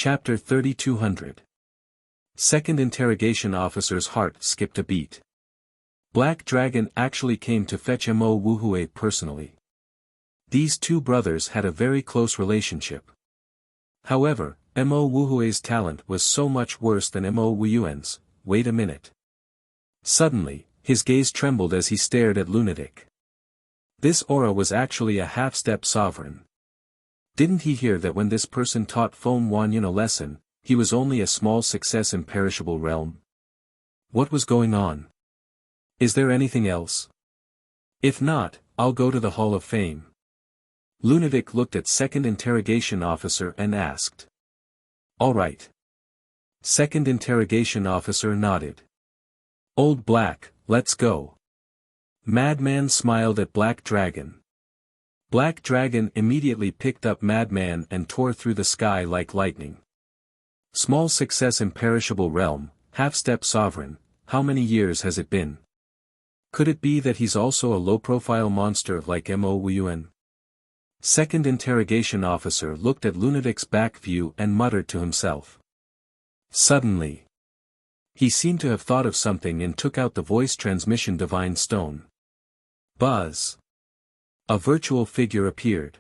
Chapter 3200. Second interrogation officer's heart skipped a beat. Black Dragon actually came to fetch Mo Wuhui personally. These two brothers had a very close relationship. However, Mo Wuhui's talent was so much worse than Mo Wuyuan's. Wait a minute. Suddenly, his gaze trembled as he stared at Lunatic. This aura was actually a half-step sovereign. Didn't he hear that when this person taught Feng Wanyan a lesson, he was only a small success imperishable realm? What was going on? Is there anything else? If not, I'll go to the Hall of Fame. Lunatic looked at second interrogation officer and asked. All right. Second interrogation officer nodded. Old Black, let's go. Madman smiled at Black Dragon. Black Dragon immediately picked up Madman and tore through the sky like lightning. Small success imperishable realm, half-step sovereign, how many years has it been? Could it be that he's also a low-profile monster like Mo Wuyuan? Second interrogation officer looked at Lunatic's back view and muttered to himself. Suddenly, he seemed to have thought of something and took out the voice transmission divine stone. Buzz. A virtual figure appeared.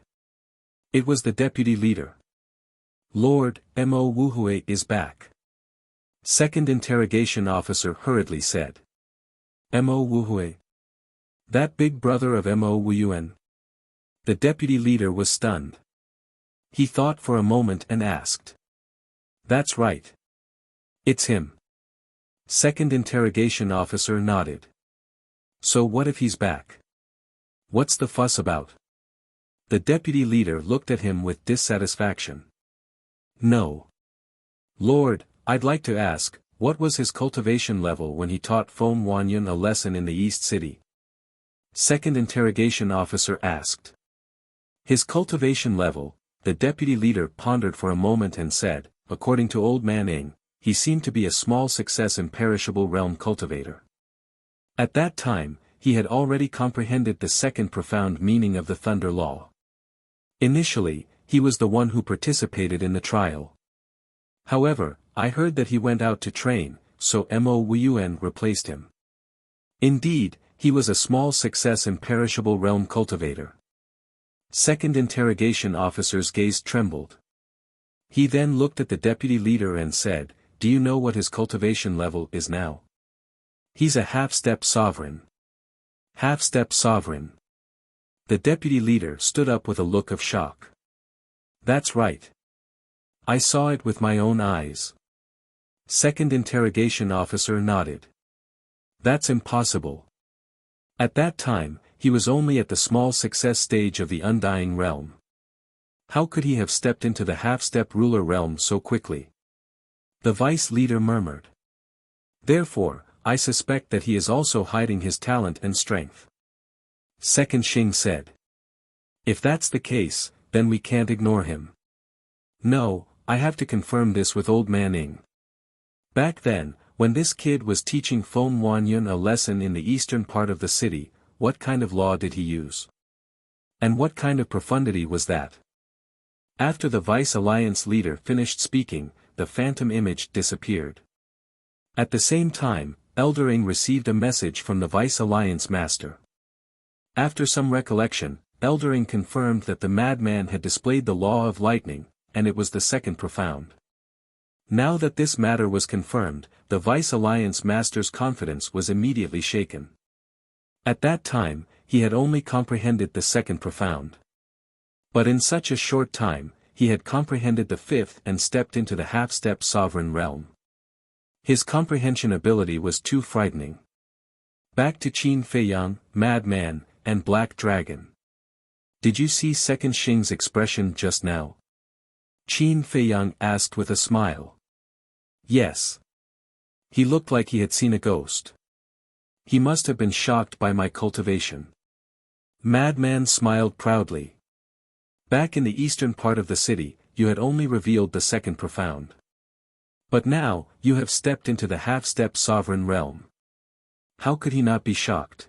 It was the deputy leader. Lord, Mo Wuhui is back. Second interrogation officer hurriedly said. Mo Wuhui? That big brother of Mo Wuyuan? The deputy leader was stunned. He thought for a moment and asked. That's right. It's him. Second interrogation officer nodded. So what if he's back? What's the fuss about? The deputy leader looked at him with dissatisfaction. No. Lord, I'd like to ask, what was his cultivation level when he taught Feng Wanyan a lesson in the East City? Second interrogation officer asked. His cultivation level, the deputy leader pondered for a moment and said, according to Old Man Ing, he seemed to be a small success imperishable realm cultivator. At that time, he had already comprehended the second profound meaning of the Thunder Law. Initially, he was the one who participated in the trial. However, I heard that he went out to train, so Mo Wuyuan replaced him. Indeed, he was a small success imperishable realm cultivator. Second interrogation officer's gaze trembled. He then looked at the deputy leader and said, do you know what his cultivation level is now? He's a half-step sovereign. Half-step sovereign. The deputy leader stood up with a look of shock. That's right. I saw it with my own eyes. Second interrogation officer nodded. That's impossible. At that time, he was only at the small success stage of the Undying Realm. How could he have stepped into the half-step ruler realm so quickly? The vice leader murmured. Therefore, I suspect that he is also hiding his talent and strength. Second Xing said. If that's the case, then we can't ignore him. No, I have to confirm this with Old Man Ing. Back then, when this kid was teaching Feng Wanyan a lesson in the eastern part of the city, what kind of law did he use? And what kind of profundity was that? After the Vice Alliance leader finished speaking, the phantom image disappeared. At the same time, Eldering received a message from the Vice Alliance master. After some recollection, Eldering confirmed that the madman had displayed the law of lightning, and it was the second profound. Now that this matter was confirmed, the Vice Alliance master's confidence was immediately shaken. At that time, he had only comprehended the second profound. But in such a short time, he had comprehended the fifth and stepped into the half-step sovereign realm. His comprehension ability was too frightening. Back to Qin Feiyang, Madman, and Black Dragon. Did you see Second Xing's expression just now? Qin Feiyang asked with a smile. Yes. He looked like he had seen a ghost. He must have been shocked by my cultivation. Madman smiled proudly. Back in the eastern part of the city, you had only revealed the second profound. But now, you have stepped into the half-step sovereign realm. How could he not be shocked?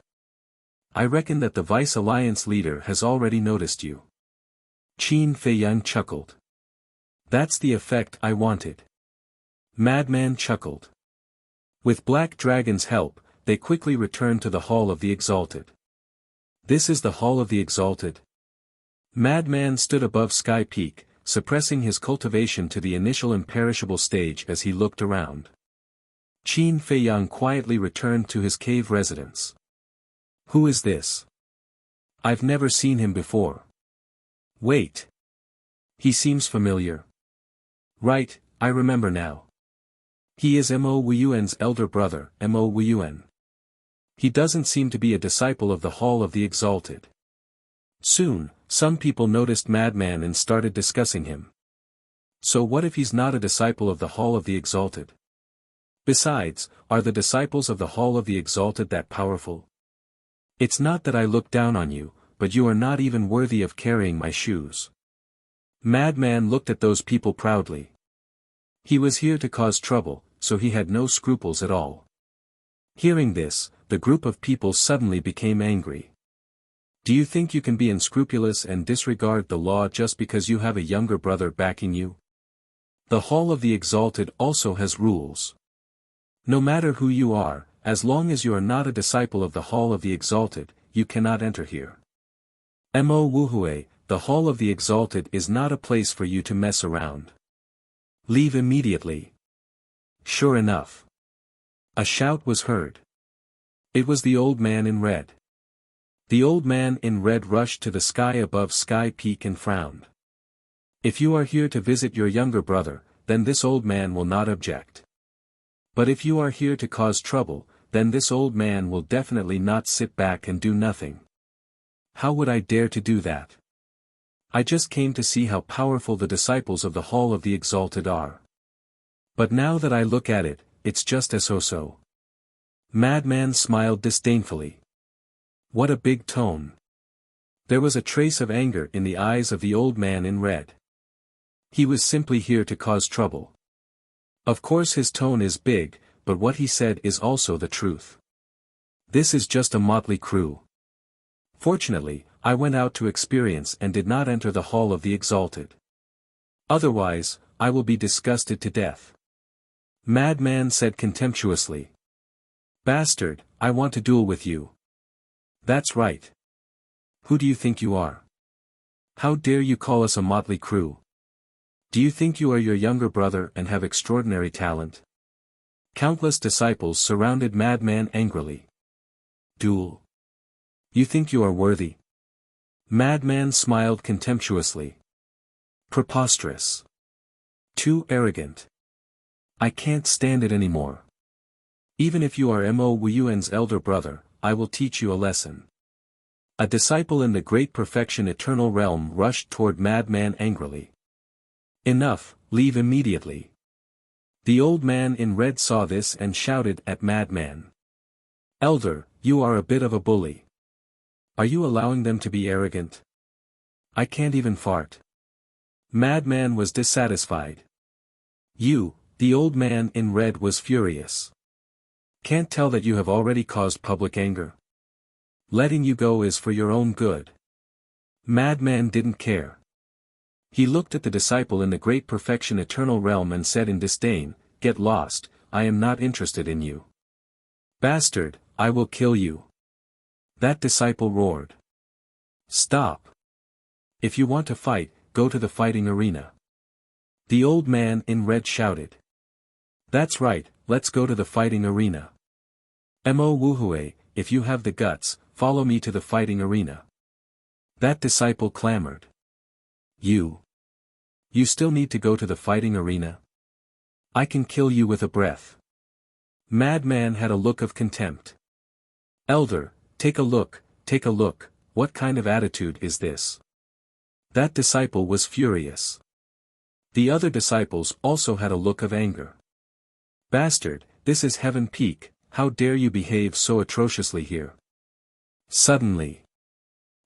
I reckon that the Vice Alliance leader has already noticed you. Qin Feiyang chuckled. That's the effect I wanted. Madman chuckled. With Black Dragon's help, they quickly returned to the Hall of the Exalted. This is the Hall of the Exalted. Madman stood above Sky Peak, suppressing his cultivation to the initial imperishable stage as he looked around. Qin Feiyang quietly returned to his cave residence. Who is this? I've never seen him before. Wait. He seems familiar. Right, I remember now. He is Mo Wuyuan's elder brother, Mo Wuyuan. He doesn't seem to be a disciple of the Hall of the Exalted. Soon, some people noticed Madman and started discussing him. So what if he's not a disciple of the Hall of the Exalted? Besides, are the disciples of the Hall of the Exalted that powerful? It's not that I look down on you, but you are not even worthy of carrying my shoes. Madman looked at those people proudly. He was here to cause trouble, so he had no scruples at all. Hearing this, the group of people suddenly became angry. Do you think you can be unscrupulous and disregard the law just because you have a younger brother backing you? The Hall of the Exalted also has rules. No matter who you are, as long as you are not a disciple of the Hall of the Exalted, you cannot enter here. Mo Wuhue, the Hall of the Exalted is not a place for you to mess around. Leave immediately. Sure enough. A shout was heard. It was the old man in red. The old man in red rushed to the sky above Sky Peak and frowned. If you are here to visit your younger brother, then this old man will not object. But if you are here to cause trouble, then this old man will definitely not sit back and do nothing. How would I dare to do that? I just came to see how powerful the disciples of the Hall of the Exalted are. But now that I look at it, it's just as so. Madman smiled disdainfully. What a big tone. There was a trace of anger in the eyes of the old man in red. He was simply here to cause trouble. Of course his tone is big, but what he said is also the truth. This is just a motley crew. Fortunately, I went out to experience and did not enter the Hall of the Exalted. Otherwise, I will be disgusted to death. Madman said contemptuously. Bastard, I want to duel with you. That's right. Who do you think you are? How dare you call us a motley crew? Do you think you are your younger brother and have extraordinary talent? Countless disciples surrounded Madman angrily. Duel. You think you are worthy? Madman smiled contemptuously. Preposterous. Too arrogant. I can't stand it anymore. Even if you are Mo Wuyuan's elder brother, I will teach you a lesson. A disciple in the Great Perfection Eternal Realm rushed toward Madman angrily. Enough, leave immediately. The old man in red saw this and shouted at Madman. Elder, you are a bit of a bully. Are you allowing them to be arrogant? I can't even fart. Madman was dissatisfied. You, the old man in red was furious. Can't tell that you have already caused public anger. Letting you go is for your own good. Madman didn't care. He looked at the disciple in the Great Perfection Eternal Realm and said in disdain, Get lost, I am not interested in you. Bastard, I will kill you. That disciple roared. Stop. If you want to fight, go to the fighting arena. The old man in red shouted. That's right, let's go to the fighting arena. Mo Wuhue, if you have the guts, follow me to the fighting arena. That disciple clamored. You still need to go to the fighting arena? I can kill you with a breath. Madman had a look of contempt. Elder, take a look, what kind of attitude is this? That disciple was furious. The other disciples also had a look of anger. Bastard, this is Heaven Peak, how dare you behave so atrociously here? Suddenly,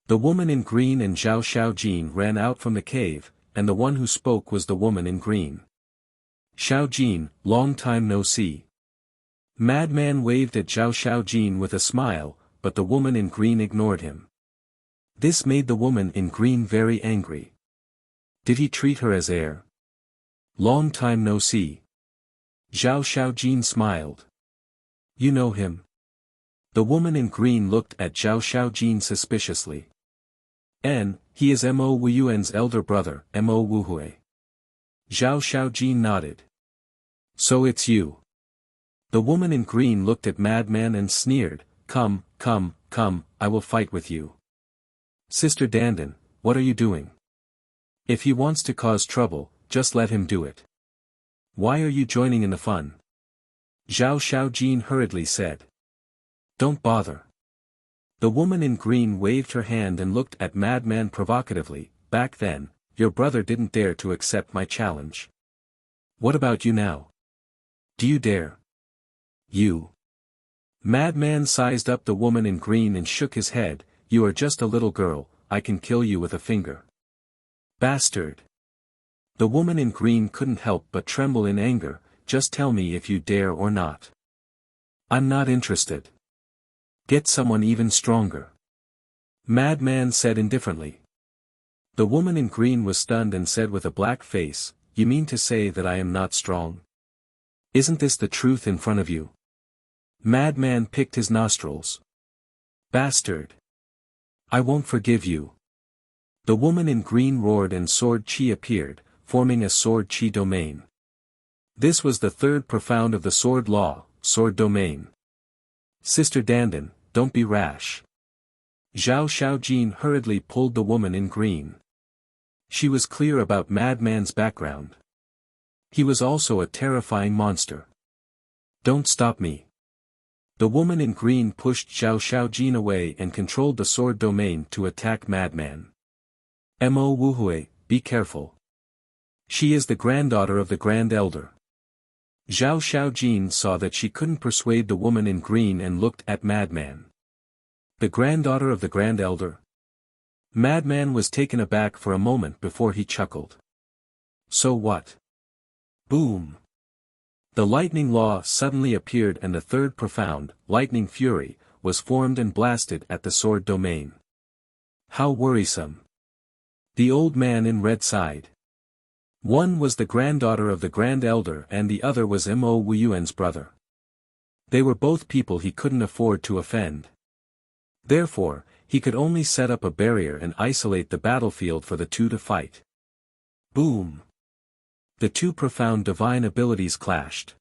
the woman in green and Zhao Xiaojin ran out from the cave, and the one who spoke was the woman in green. Xiaojin, long time no see. Madman waved at Zhao Xiaojin with a smile, but the woman in green ignored him. This made the woman in green very angry. Did he treat her as air? Long time no see. Zhao Xiaojin smiled. You know him? The woman in green looked at Zhao Xiaojin suspiciously. He is Mo Wuyuan's elder brother, Mo Wuhui. Zhao Xiaojin nodded. So it's you. The woman in green looked at Madman and sneered, Come, I will fight with you. Sister Dandan, what are you doing? If he wants to cause trouble, just let him do it. Why are you joining in the fun? Zhao Xiaojin hurriedly said. Don't bother. The woman in green waved her hand and looked at Madman provocatively. Back then, your brother didn't dare to accept my challenge. What about you now? Do you dare? You. Madman sized up the woman in green and shook his head. You are just a little girl, I can kill you with a finger. Bastard. The woman in green couldn't help but tremble in anger. Just tell me if you dare or not. I'm not interested. Get someone even stronger. Madman said indifferently. The woman in green was stunned and said with a black face, You mean to say that I am not strong? Isn't this the truth in front of you? Madman picked his nostrils. Bastard. I won't forgive you. The woman in green roared and sword chi appeared, forming a sword chi domain. This was the third profound of the sword law, sword domain. Sister Dandan, don't be rash. Zhao Xiaojin hurriedly pulled the woman in green. She was clear about Madman's background. He was also a terrifying monster. Don't stop me. The woman in green pushed Zhao Xiaojin away and controlled the sword domain to attack Madman. Mo Wuhui, be careful. She is the granddaughter of the Grand Elder. Zhao Xiaojin saw that she couldn't persuade the woman in green and looked at Madman. The granddaughter of the Grand Elder? Madman was taken aback for a moment before he chuckled. So what? Boom! The lightning law suddenly appeared and the third profound, lightning fury, was formed and blasted at the sword domain. How worrisome! The old man in red sighed. One was the granddaughter of the Grand Elder and the other was Mo Wuyuan's brother. They were both people he couldn't afford to offend. Therefore, he could only set up a barrier and isolate the battlefield for the two to fight. Boom! The two profound divine abilities clashed.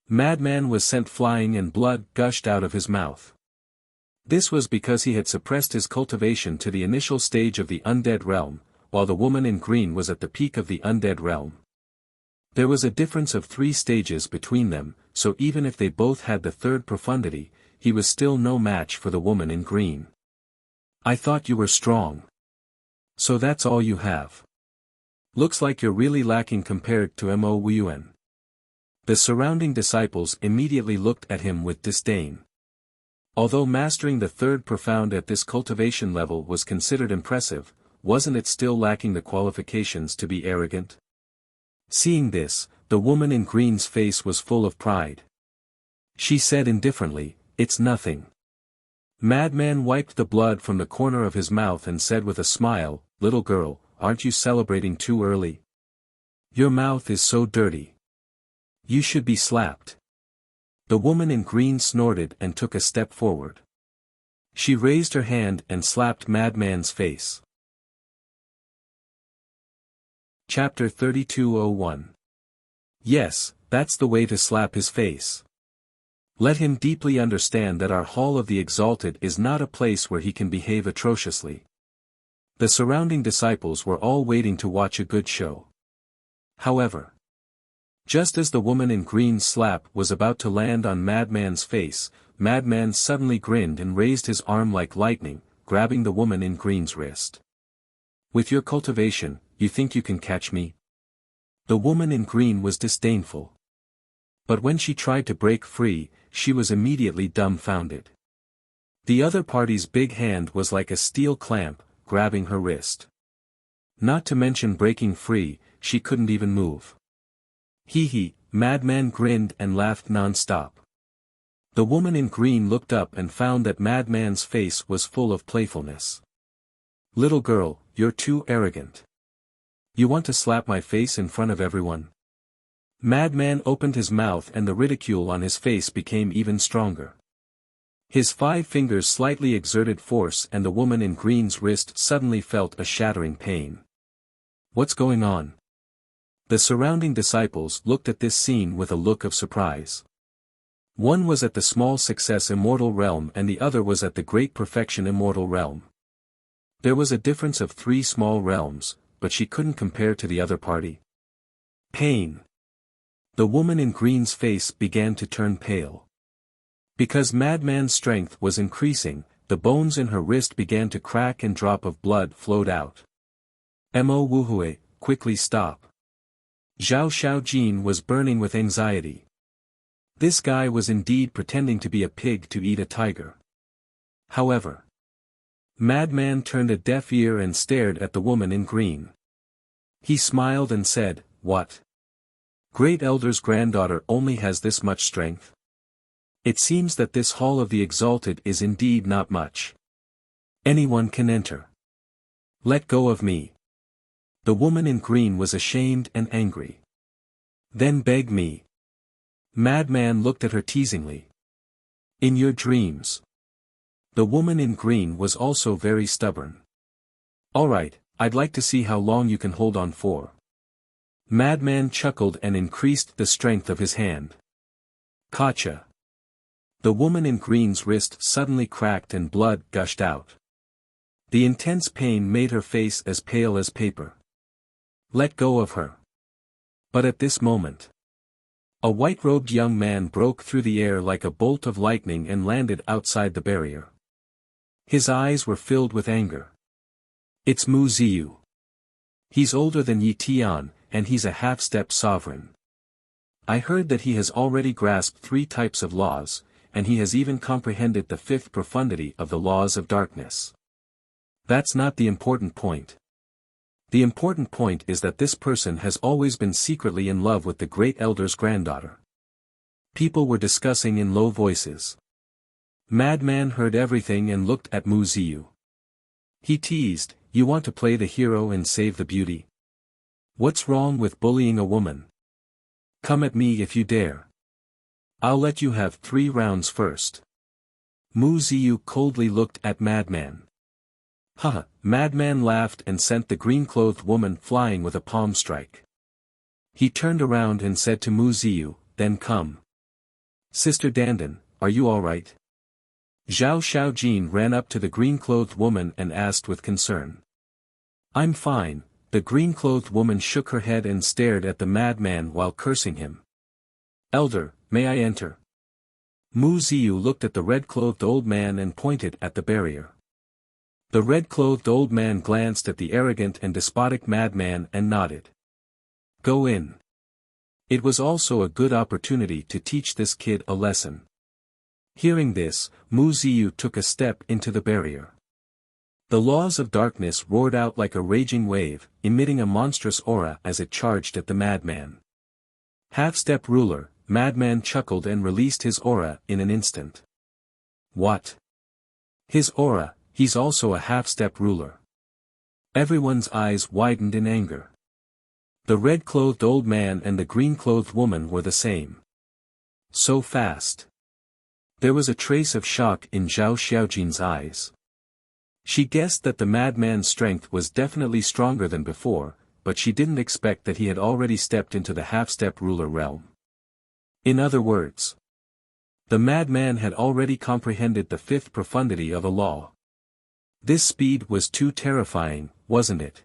Madman was sent flying and blood gushed out of his mouth. This was because he had suppressed his cultivation to the initial stage of the undead realm, while the woman in green was at the peak of the undead realm. There was a difference of 3 stages between them, so even if they both had the third profundity, he was still no match for the woman in green. I thought you were strong. So that's all you have. Looks like you're really lacking compared to Mo Wuyuan. The surrounding disciples immediately looked at him with disdain. Although mastering the third profound at this cultivation level was considered impressive, wasn't it still lacking the qualifications to be arrogant? Seeing this, the woman in green's face was full of pride. She said indifferently, It's nothing. Madman wiped the blood from the corner of his mouth and said with a smile, Little girl, aren't you celebrating too early? Your mouth is so dirty. You should be slapped. The woman in green snorted and took a step forward. She raised her hand and slapped Madman's face. Chapter 3201. Yes, that's the way to slap his face. Let him deeply understand that our Hall of the Exalted is not a place where he can behave atrociously. The surrounding disciples were all waiting to watch a good show. However, just as the woman in green's slap was about to land on Madman's face, Madman suddenly grinned and raised his arm like lightning, grabbing the woman in green's wrist. With your cultivation, you think you can catch me? The woman in green was disdainful. But when she tried to break free, she was immediately dumbfounded. The other party's big hand was like a steel clamp, grabbing her wrist. Not to mention breaking free, she couldn't even move. Hee, Madman grinned and laughed non-stop. The woman in green looked up and found that Madman's face was full of playfulness. Little girl, you're too arrogant. You want to slap my face in front of everyone? Madman opened his mouth and the ridicule on his face became even stronger. His 5 fingers slightly exerted force and the woman in green's wrist suddenly felt a shattering pain. What's going on? The surrounding disciples looked at this scene with a look of surprise. One was at the small success immortal realm and the other was at the great perfection immortal realm. There was a difference of 3 small realms, but she couldn't compare to the other party. Pain. The woman in green's face began to turn pale. Because Madman's strength was increasing, the bones in her wrist began to crack and drop of blood flowed out. Mo Wuhui, quickly stop. Zhao Xiaojin was burning with anxiety. This guy was indeed pretending to be a pig to eat a tiger. However, Madman turned a deaf ear and stared at the woman in green. He smiled and said, "What? Great Elder's granddaughter only has this much strength? It seems that this Hall of the Exalted is indeed not much. Anyone can enter. Let go of me." The woman in green was ashamed and angry. "Then beg me." Madman looked at her teasingly. "In your dreams." The woman in green was also very stubborn. "All right, I'd like to see how long you can hold on for." Madman chuckled and increased the strength of his hand. "Gotcha." The woman in green's wrist suddenly cracked and blood gushed out. The intense pain made her face as pale as paper. "Let go of her." But at this moment, a white-robed young man broke through the air like a bolt of lightning and landed outside the barrier. His eyes were filled with anger. "It's Mu Ziyu. He's older than Yi Tian, and he's a half-step sovereign. I heard that he has already grasped 3 types of laws, and he has even comprehended the 5th profundity of the laws of darkness. That's not the important point. The important point is that this person has always been secretly in love with the great elder's granddaughter." People were discussing in low voices. Madman heard everything and looked at Mu Ziyu. He teased, "You want to play the hero and save the beauty? What's wrong with bullying a woman? Come at me if you dare. I'll let you have 3 rounds first." Mu Ziyu coldly looked at Madman. "Haha," Madman laughed and sent the green-clothed woman flying with a palm strike. He turned around and said to Mu Ziyu, "Then come. Sister Dandan, are you all right?" Zhao Xiaojin ran up to the green-clothed woman and asked with concern. "I'm fine." The green-clothed woman shook her head and stared at the madman while cursing him. "Elder, may I enter?" Mu Ziyu looked at the red-clothed old man and pointed at the barrier. The red-clothed old man glanced at the arrogant and despotic madman and nodded. "Go in." It was also a good opportunity to teach this kid a lesson. Hearing this, Mu Ziyu took a step into the barrier. The laws of darkness roared out like a raging wave, emitting a monstrous aura as it charged at the madman. Half-step ruler, Madman chuckled and released his aura in an instant. "What? His aura? He's also a half-step ruler." Everyone's eyes widened in anger. The red-clothed old man and the green-clothed woman were the same. So fast. There was a trace of shock in Zhao Xiaojin's eyes. She guessed that the madman's strength was definitely stronger than before, but she didn't expect that he had already stepped into the half-step ruler realm. In other words, the madman had already comprehended the 5th profundity of a law. This speed was too terrifying, wasn't it?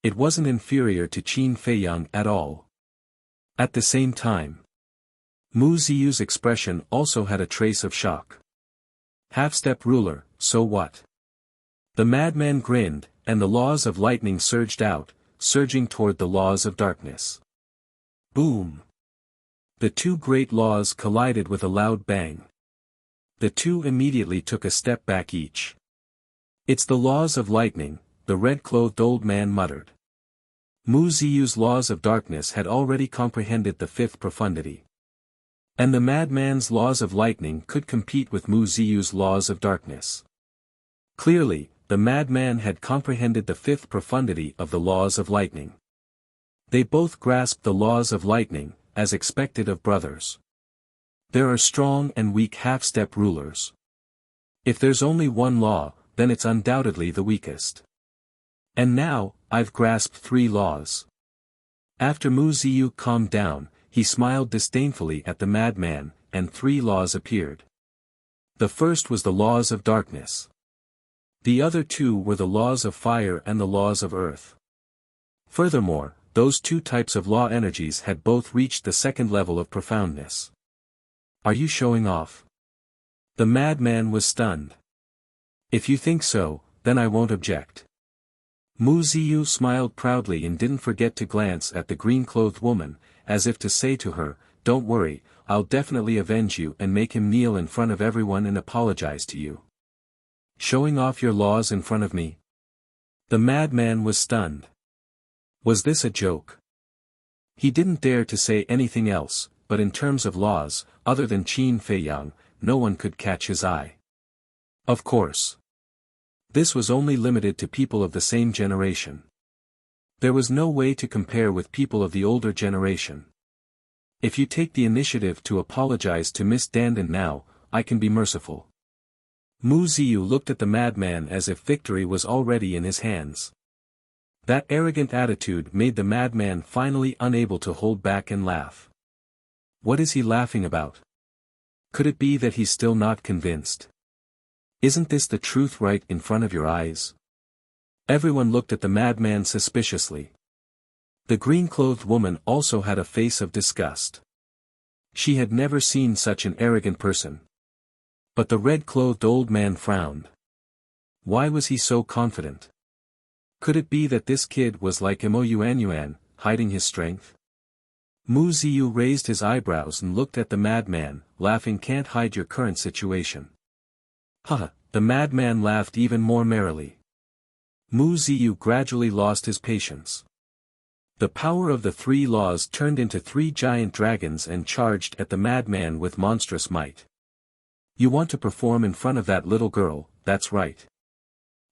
It wasn't inferior to Qin Feiyang at all. At the same time, Mu Ziyu's expression also had a trace of shock. Half-step ruler, so what? The madman grinned, and the laws of lightning surged out, surging toward the laws of darkness. Boom! The 2 great laws collided with a loud bang. The 2 immediately took a step back each. "It's the laws of lightning," the red-clothed old man muttered. Mu Ziyu's laws of darkness had already comprehended the 5th profundity. And the madman's laws of lightning could compete with Mu Ziyu's laws of darkness. Clearly, the madman had comprehended the 5th profundity of the laws of lightning. They both grasped the laws of lightning, as expected of brothers. There are strong and weak half-step rulers. If there's only one law, then it's undoubtedly the weakest. And now, I've grasped 3 laws. After Mu Ziyu calmed down, he smiled disdainfully at the madman, and 3 laws appeared. The first was the laws of darkness. The other 2 were the laws of fire and the laws of earth. Furthermore, those 2 types of law energies had both reached the second level of profoundness. Are you showing off? The madman was stunned. If you think so, then I won't object. Mu Ziyu smiled proudly and didn't forget to glance at the green-clothed woman, as if to say to her, "Don't worry, I'll definitely avenge you and make him kneel in front of everyone and apologize to you." Showing off your laws in front of me? The madman was stunned. Was this a joke? He didn't dare to say anything else, but in terms of laws, other than Qin Feiyang, no one could catch his eye. Of course. This was only limited to people of the same generation. There was no way to compare with people of the older generation. If you take the initiative to apologize to Miss Dandin now, I can be merciful. Mu Ziyu looked at the madman as if victory was already in his hands. That arrogant attitude made the madman finally unable to hold back and laugh. What is he laughing about? Could it be that he's still not convinced? Isn't this the truth right in front of your eyes? Everyone looked at the madman suspiciously. The green-clothed woman also had a face of disgust. She had never seen such an arrogant person. But the red-clothed old man frowned. Why was he so confident? Could it be that this kid was like Mo Yuanyuan, hiding his strength? Mu Ziyu raised his eyebrows and looked at the madman, laughing. Can't hide your current situation. Haha, the madman laughed even more merrily. Mu Ziyu gradually lost his patience. The power of the 3 laws turned into 3 giant dragons and charged at the madman with monstrous might. You want to perform in front of that little girl, that's right.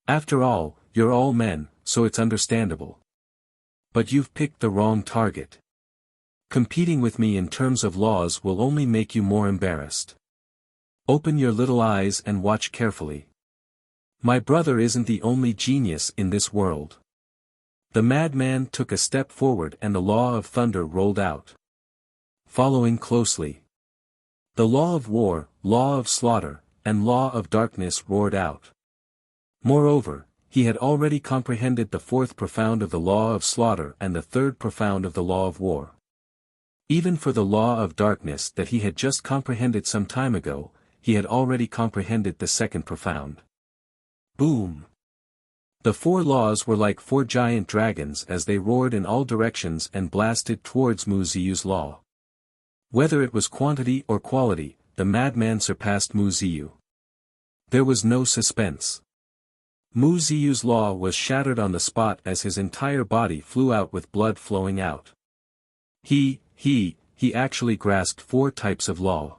After all, you're all men, so it's understandable. But you've picked the wrong target. Competing with me in terms of laws will only make you more embarrassed. Open your little eyes and watch carefully. My brother isn't the only genius in this world. The madman took a step forward and the law of thunder rolled out. Following closely. The law of war, law of slaughter, and law of darkness roared out. Moreover, he had already comprehended the 4th profound of the law of slaughter and the 3rd profound of the law of war. Even for the law of darkness that he had just comprehended some time ago, he had already comprehended the 2nd profound. Boom! The 4 laws were like 4 giant dragons as they roared in all directions and blasted towards Mu Ziyu's law. Whether it was quantity or quality, the madman surpassed Mu Ziyu. There was no suspense. Mu Ziyu's law was shattered on the spot as his entire body flew out with blood flowing out. He actually grasped 4 types of law.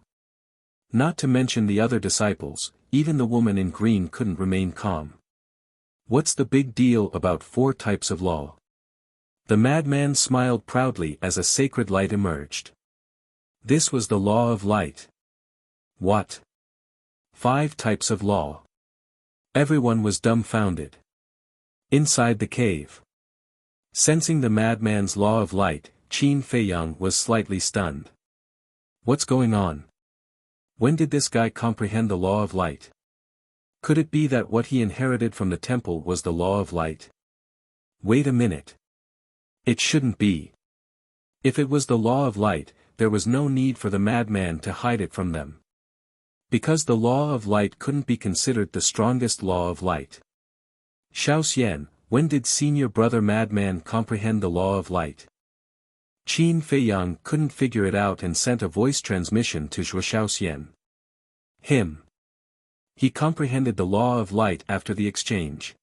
Not to mention the other disciples, even the woman in green couldn't remain calm. What's the big deal about 4 types of law? The madman smiled proudly as a sacred light emerged. This was the law of light. What? 5 types of law. Everyone was dumbfounded. Inside the cave. Sensing the madman's law of light, Qin Feiyang was slightly stunned. What's going on? When did this guy comprehend the law of light? Could it be that what he inherited from the temple was the law of light? Wait a minute. It shouldn't be. If it was the law of light, there was no need for the madman to hide it from them. Because the law of light couldn't be considered the strongest law of light. Xiaoxian, when did senior brother madman comprehend the law of light? Qin Feiyang couldn't figure it out and sent a voice transmission to Xiaoxian. Him. He comprehended the law of light after the exchange.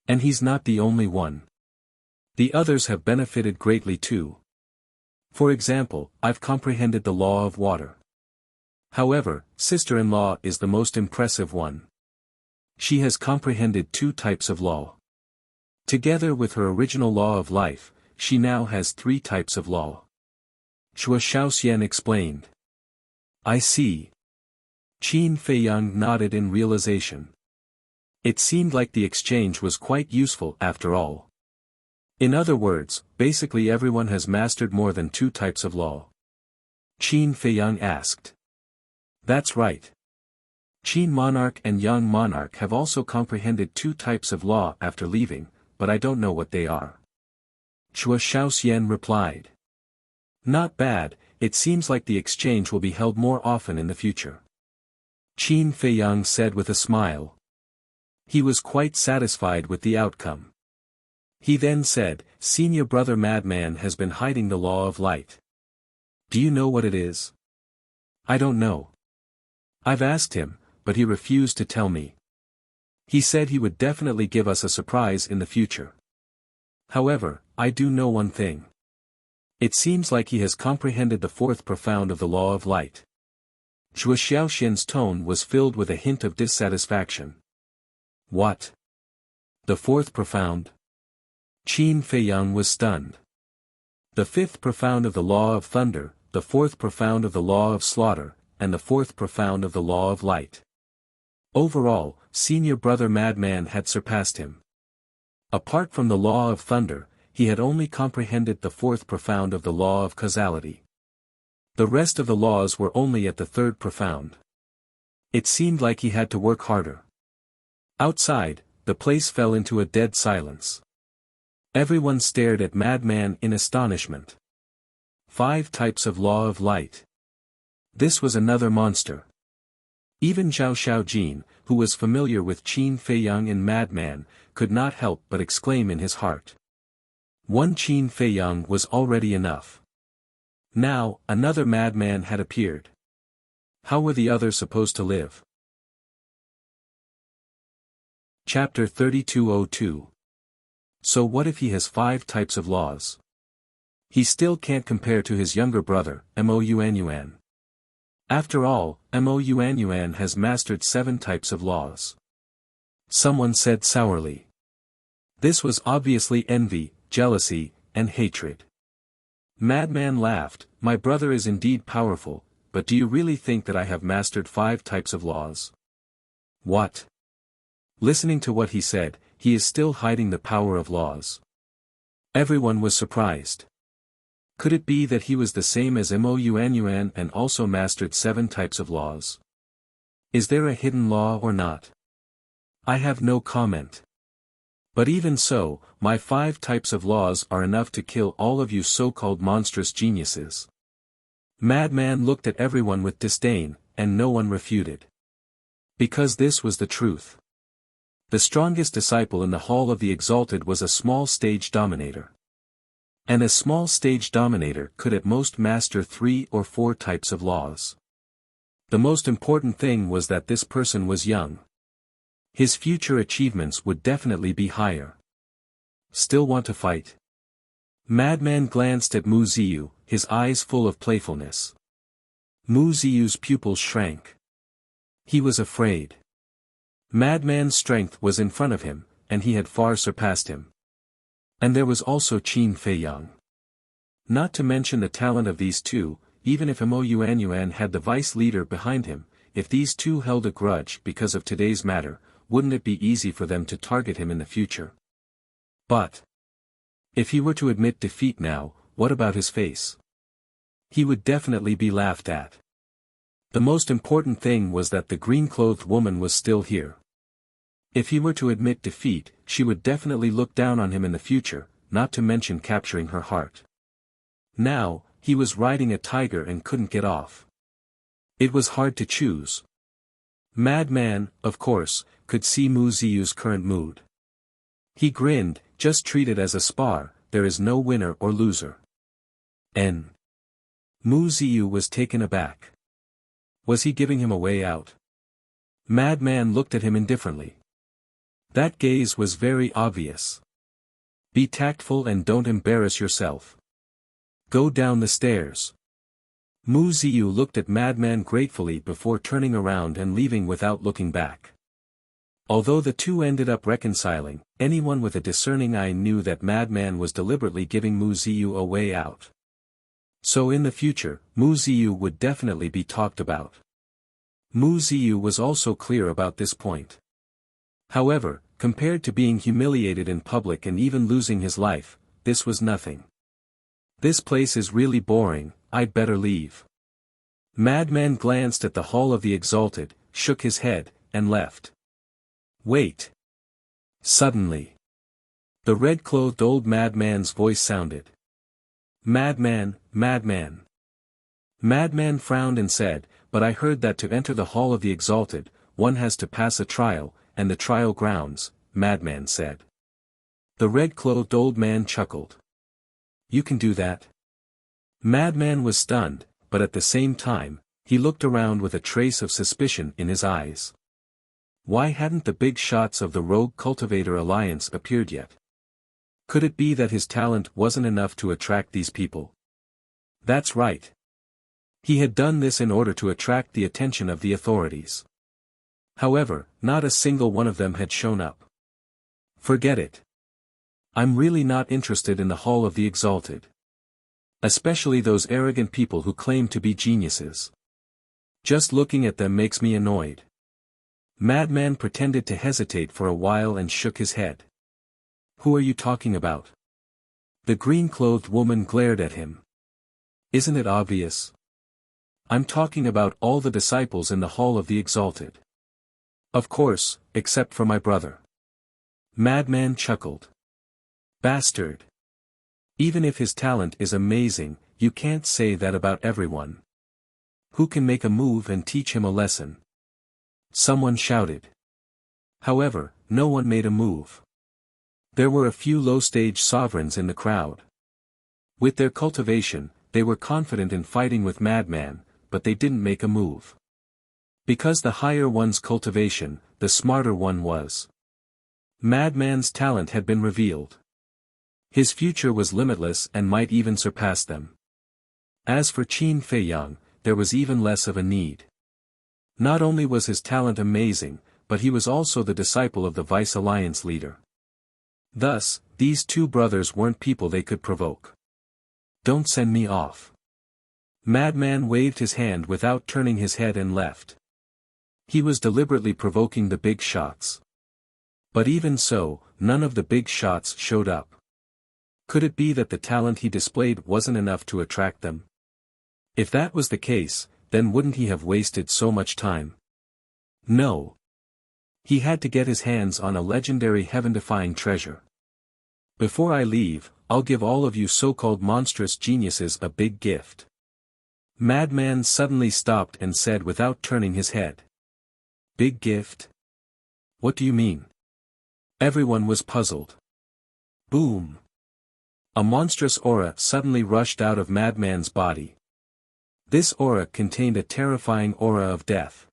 And he's not the only one. The others have benefited greatly too. For example, I've comprehended the law of water. However, sister-in-law is the most impressive one. She has comprehended 2 types of law. Together with her original law of life, she now has 3 types of law. Chua Shaoxian explained. I see. Qin Feiyang nodded in realization. It seemed like the exchange was quite useful after all. In other words, basically everyone has mastered more than 2 types of law. Qin Feiyang asked. That's right. Qin monarch and Yang monarch have also comprehended 2 types of law after leaving, but I don't know what they are. Chua Shaoxian replied. Not bad, it seems like the exchange will be held more often in the future. Qin Feiyang said with a smile. He was quite satisfied with the outcome. He then said, Senior brother Madman has been hiding the law of light. Do you know what it is? I don't know. I've asked him, but he refused to tell me. He said he would definitely give us a surprise in the future. However, I do know one thing. It seems like he has comprehended the 4th profound of the law of light. Chua Xiaoxian's tone was filled with a hint of dissatisfaction. What? The 4th profound? Qin Feiyang was stunned. The 5th profound of the law of thunder, the 4th profound of the law of slaughter, and the 4th profound of the law of light. Overall, senior brother Madman had surpassed him. Apart from the law of thunder, he had only comprehended the 4th profound of the law of causality. The rest of the laws were only at the 3rd profound. It seemed like he had to work harder. Outside, the place fell into a dead silence. Everyone stared at Madman in astonishment. 5 types of law of light. This was another monster. Even Zhao Xiaojin, who was familiar with Qin Feiyang and Madman, could not help but exclaim in his heart. One Qin Feiyang was already enough. Now, another Madman had appeared. How were the others supposed to live? Chapter 3202. So what if he has 5 types of laws? He still can't compare to his younger brother, Mo Yuanyuan. After all, Mo Yuanyuan has mastered 7 types of laws. Someone said sourly. This was obviously envy, jealousy, and hatred. Madman laughed. My brother is indeed powerful, but do you really think that I have mastered 5 types of laws? What? Listening to what he said, he is still hiding the power of laws. Everyone was surprised. Could it be that he was the same as Mo Yuanyuan and also mastered 7 types of laws? Is there a hidden law or not? I have no comment. But even so, my 5 types of laws are enough to kill all of you so-called monstrous geniuses. Madman looked at everyone with disdain, and no one refuted. Because this was the truth. The strongest disciple in the Hall of the Exalted was a small stage dominator. And a small stage dominator could at most master 3 or 4 types of laws. The most important thing was that this person was young. His future achievements would definitely be higher. Still want to fight? Madman glanced at Mu Ziyu, his eyes full of playfulness. Mu Ziyu's pupils shrank. He was afraid. Madman's strength was in front of him, and he had far surpassed him. And there was also Qin Feiyang. Not to mention the talent of these two, even if Mo Yuanyuan had the vice leader behind him, if these two held a grudge because of today's matter, wouldn't it be easy for them to target him in the future? But if he were to admit defeat now, what about his face? He would definitely be laughed at. The most important thing was that the green-clothed woman was still here. If he were to admit defeat, she would definitely look down on him in the future, not to mention capturing her heart. Now, he was riding a tiger and couldn't get off. It was hard to choose. Madman, of course, could see Mu Ziyu's current mood. He grinned, just treat it as a spar, there is no winner or loser. Mu Ziyu was taken aback. Was he giving him a way out? Madman looked at him indifferently. That gaze was very obvious. Be tactful and don't embarrass yourself. Go down the stairs. Mu Ziyu looked at Madman gratefully before turning around and leaving without looking back. Although the two ended up reconciling, anyone with a discerning eye knew that Madman was deliberately giving Mu Ziyu a way out. So in the future, Mu Ziyu would definitely be talked about. Mu Ziyu was also clear about this point. However, compared to being humiliated in public and even losing his life, this was nothing. This place is really boring, I'd better leave. Madman glanced at the Hall of the Exalted, shook his head, and left. Wait. Suddenly, the red-clothed old madman's voice sounded. Madman, madman. Madman frowned and said, but I heard that to enter the Hall of the Exalted, one has to pass a trial, and the trial grounds, Madman said. The red-clothed old man chuckled. You can do that? Madman was stunned, but at the same time, he looked around with a trace of suspicion in his eyes. Why hadn't the big shots of the Rogue Cultivator Alliance appeared yet? Could it be that his talent wasn't enough to attract these people? That's right. He had done this in order to attract the attention of the authorities. However, not a single one of them had shown up. Forget it. I'm really not interested in the Hall of the Exalted. Especially those arrogant people who claim to be geniuses. Just looking at them makes me annoyed. Madman pretended to hesitate for a while and shook his head. Who are you talking about? The green-clothed woman glared at him. Isn't it obvious? I'm talking about all the disciples in the Hall of the Exalted. Of course, except for my brother. Madman chuckled. Bastard. Even if his talent is amazing, you can't say that about everyone. Who can make a move and teach him a lesson? Someone shouted. However, no one made a move. There were a few low-stage sovereigns in the crowd. With their cultivation, they were confident in fighting with Madman, but they didn't make a move. Because the higher one's cultivation, the smarter one was. Madman's talent had been revealed. His future was limitless and might even surpass them. As for Qin Feiyang, there was even less of a need. Not only was his talent amazing, but he was also the disciple of the Vice Alliance leader. Thus, these two brothers weren't people they could provoke. Don't send me off. Madman waved his hand without turning his head and left. He was deliberately provoking the big shots. But even so, none of the big shots showed up. Could it be that the talent he displayed wasn't enough to attract them? If that was the case, then wouldn't he have wasted so much time? No. He had to get his hands on a legendary heaven-defying treasure. Before I leave, I'll give all of you so-called monstrous geniuses a big gift. Madman suddenly stopped and said without turning his head. Big gift? What do you mean? Everyone was puzzled. Boom. A monstrous aura suddenly rushed out of Madman's body. This aura contained a terrifying aura of death.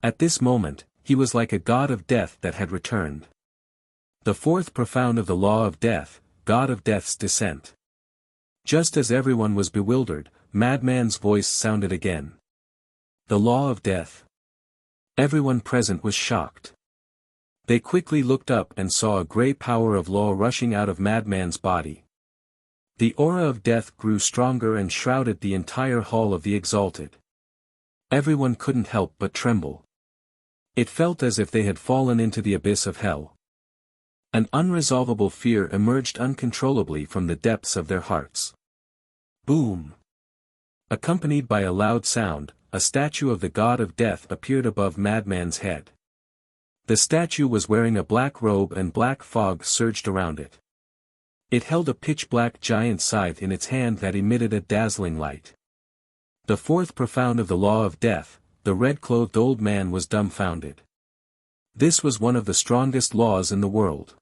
At this moment, he was like a god of death that had returned. The fourth profound of the law of death, god of death's descent. Just as everyone was bewildered, Madman's voice sounded again. The law of death. Everyone present was shocked. They quickly looked up and saw a grey power of law rushing out of Madman's body. The aura of death grew stronger and shrouded the entire Hall of the Exalted. Everyone couldn't help but tremble. It felt as if they had fallen into the abyss of hell. An unresolvable fear emerged uncontrollably from the depths of their hearts. Boom! Accompanied by a loud sound, a statue of the god of death appeared above Madman's head. The statue was wearing a black robe and black fog surged around it. It held a pitch-black giant scythe in its hand that emitted a dazzling light. The fourth profound of the law of death, the red-clothed old man was dumbfounded. This was one of the strongest laws in the world.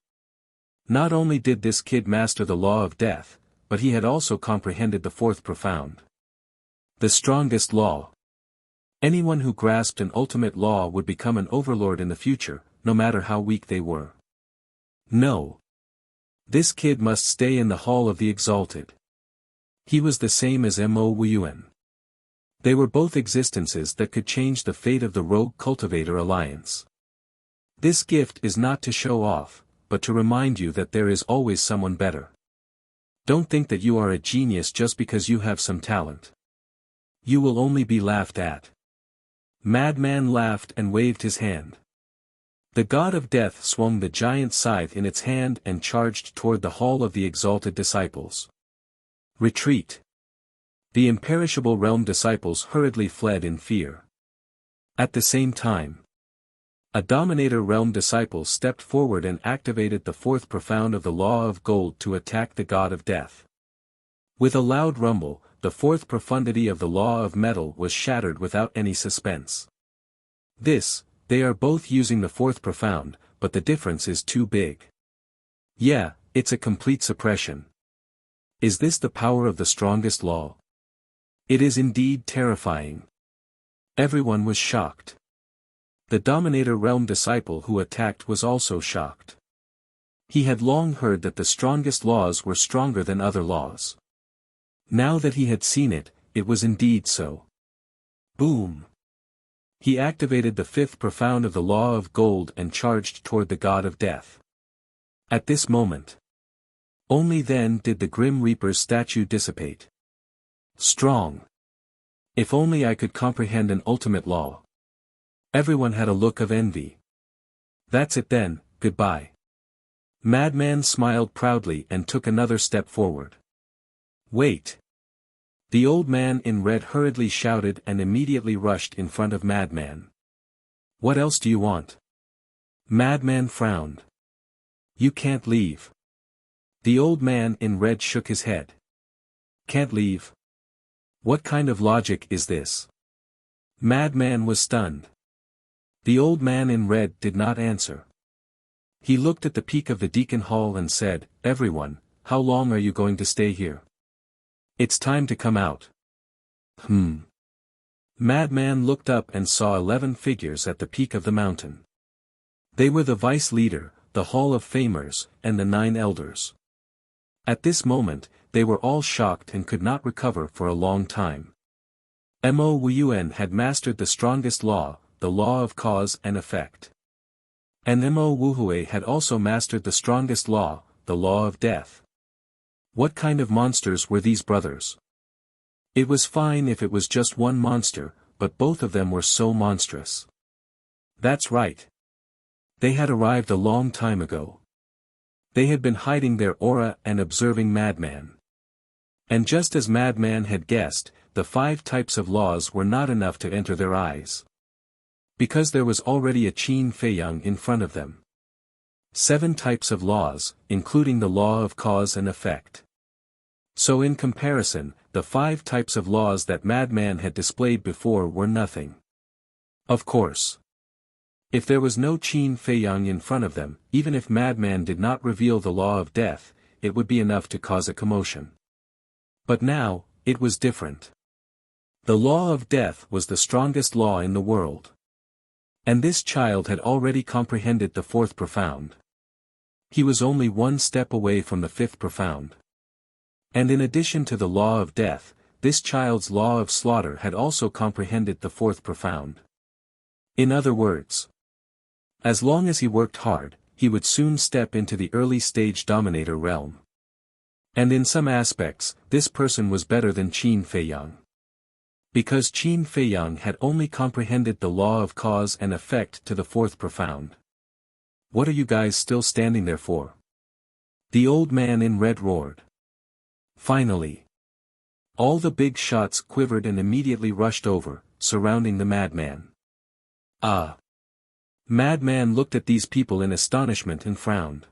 Not only did this kid master the law of death, but he had also comprehended the fourth profound. The strongest law. Anyone who grasped an ultimate law would become an overlord in the future, no matter how weak they were. No. This kid must stay in the Hall of the Exalted. He was the same as Mo Wuyuan. They were both existences that could change the fate of the Rogue Cultivator Alliance. This gift is not to show off, but to remind you that there is always someone better. Don't think that you are a genius just because you have some talent. You will only be laughed at. Madman laughed and waved his hand. The god of death swung the giant scythe in its hand and charged toward the hall of the exalted disciples. Retreat! The imperishable realm disciples hurriedly fled in fear. At the same time, a dominator realm disciple stepped forward and activated the fourth profound of the law of gold to attack the god of death. With a loud rumble, the fourth profundity of the law of metal was shattered without any suspense. They are both using the fourth profound, but the difference is too big. Yeah, it's a complete suppression. Is this the power of the strongest law? It is indeed terrifying. Everyone was shocked. The Dominator Realm disciple who attacked was also shocked. He had long heard that the strongest laws were stronger than other laws. Now that he had seen it, it was indeed so. Boom! He activated the fifth profound of the law of gold and charged toward the god of death. At this moment, only then did the Grim Reaper's statue dissipate. Strong! If only I could comprehend an ultimate law. Everyone had a look of envy. That's it then, goodbye. Madman smiled proudly and took another step forward. Wait! The old man in red hurriedly shouted and immediately rushed in front of Madman. What else do you want? Madman frowned. You can't leave. The old man in red shook his head. Can't leave? What kind of logic is this? Madman was stunned. The old man in red did not answer. He looked at the peak of the Deacon Hall and said, Everyone, how long are you going to stay here? It's time to come out. Madman looked up and saw 11 figures at the peak of the mountain. They were the vice leader, the Hall of Famers, and the 9 elders. At this moment, they were all shocked and could not recover for a long time. Mo Wuyuan had mastered the strongest law, the law of cause and effect. And Mo Wuhui had also mastered the strongest law, the law of death. What kind of monsters were these brothers? It was fine if it was just one monster, but both of them were so monstrous. That's right. They had arrived a long time ago. They had been hiding their aura and observing Madman. And just as Madman had guessed, the 5 types of laws were not enough to enter their eyes. Because there was already a Qin Feiyang in front of them. 7 types of laws, including the law of cause and effect. So in comparison, the 5 types of laws that Madman had displayed before were nothing. Of course. If there was no Qin Feiyang in front of them, even if Madman did not reveal the law of death, it would be enough to cause a commotion. But now, it was different. The law of death was the strongest law in the world. And this child had already comprehended the 4th profound. He was only 1 step away from the 5th profound. And in addition to the law of death, this child's law of slaughter had also comprehended the 4th profound. In other words, as long as he worked hard, he would soon step into the early stage dominator realm. And in some aspects, this person was better than Qin Feiyang. Because Qin Feiyang had only comprehended the law of cause and effect to the 4th profound. What are you guys still standing there for? The old man in red roared. Finally. All the big shots quivered and immediately rushed over, surrounding the madman. Ah! Madman looked at these people in astonishment and frowned.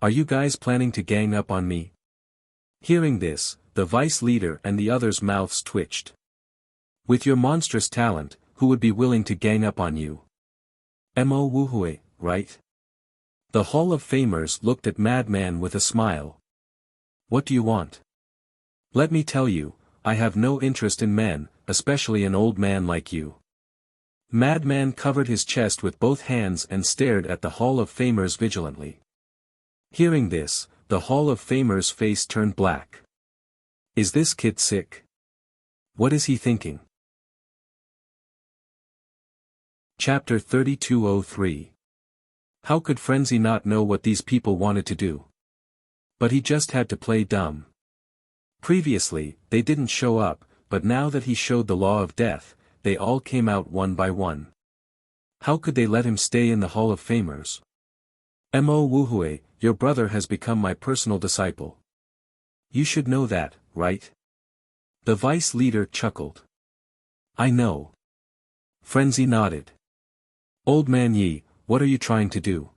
Are you guys planning to gang up on me? Hearing this, the vice leader and the others' mouths twitched. With your monstrous talent, who would be willing to gang up on you? Mo Wuhui, right? The Hall of Famers looked at Madman with a smile. What do you want? Let me tell you, I have no interest in men, especially an old man like you. Madman covered his chest with both hands and stared at the Hall of Famers vigilantly. Hearing this, the Hall of Famers' face turned black. Is this kid sick? What is he thinking? Chapter 3203 How could Frenzy not know what these people wanted to do? But he just had to play dumb. Previously, they didn't show up, but now that he showed the law of death, they all came out one by one. How could they let him stay in the Hall of Famers? Mo Wuhui, your brother has become my personal disciple. You should know that, right? The vice leader chuckled. I know. Frenzy nodded. Old man Yi, what are you trying to do?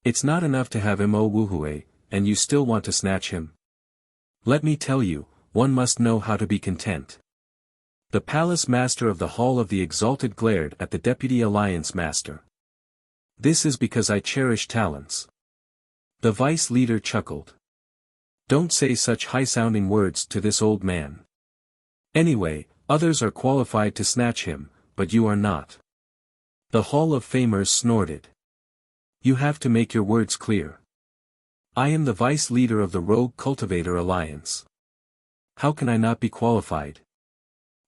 It's not enough to have Mo Wuhui, and you still want to snatch him? Let me tell you, one must know how to be content. The palace master of the Hall of the Exalted glared at the deputy alliance master. This is because I cherish talents. The vice leader chuckled. Don't say such high-sounding words to this old man. Anyway, others are qualified to snatch him, but you are not. The Hall of Famers snorted. You have to make your words clear. I am the vice leader of the Rogue Cultivator Alliance. How can I not be qualified?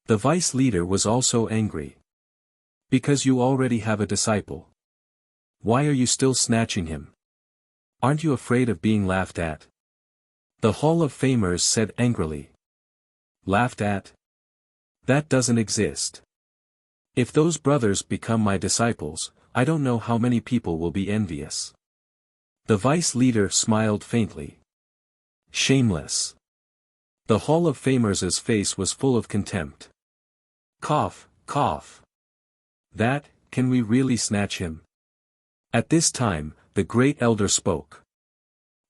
The vice leader was also angry. Because you already have a disciple. Why are you still snatching him? Aren't you afraid of being laughed at? The Hall of Famers said angrily. Laughed at? That doesn't exist. If those brothers become my disciples, I don't know how many people will be envious. The vice leader smiled faintly. Shameless. The Hall of Famers' face was full of contempt. Cough, cough. That, can we really snatch him? At this time, the great elder spoke.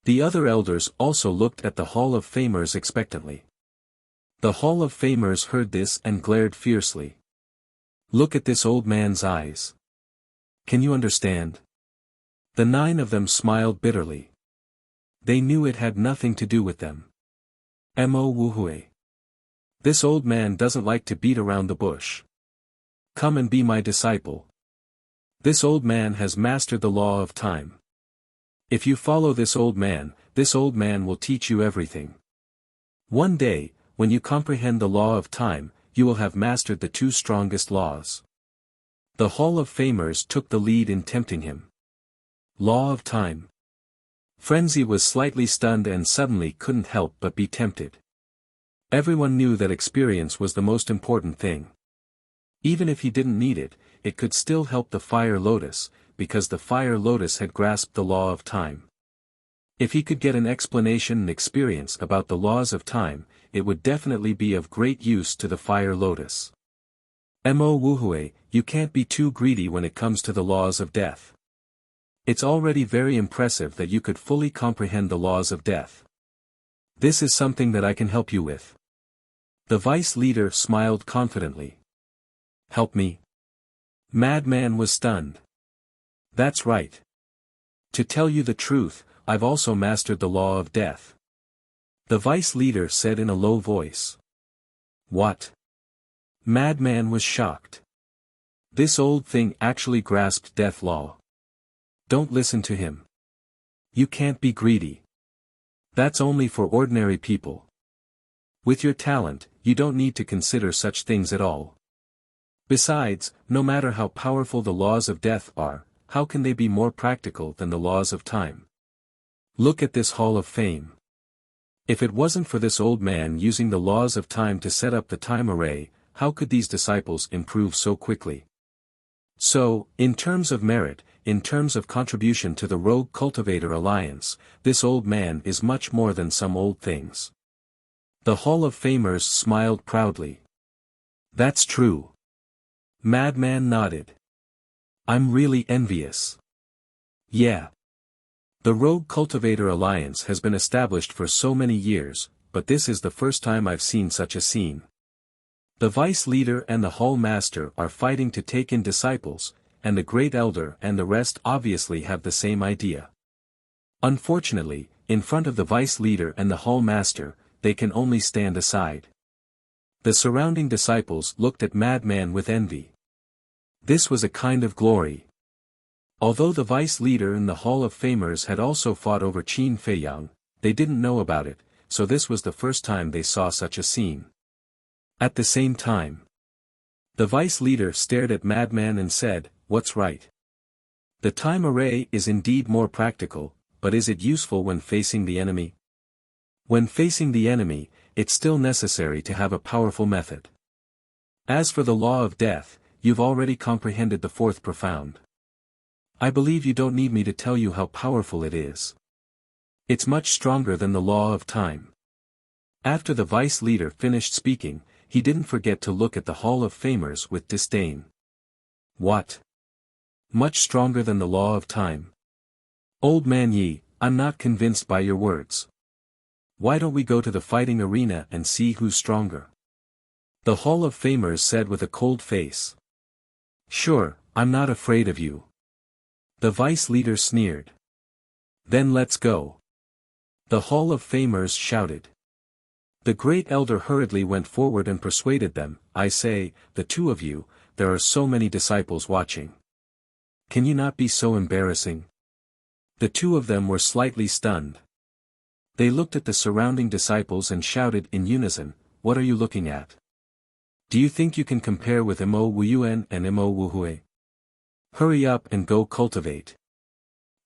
The other elders also looked at the Hall of Famers expectantly. The Hall of Famers heard this and glared fiercely. Look at this old man's eyes. Can you understand? The 9 of them smiled bitterly. They knew it had nothing to do with them. Mo Wuhui. This old man doesn't like to beat around the bush. Come and be my disciple. This old man has mastered the law of time. If you follow this old man will teach you everything. One day, when you comprehend the law of time, you will have mastered the 2 strongest laws. The Hall of Famers took the lead in tempting him. Law of time. Frenzy was slightly stunned and suddenly couldn't help but be tempted. Everyone knew that experience was the most important thing. Even if he didn't need it, it could still help the Fire Lotus, because the Fire Lotus had grasped the law of time. If he could get an explanation and experience about the laws of time, it would definitely be of great use to the Fire Lotus. Mo Wuhui, you can't be too greedy when it comes to the laws of death. It's already very impressive that you could fully comprehend the laws of death. This is something that I can help you with. The vice leader smiled confidently. Help me? Madman was stunned. That's right. To tell you the truth, I've also mastered the law of death. The vice leader said in a low voice. What? Madman was shocked. This old thing actually grasped death law. Don't listen to him. You can't be greedy. That's only for ordinary people. With your talent, you don't need to consider such things at all. Besides, no matter how powerful the laws of death are, how can they be more practical than the laws of time? Look at this Hall of Fame. If it wasn't for this old man using the laws of time to set up the time array, how could these disciples improve so quickly? So, in terms of merit, in terms of contribution to the Rogue Cultivator Alliance, this old man is much more than some old things. The Hall of Famers smiled proudly. That's true. Madman nodded. I'm really envious. Yeah. The Rogue Cultivator Alliance has been established for so many years, but this is the first time I've seen such a scene. The vice leader and the hall master are fighting to take in disciples, and the great elder and the rest obviously have the same idea. Unfortunately, in front of the vice leader and the hall master, they can only stand aside. The surrounding disciples looked at Madman with envy. This was a kind of glory. Although the vice leader and the Hall of Famers had also fought over Qin Feiyang, they didn't know about it, so this was the first time they saw such a scene. At the same time, the vice leader stared at Madman and said, "What's right? The time array is indeed more practical, but is it useful when facing the enemy? When facing the enemy, it's still necessary to have a powerful method. As for the law of death, you've already comprehended the fourth profound. I believe you don't need me to tell you how powerful it is. It's much stronger than the law of time. After the vice leader finished speaking, he didn't forget to look at the Hall of Famers with disdain. What? Much stronger than the law of time? Old man Yi, I'm not convinced by your words. Why don't we go to the fighting arena and see who's stronger? The Hall of Famers said with a cold face. Sure, I'm not afraid of you. The vice leader sneered. Then let's go. The Hall of Famers shouted. The great elder hurriedly went forward and persuaded them, I say, the two of you, there are so many disciples watching. Can you not be so embarrassing? The two of them were slightly stunned. They looked at the surrounding disciples and shouted in unison, what are you looking at? Do you think you can compare with Mo Wuyuan and Mo Wuhui? Hurry up and go cultivate.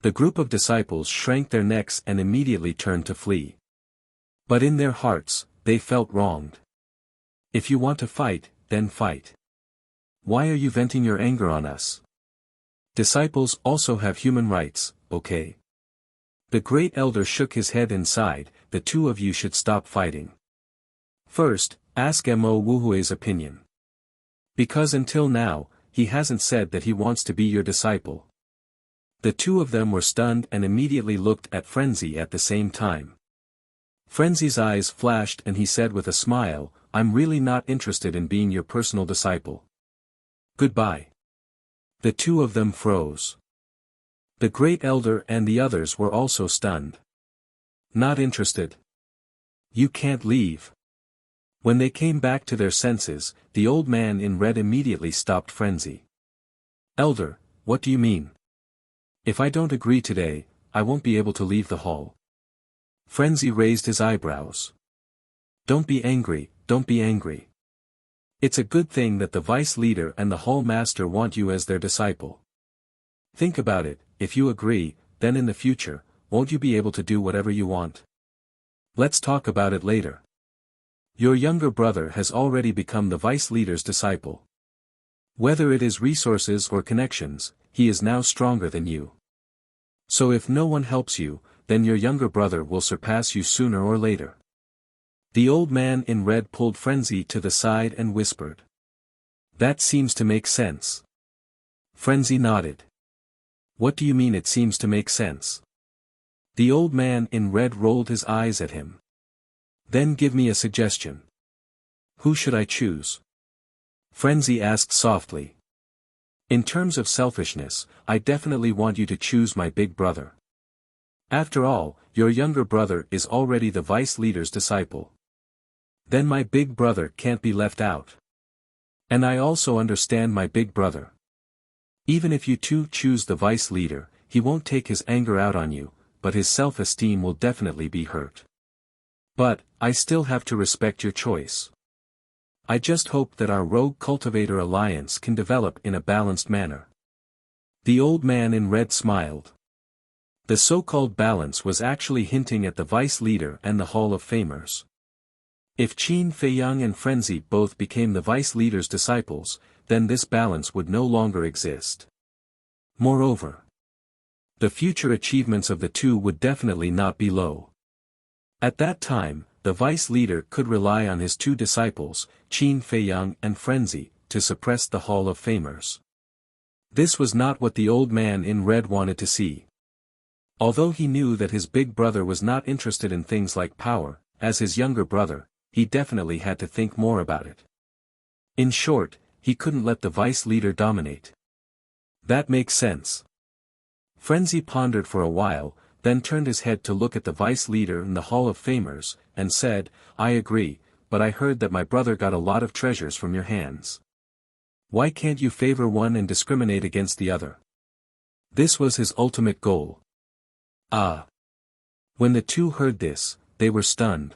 The group of disciples shrank their necks and immediately turned to flee. But in their hearts, they felt wronged. If you want to fight, then fight. Why are you venting your anger on us? Disciples also have human rights, okay? The great elder shook his head and sighed, the two of you should stop fighting. First, ask Mo Wuhui's opinion. Because until now, he hasn't said that he wants to be your disciple. The two of them were stunned and immediately looked at Frenzy at the same time. Frenzy's eyes flashed and he said with a smile, I'm really not interested in being your personal disciple. Goodbye. The two of them froze. The great elder and the others were also stunned. Not interested. You can't leave. When they came back to their senses, the old man in red immediately stopped Frenzy. Elder, what do you mean? If I don't agree today, I won't be able to leave the hall. Frenzy raised his eyebrows. Don't be angry, don't be angry. It's a good thing that the vice leader and the hall master want you as their disciple. Think about it, if you agree, then in the future, won't you be able to do whatever you want? Let's talk about it later. Your younger brother has already become the vice leader's disciple. Whether it is resources or connections, he is now stronger than you. So if no one helps you, then your younger brother will surpass you sooner or later. The old man in red pulled Frenzy to the side and whispered. That seems to make sense. Frenzy nodded. What do you mean it seems to make sense? The old man in red rolled his eyes at him. Then give me a suggestion. Who should I choose? Frenzy asked softly. In terms of selfishness, I definitely want you to choose my big brother. After all, your younger brother is already the vice leader's disciple. Then my big brother can't be left out. And I also understand my big brother. Even if you two choose the vice leader, he won't take his anger out on you, but his self-esteem will definitely be hurt. But, I still have to respect your choice. I just hope that our rogue cultivator alliance can develop in a balanced manner. The old man in red smiled. The so-called balance was actually hinting at the vice leader and the Hall of Famers. If Qin Feiyang and Frenzy both became the vice leader's disciples, then this balance would no longer exist. Moreover, the future achievements of the two would definitely not be low. At that time, the vice leader could rely on his two disciples, Qin Feiyang and Frenzy, to suppress the Hall of Famers. This was not what the old man in red wanted to see. Although he knew that his big brother was not interested in things like power, as his younger brother, he definitely had to think more about it. In short, he couldn't let the vice leader dominate. That makes sense. Frenzy pondered for a while, then turned his head to look at the vice leader in the Hall of Famers, and said, I agree, but I heard that my brother got a lot of treasures from your hands. Why can't you favor one and discriminate against the other? This was his ultimate goal. Ah! When the two heard this, they were stunned.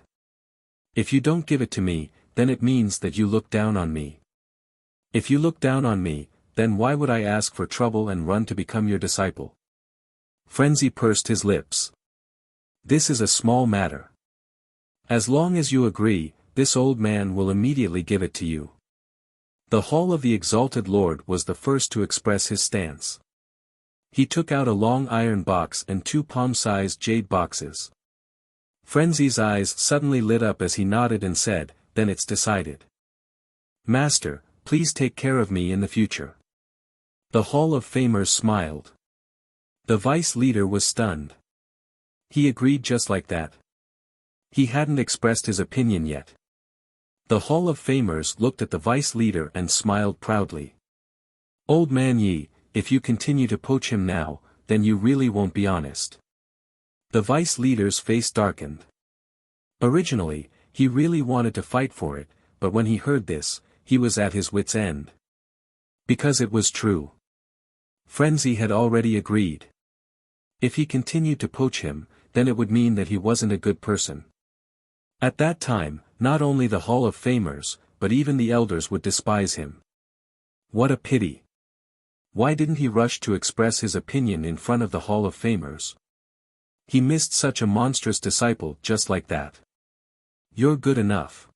If you don't give it to me, then it means that you look down on me. If you look down on me, then why would I ask for trouble and run to become your disciple? Frenzy pursed his lips. This is a small matter. As long as you agree, this old man will immediately give it to you. The Hall of the Exalted Lord was the first to express his stance. He took out a long iron box and 2 palm-sized jade boxes. Frenzy's eyes suddenly lit up as he nodded and said, "Then it's decided. Master, please take care of me in the future." The Hall of Famers smiled. The vice leader was stunned. He agreed just like that. He hadn't expressed his opinion yet. The Hall of Famers looked at the vice leader and smiled proudly. "Old man Yi, if you continue to poach him now, then you really won't be honest." The vice leader's face darkened. Originally, he really wanted to fight for it, but when he heard this, he was at his wit's end. Because it was true. Frenzy had already agreed. If he continued to poach him, then it would mean that he wasn't a good person. At that time, not only the Hall of Famers, but even the elders would despise him. What a pity. Why didn't he rush to express his opinion in front of the Hall of Famers? He missed such a monstrous disciple just like that. You're good enough.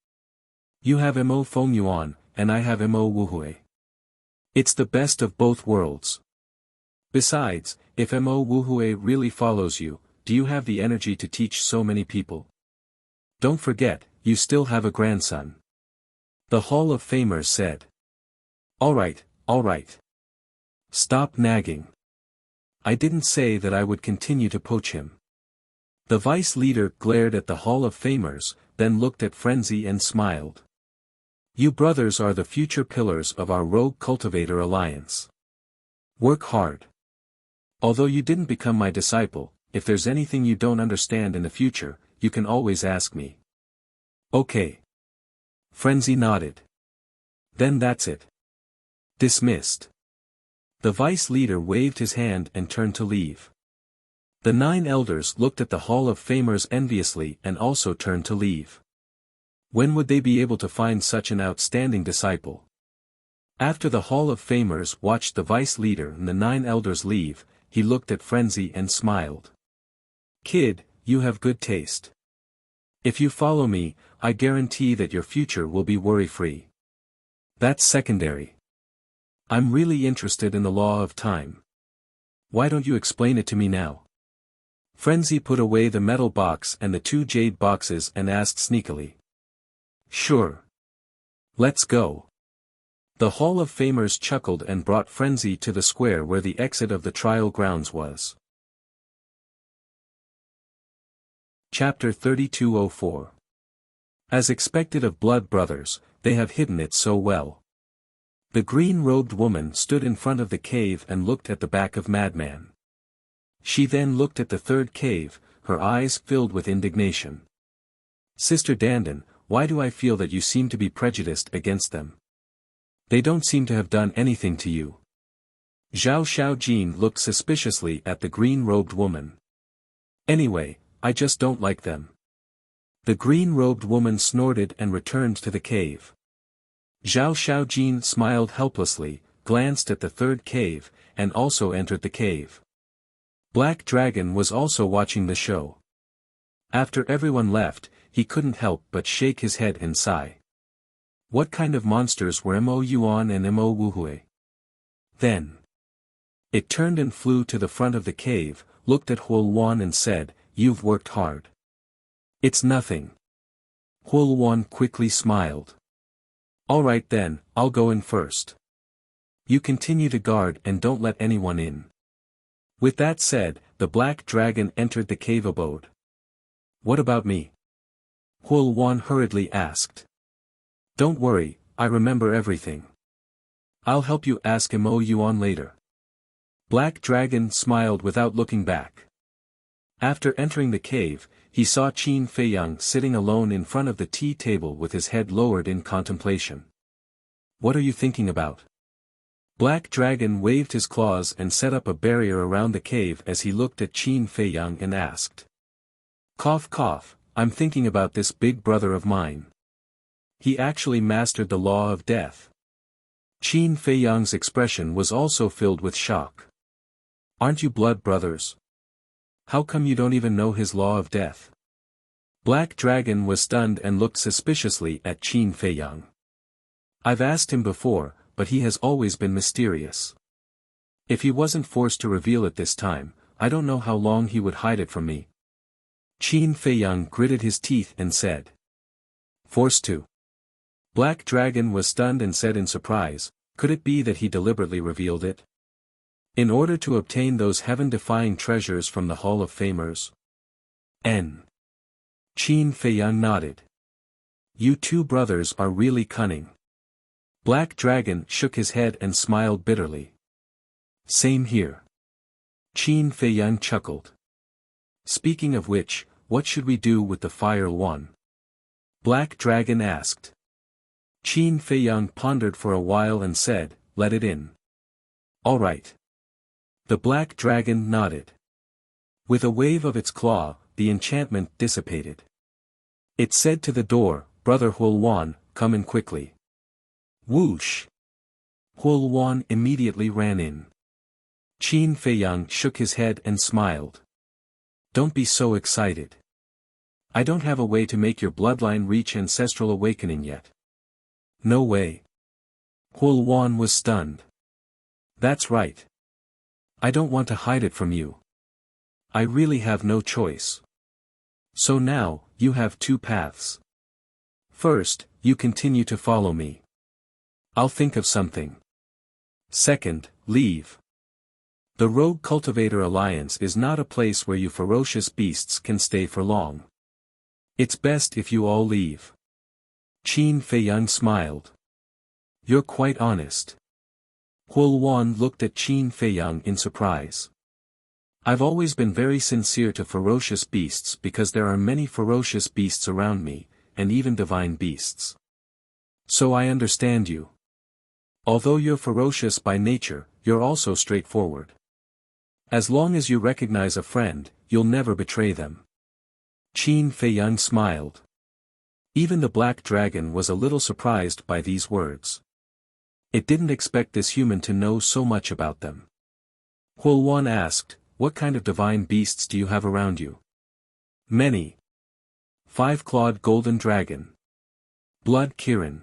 You have Mo Feng Yuan, and I have Mo Wuhui. It's the best of both worlds. Besides, if Mo Wuhui really follows you, do you have the energy to teach so many people? Don't forget, you still have a grandson. The Hall of Famers said. All right. Stop nagging. I didn't say that I would continue to poach him. The vice leader glared at the Hall of Famers, then looked at Frenzy and smiled. You brothers are the future pillars of our Rogue Cultivator Alliance. Work hard. Although you didn't become my disciple, if there's anything you don't understand in the future, you can always ask me. Okay. Frenzy nodded. Then that's it. Dismissed. The vice leader waved his hand and turned to leave. The 9 elders looked at the Hall of Famers enviously and also turned to leave. When would they be able to find such an outstanding disciple? After the Hall of Famers watched the vice leader and the 9 elders leave, he looked at Frenzy and smiled. Kid, you have good taste. If you follow me, I guarantee that your future will be worry-free. That's secondary. I'm really interested in the law of time. Why don't you explain it to me now? Frenzy put away the metal box and the 2 jade boxes and asked sneakily. Sure. Let's go. The Hall of Famers chuckled and brought Frenzy to the square where the exit of the trial grounds was. Chapter 3204. As expected of blood brothers, they have hidden it so well. The green-robed woman stood in front of the cave and looked at the back of Madman. She then looked at the 3rd cave, her eyes filled with indignation. Sister Dandan, why do I feel that you seem to be prejudiced against them? They don't seem to have done anything to you. Zhao Xiaojin looked suspiciously at the green-robed woman. Anyway, I just don't like them. The green-robed woman snorted and returned to the cave. Zhao Xiaojin smiled helplessly, glanced at the 3rd cave, and also entered the cave. Black Dragon was also watching the show. After everyone left, he couldn't help but shake his head and sigh. What kind of monsters were Mo Yuan and Mo Wuhui? Then it turned and flew to the front of the cave, looked at Huoluan and said, You've worked hard. It's nothing. Huoluan quickly smiled. All right then, I'll go in first. You continue to guard and don't let anyone in. With that said, the black dragon entered the cave abode. What about me? Huoluan hurriedly asked. Don't worry, I remember everything. I'll help you ask Mo Yuan later. Black Dragon smiled without looking back. After entering the cave, he saw Qin Feiyang sitting alone in front of the tea table with his head lowered in contemplation. What are you thinking about? Black Dragon waved his claws and set up a barrier around the cave as he looked at Qin Feiyang and asked. Cough cough, I'm thinking about this big brother of mine. He actually mastered the law of death. Qin Feiyang's expression was also filled with shock. Aren't you blood brothers? How come you don't even know his law of death? Black Dragon was stunned and looked suspiciously at Qin Feiyang. I've asked him before, but he has always been mysterious. If he wasn't forced to reveal it this time, I don't know how long he would hide it from me. Qin Feiyang gritted his teeth and said. Forced to? Black Dragon was stunned and said in surprise, could it be that he deliberately revealed it? In order to obtain those heaven-defying treasures from the Hall of Famers? Qin Feiyang nodded. You two brothers are really cunning. Black Dragon shook his head and smiled bitterly. Same here. Qin Feiyang chuckled. Speaking of which, what should we do with the Fire One? Black Dragon asked. Qin Feiyang pondered for a while and said, let it in. All right. The Black Dragon nodded. With a wave of its claw, the enchantment dissipated. It said to the door, Brother Hulwan, come in quickly. Whoosh! Hulwan immediately ran in. Qin Feiyang shook his head and smiled. Don't be so excited. I don't have a way to make your bloodline reach ancestral awakening yet. No way. Hulwan was stunned. That's right. I don't want to hide it from you. I really have no choice. So now, you have two paths. First, you continue to follow me. I'll think of something. Second, leave. The Rogue Cultivator Alliance is not a place where you ferocious beasts can stay for long. It's best if you all leave. Qin Feiyang smiled. You're quite honest. Hulwan looked at Qin Feiyang in surprise. I've always been very sincere to ferocious beasts because there are many ferocious beasts around me, and even divine beasts. So I understand you. Although you're ferocious by nature, you're also straightforward. As long as you recognize a friend, you'll never betray them. Qin Feiyang smiled. Even the Black Dragon was a little surprised by these words. It didn't expect this human to know so much about them. Hulwan asked, what kind of divine beasts do you have around you? Many. 5-clawed golden dragon. Blood Kirin.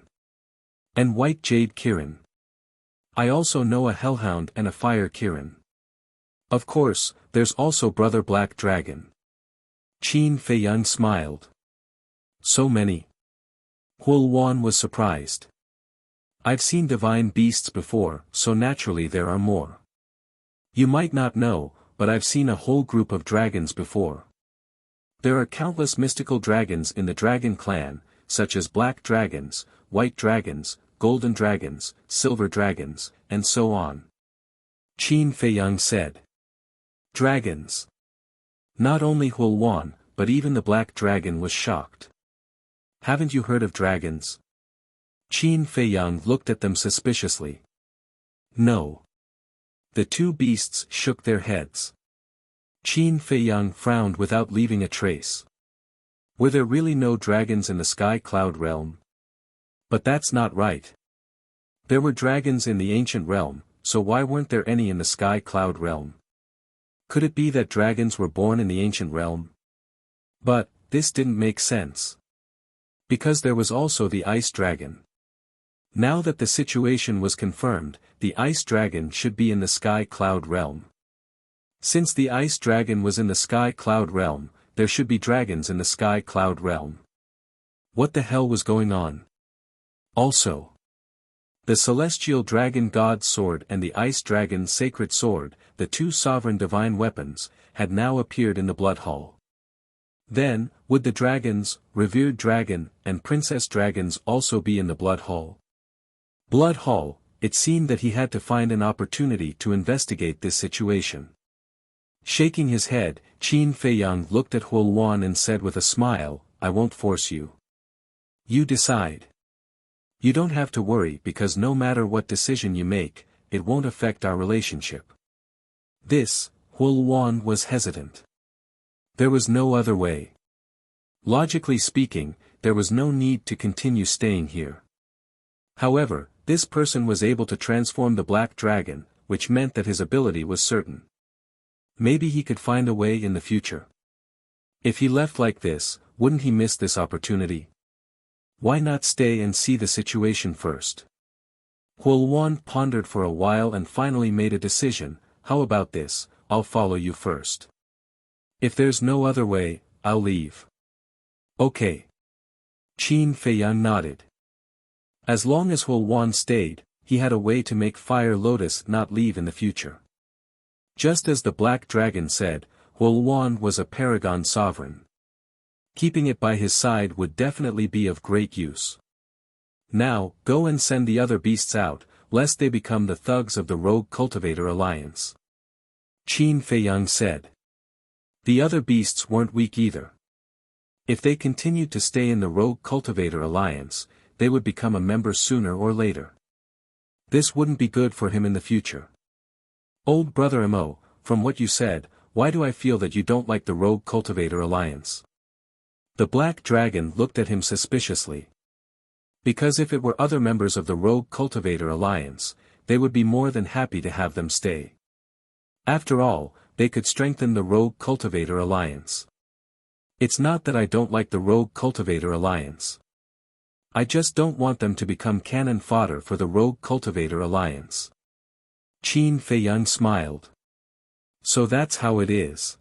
And white jade Kirin. I also know a hellhound and a fire Kirin. Of course, there's also Brother Black Dragon. Qin Feiyang smiled. So many. Hulwan was surprised. I've seen divine beasts before, so naturally there are more. You might not know, but I've seen a whole group of dragons before. There are countless mystical dragons in the dragon clan, such as black dragons, white dragons, golden dragons, silver dragons, and so on. Qin Feiyang said. Dragons. Not only Hulwan, but even the Black Dragon was shocked. Haven't you heard of dragons? Qin Feiyang looked at them suspiciously. No. The two beasts shook their heads. Qin Feiyang frowned without leaving a trace. Were there really no dragons in the Sky Cloud realm? But that's not right. There were dragons in the ancient realm, so why weren't there any in the Sky Cloud realm? Could it be that dragons were born in the ancient realm? But, this didn't make sense. Because there was also the Ice Dragon. Now that the situation was confirmed, the Ice Dragon should be in the Sky Cloud realm. Since the Ice Dragon was in the Sky Cloud realm, there should be dragons in the Sky Cloud realm. What the hell was going on? Also, the Celestial Dragon God's Sword and the Ice Dragon's Sacred Sword, the two sovereign divine weapons, had now appeared in the Blood Hall. Then, would the dragons, Revered Dragon, and Princess Dragons also be in the Blood Hall? Blood Hall, it seemed that he had to find an opportunity to investigate this situation. Shaking his head, Qin Feiyang looked at Hulwan and said with a smile, I won't force you. You decide. You don't have to worry because no matter what decision you make, it won't affect our relationship. This, Hulwan was hesitant. There was no other way. Logically speaking, there was no need to continue staying here. However, This person was able to transform the black dragon, which meant that his ability was certain. Maybe he could find a way in the future. If he left like this, wouldn't he miss this opportunity? Why not stay and see the situation first? Huoluan pondered for a while and finally made a decision. How about this, I'll follow you first. If there's no other way, I'll leave. Okay. Qin Feiyang nodded. As long as Huoluan stayed, he had a way to make Fire Lotus not leave in the future. Just as the Black Dragon said, Huoluan was a paragon sovereign. Keeping it by his side would definitely be of great use. Now, go and send the other beasts out, lest they become the thugs of the Rogue Cultivator Alliance. Qin Feiyang said. The other beasts weren't weak either. If they continued to stay in the Rogue Cultivator Alliance, they would become a member sooner or later. This wouldn't be good for him in the future. Old brother Mo, from what you said, why do I feel that you don't like the Rogue Cultivator Alliance? The Black Dragon looked at him suspiciously. Because if it were other members of the Rogue Cultivator Alliance, they would be more than happy to have them stay. After all, they could strengthen the Rogue Cultivator Alliance. It's not that I don't like the Rogue Cultivator Alliance. I just don't want them to become cannon fodder for the Rogue Cultivator Alliance. Qin Feiyang smiled. So that's how it is.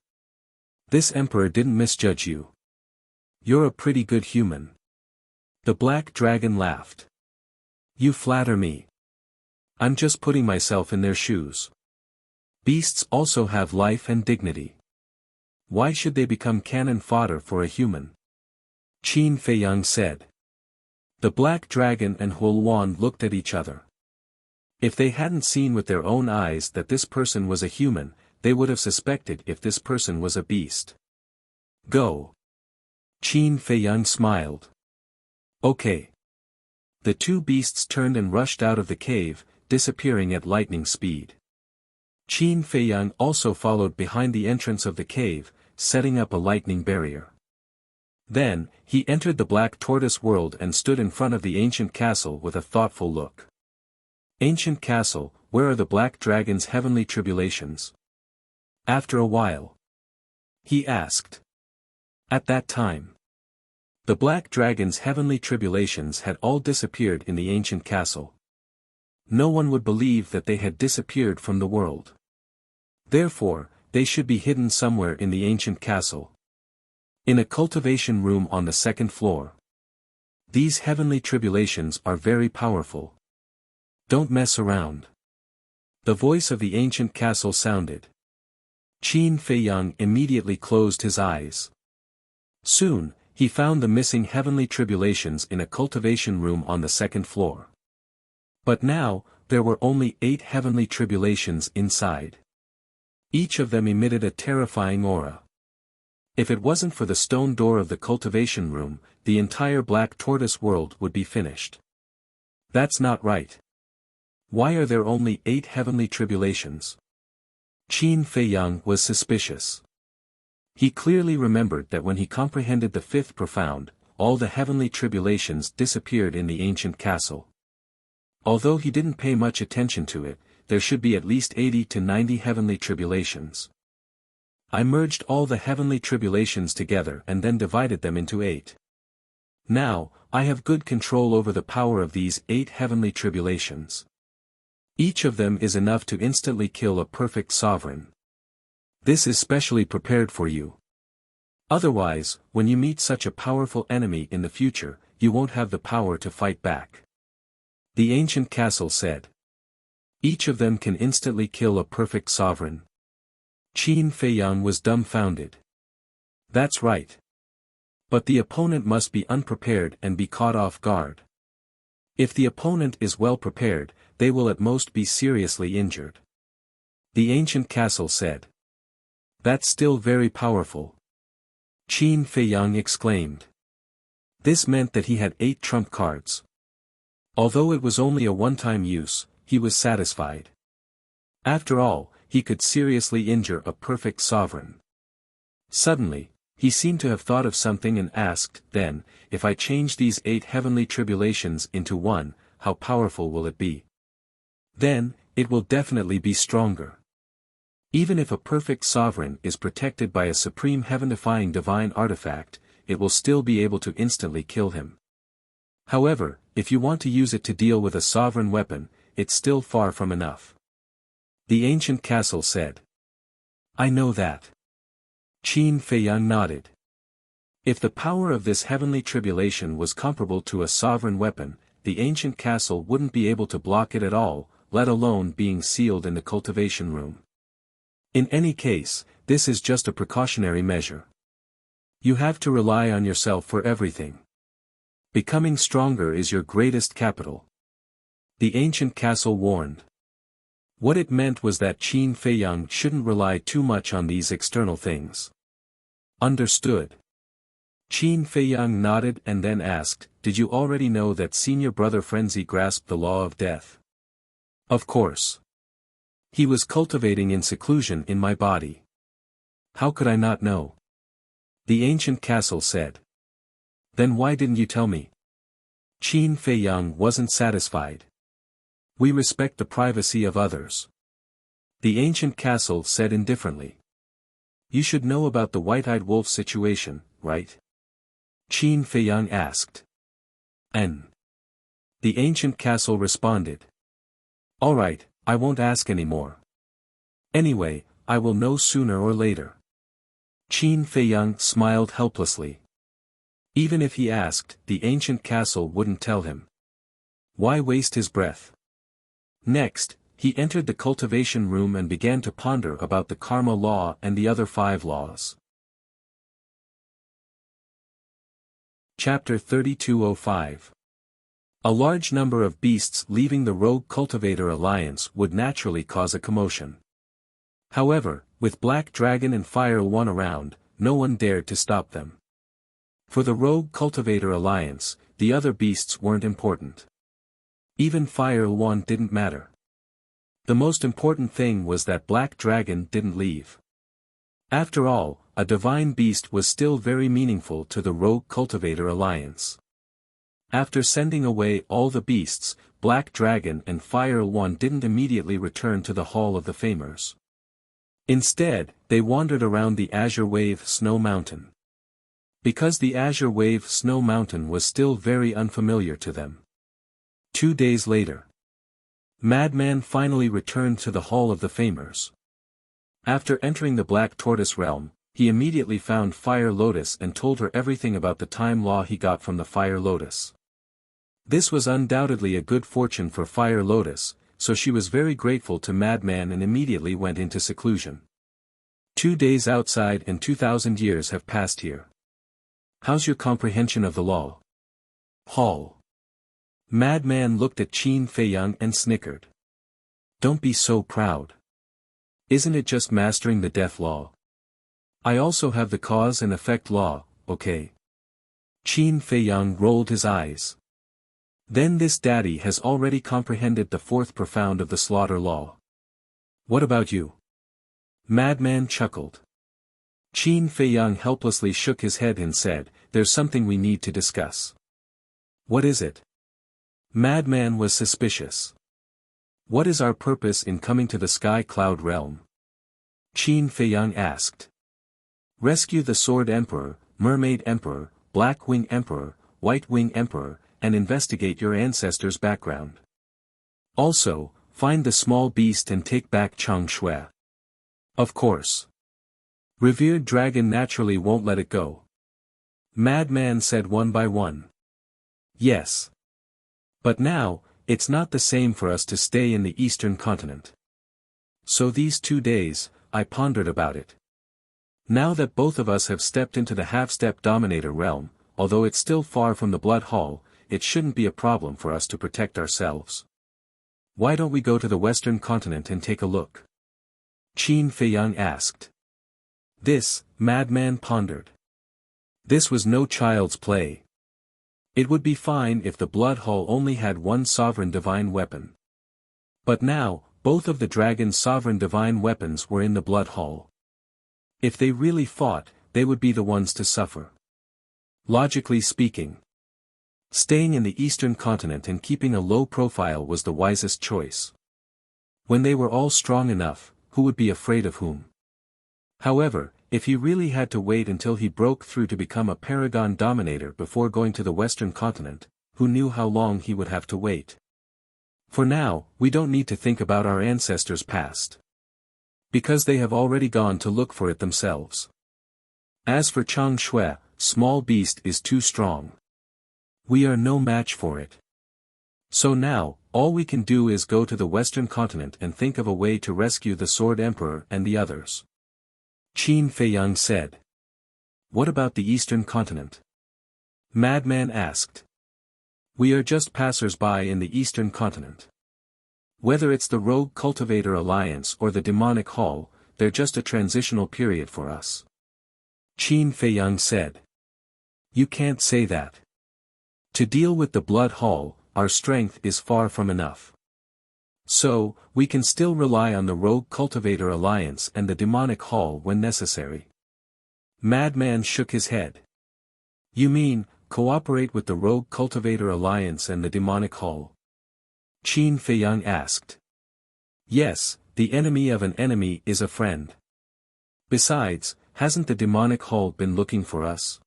This emperor didn't misjudge you. You're a pretty good human. The Black Dragon laughed. You flatter me. I'm just putting myself in their shoes. Beasts also have life and dignity. Why should they become cannon fodder for a human? Qin Feiyang said. The Black Dragon and Huoluan looked at each other. If they hadn't seen with their own eyes that this person was a human, they would have suspected if this person was a beast. Go. Qin Feiyang smiled. Okay. The two beasts turned and rushed out of the cave, disappearing at lightning speed. Qin Feiyang also followed behind the entrance of the cave, setting up a lightning barrier. Then, he entered the Black Tortoise world and stood in front of the ancient castle with a thoughtful look. Ancient castle, where are the Black Dragon's heavenly tribulations? After a while, he asked. At that time, the Black Dragon's heavenly tribulations had all disappeared in the ancient castle. No one would believe that they had disappeared from the world. Therefore, they should be hidden somewhere in the ancient castle. In a cultivation room on the second floor. These heavenly tribulations are very powerful. Don't mess around. The voice of the ancient castle sounded. Qin Feiyang immediately closed his eyes. Soon, he found the missing heavenly tribulations in a cultivation room on the second floor. But now, there were only 8 heavenly tribulations inside. Each of them emitted a terrifying aura. If it wasn't for the stone door of the cultivation room, the entire Black Tortoise world would be finished. That's not right. Why are there only 8 heavenly tribulations? Qin Feiyang was suspicious. He clearly remembered that when he comprehended the 5th profound, all the heavenly tribulations disappeared in the ancient castle. Although he didn't pay much attention to it, there should be at least 80 to 90 heavenly tribulations. I merged all the heavenly tribulations together and then divided them into 8. Now, I have good control over the power of these 8 heavenly tribulations. Each of them is enough to instantly kill a perfect sovereign. This is specially prepared for you. Otherwise, when you meet such a powerful enemy in the future, you won't have the power to fight back. The ancient castle said. Each of them can instantly kill a perfect sovereign. Qin Feiyang was dumbfounded. That's right. But the opponent must be unprepared and be caught off guard. If the opponent is well prepared, they will at most be seriously injured. The ancient castle said. That's still very powerful. Qin Feiyang exclaimed. This meant that he had 8 trump cards. Although it was only a one-time use, he was satisfied. After all, he could seriously injure a perfect sovereign. Suddenly, he seemed to have thought of something and asked, then, if I change these 8 heavenly tribulations into one, how powerful will it be? Then, it will definitely be stronger. Even if a perfect sovereign is protected by a supreme heaven-defying divine artifact, it will still be able to instantly kill him. However, if you want to use it to deal with a sovereign weapon, it's still far from enough. The ancient castle said. I know that. Qin Feiyang nodded. If the power of this heavenly tribulation was comparable to a sovereign weapon, the ancient castle wouldn't be able to block it at all, let alone being sealed in the cultivation room. In any case, this is just a precautionary measure. You have to rely on yourself for everything. Becoming stronger is your greatest capital. The ancient castle warned. What it meant was that Qin Feiyang shouldn't rely too much on these external things. Understood. Qin Feiyang nodded and then asked, did you already know that senior brother Frenzy grasped the law of death? Of course. He was cultivating in seclusion in my body. How could I not know? The ancient castle said. Then why didn't you tell me? Qin Feiyang wasn't satisfied. We respect the privacy of others. The ancient castle said indifferently. You should know about the white-eyed wolf situation, right? Qin Feiyang asked. N. The ancient castle responded. Alright, I won't ask anymore. Anyway, I will know sooner or later. Qin Feiyang smiled helplessly. Even if he asked, the ancient castle wouldn't tell him. Why waste his breath? Next, he entered the cultivation room and began to ponder about the karma law and the other 5 laws. Chapter 3205. A large number of beasts leaving the Rogue Cultivator Alliance would naturally cause a commotion. However, with Black Dragon and Fire One around, no one dared to stop them. For the Rogue Cultivator Alliance, the other beasts weren't important. Even Fire One didn't matter. The most important thing was that Black Dragon didn't leave. After all, a divine beast was still very meaningful to the Rogue Cultivator Alliance. After sending away all the beasts, Black Dragon and Fire One didn't immediately return to the Hall of the Famers. Instead, they wandered around the Azure Wave Snow Mountain. Because the Azure Wave Snow Mountain was still very unfamiliar to them. 2 days later, Madman finally returned to the Hall of the Famers. After entering the Black Tortoise realm, he immediately found Fire Lotus and told her everything about the time law he got from the Fire Lotus. This was undoubtedly a good fortune for Fire Lotus, so she was very grateful to Madman and immediately went into seclusion. 2 days outside and 2,000 years have passed here. How's your comprehension of the law? Hall. Madman looked at Qin Feiyang and snickered. Don't be so proud. Isn't it just mastering the death law? I also have the cause and effect law, okay? Qin Feiyang rolled his eyes. Then this daddy has already comprehended the 4th profound of the slaughter law. What about you? Madman chuckled. Qin Feiyang helplessly shook his head and said, there's something we need to discuss. What is it? Madman was suspicious. What is our purpose in coming to the Sky Cloud realm? Qin Feiyang asked. Rescue the Sword Emperor, Mermaid Emperor, Black Wing Emperor, White Wing Emperor, and investigate your ancestors' background. Also, find the small beast and take back Chang Shui. Of course. Revered Dragon naturally won't let it go. Madman said one by one. Yes. But now, it's not the same for us to stay in the Eastern continent. So these 2 days, I pondered about it. Now that both of us have stepped into the half-step Dominator realm, although it's still far from the Blood Hall, it shouldn't be a problem for us to protect ourselves. Why don't we go to the Western continent and take a look? Qin Feiyang asked. This, Madman pondered. This was no child's play. It would be fine if the Blood Hall only had one sovereign divine weapon. But now, both of the dragon's sovereign divine weapons were in the Blood Hall. If they really fought, they would be the ones to suffer. Logically speaking. Staying in the eastern continent and keeping a low profile was the wisest choice. When they were all strong enough, who would be afraid of whom? However, if he really had to wait until he broke through to become a paragon dominator before going to the western continent, who knew how long he would have to wait? For now, we don't need to think about our ancestors' past. Because they have already gone to look for it themselves. As for Chang Shui, small beast is too strong. We are no match for it. So now, all we can do is go to the western continent and think of a way to rescue the Sword Emperor and the others. Qin Feiyang said. What about the eastern continent? Madman asked. We are just passers-by in the eastern continent. Whether it's the Rogue Cultivator Alliance or the Demonic Hall, they're just a transitional period for us. Qin Feiyang said. You can't say that. To deal with the Blood Hall, our strength is far from enough. So, we can still rely on the Rogue Cultivator Alliance and the Demonic Hall when necessary. Madman shook his head. You mean, cooperate with the Rogue Cultivator Alliance and the Demonic Hall? Qin Feiyang asked. Yes, the enemy of an enemy is a friend. Besides, hasn't the Demonic Hall been looking for us?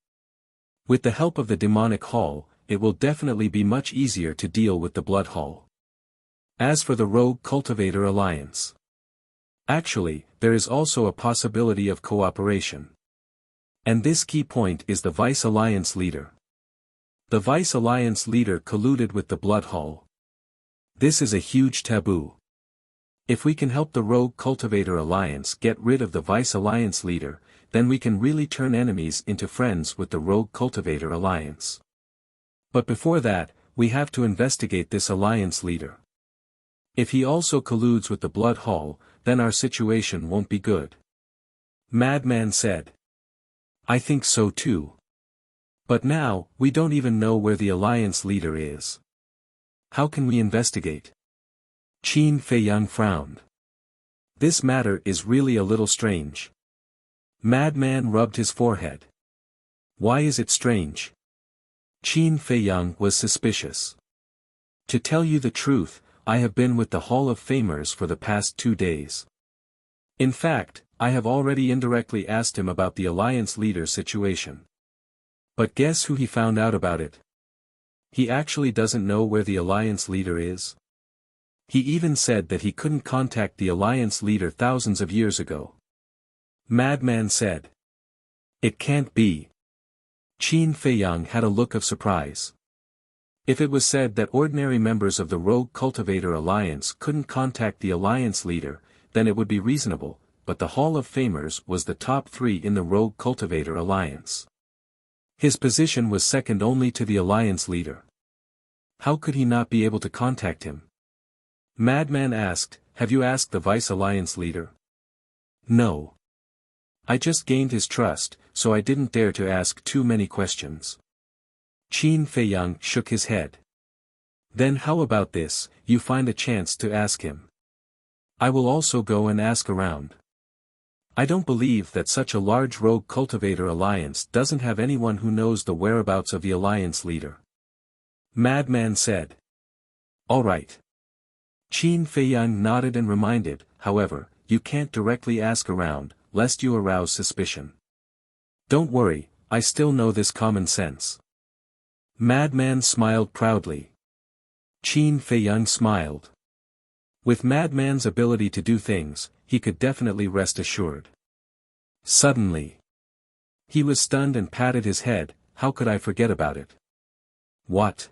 With the help of the Demonic Hall, it will definitely be much easier to deal with the Blood Hall. As for the Rogue Cultivator Alliance. Actually, there is also a possibility of cooperation. And this key point is the Vice Alliance leader. The Vice Alliance leader colluded with the Blood Hall. This is a huge taboo. If we can help the Rogue Cultivator Alliance get rid of the Vice Alliance leader, then we can really turn enemies into friends with the Rogue Cultivator Alliance. But before that, we have to investigate this alliance leader. If he also colludes with the Blood Hall, then our situation won't be good. Madman said. I think so too. But now, we don't even know where the alliance leader is. How can we investigate? Qin Feiyang frowned. This matter is really a little strange. Madman rubbed his forehead. Why is it strange? Qin Feiyang was suspicious. To tell you the truth, I have been with the Hall of Famers for the past 2 days. In fact, I have already indirectly asked him about the alliance leader situation. But guess who he found out about it? He actually doesn't know where the alliance leader is. He even said that he couldn't contact the alliance leader thousands of years ago. Madman said. It can't be. Qin Feiyang had a look of surprise. If it was said that ordinary members of the Rogue Cultivator Alliance couldn't contact the alliance leader, then it would be reasonable, but the Hall of Famers was the top 3 in the Rogue Cultivator Alliance. His position was second only to the alliance leader. How could he not be able to contact him? Madman asked, have you asked the Vice Alliance leader? No. I just gained his trust, so I didn't dare to ask too many questions. Qin Feiyang shook his head. Then how about this, you find a chance to ask him. I will also go and ask around. I don't believe that such a large Rogue Cultivator Alliance doesn't have anyone who knows the whereabouts of the alliance leader. Madman said. All right. Qin Feiyang nodded and reminded, however, you can't directly ask around, lest you arouse suspicion. Don't worry, I still know this common sense. Madman smiled proudly. Qin Feiyang smiled. With Madman's ability to do things, he could definitely rest assured. Suddenly. He was stunned and patted his head, how could I forget about it? What?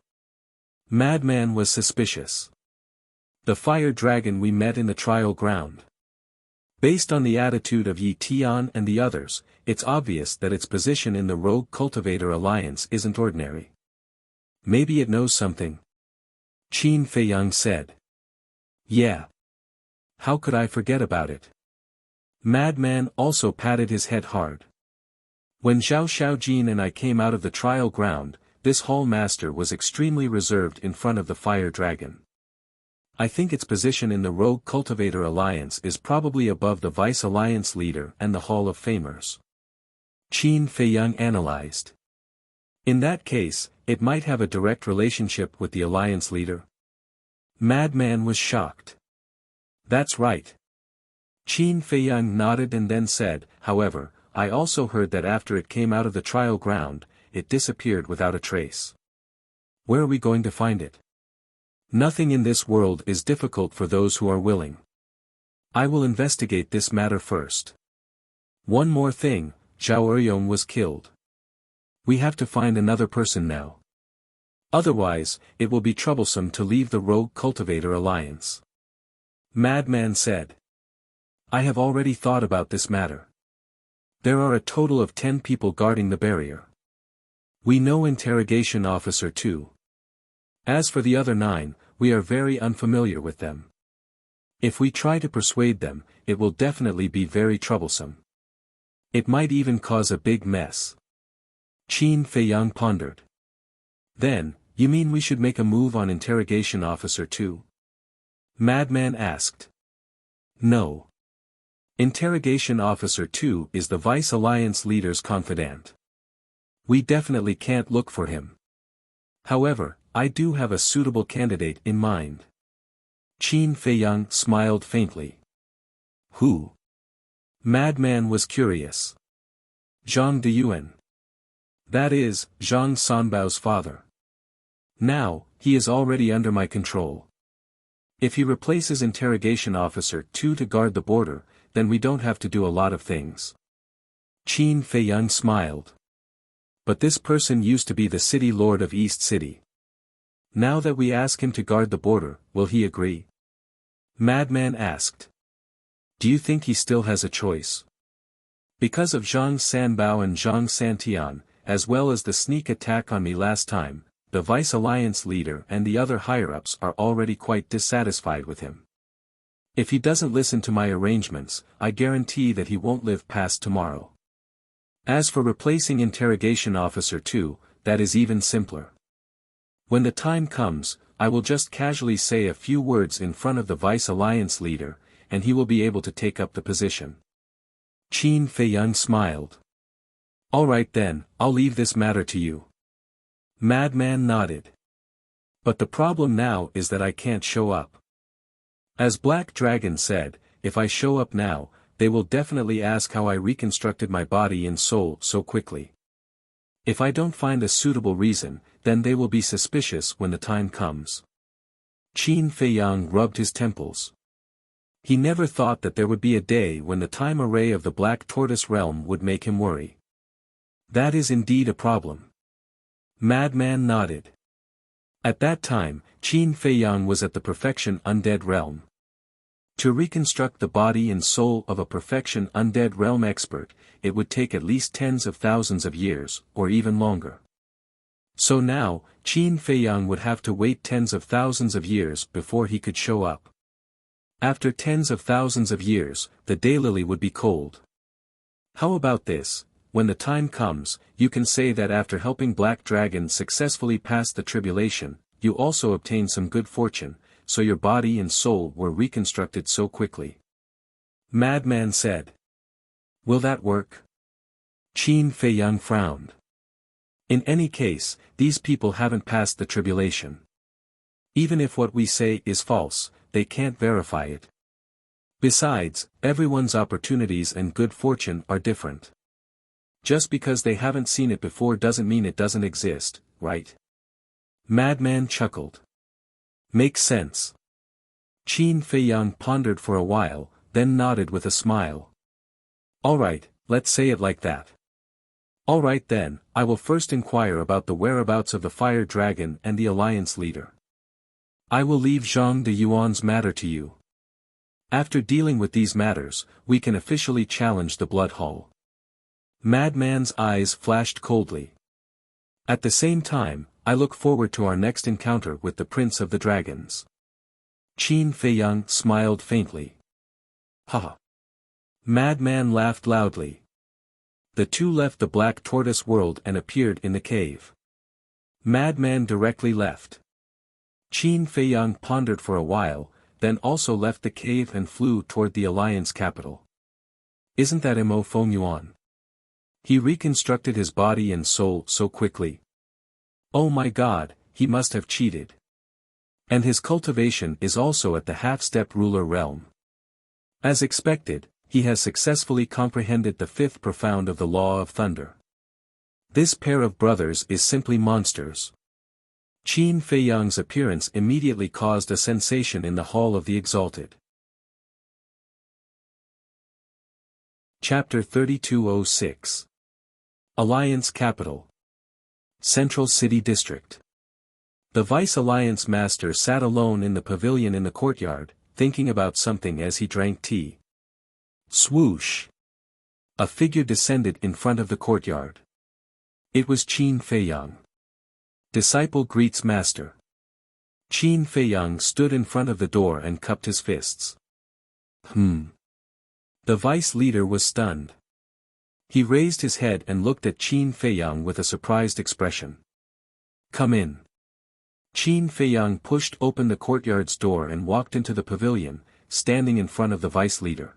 Madman was suspicious. The fire dragon we met in the trial ground. Based on the attitude of Yi Tian and the others, it's obvious that its position in the Rogue Cultivator Alliance isn't ordinary. Maybe it knows something. Qin Feiyang said. Yeah. How could I forget about it? Madman also patted his head hard. When Zhao Xiaojin and I came out of the trial ground, this hall master was extremely reserved in front of the fire dragon. I think its position in the Rogue Cultivator Alliance is probably above the Vice Alliance leader and the Hall of Famers. Qin Feiyang analyzed. In that case, it might have a direct relationship with the alliance leader. Madman was shocked. That's right. Qin Feiyang nodded and then said, however, I also heard that after it came out of the trial ground, it disappeared without a trace. Where are we going to find it? Nothing in this world is difficult for those who are willing. I will investigate this matter first. One more thing, Zhao Eryong was killed. We have to find another person now. Otherwise, it will be troublesome to leave the Rogue Cultivator Alliance. Madman said. I have already thought about this matter. There are a total of 10 people guarding the barrier. We know Interrogation Officer 2. As for the other 9, we are very unfamiliar with them. If we try to persuade them, it will definitely be very troublesome. It might even cause a big mess. Qin Feiyang pondered. Then, you mean we should make a move on Interrogation Officer 2? Madman asked. No. Interrogation Officer 2 is the Vice Alliance leader's confidant. We definitely can't look for him. However, I do have a suitable candidate in mind. Qin Feiyang smiled faintly. Who? Madman was curious. Zhang Deyuan. That is, Zhang Sanbao's father. Now, he is already under my control. If he replaces Interrogation Officer 2 to guard the border, then we don't have to do a lot of things. Qin Feiyang smiled. But this person used to be the city lord of East City. Now that we ask him to guard the border, will he agree? Madman asked. Do you think he still has a choice? Because of Zhang Sanbao and Zhang Santian, as well as the sneak attack on me last time, the Vice Alliance leader and the other higher-ups are already quite dissatisfied with him. If he doesn't listen to my arrangements, I guarantee that he won't live past tomorrow. As for replacing Interrogation Officer 2, that is even simpler. When the time comes, I will just casually say a few words in front of the Vice Alliance leader, and he will be able to take up the position. Qin Feiyang smiled. All right then, I'll leave this matter to you. Madman nodded. But the problem now is that I can't show up. As Black Dragon said, if I show up now, they will definitely ask how I reconstructed my body and soul so quickly. If I don't find a suitable reason, then they will be suspicious when the time comes. Qin Feiyang rubbed his temples. He never thought that there would be a day when the time array of the Black Tortoise realm would make him worry. That is indeed a problem. Madman nodded. At that time, Qin Feiyang was at the Perfection Undead realm. To reconstruct the body and soul of a Perfection Undead realm expert, it would take at least tens of thousands of years, or even longer. So now, Qin Feiyang would have to wait tens of thousands of years before he could show up. After tens of thousands of years, the daylily would be cold. How about this? When the time comes, you can say that after helping Black Dragon successfully pass the tribulation, you also obtained some good fortune, so your body and soul were reconstructed so quickly. Madman said. Will that work? Qin Feiyang frowned. In any case, these people haven't passed the tribulation. Even if what we say is false, they can't verify it. Besides, everyone's opportunities and good fortune are different. Just because they haven't seen it before doesn't mean it doesn't exist, right? Madman chuckled. Makes sense. Qin Feiyang pondered for a while, then nodded with a smile. All right, let's say it like that. All right then, I will first inquire about the whereabouts of the Fire Dragon and the Alliance leader. I will leave Zhang de Yuan's matter to you. After dealing with these matters, we can officially challenge the Blood Hall. Madman's eyes flashed coldly. At the same time, I look forward to our next encounter with the Prince of the Dragons. Qin Feiyang smiled faintly. Haha. Madman laughed loudly. The two left the Black Tortoise world and appeared in the cave. Madman directly left. Qin Feiyang pondered for a while, then also left the cave and flew toward the Alliance capital. Isn't that Mo Feng Yuan? He reconstructed his body and soul so quickly. Oh my God, he must have cheated. And his cultivation is also at the half-step ruler realm. As expected, he has successfully comprehended the fifth profound of the law of thunder. This pair of brothers is simply monsters. Qin Feiyang's appearance immediately caused a sensation in the Hall of the Exalted. Chapter 3206. Alliance Capital. Central City District. The Vice-Alliance Master sat alone in the pavilion in the courtyard, thinking about something as he drank tea. Swoosh! A figure descended in front of the courtyard. It was Qin Feiyang. Disciple greets Master. Qin Feiyang stood in front of the door and cupped his fists. The vice leader was stunned. He raised his head and looked at Qin Feiyang with a surprised expression. Come in. Qin Feiyang pushed open the courtyard's door and walked into the pavilion, standing in front of the vice leader.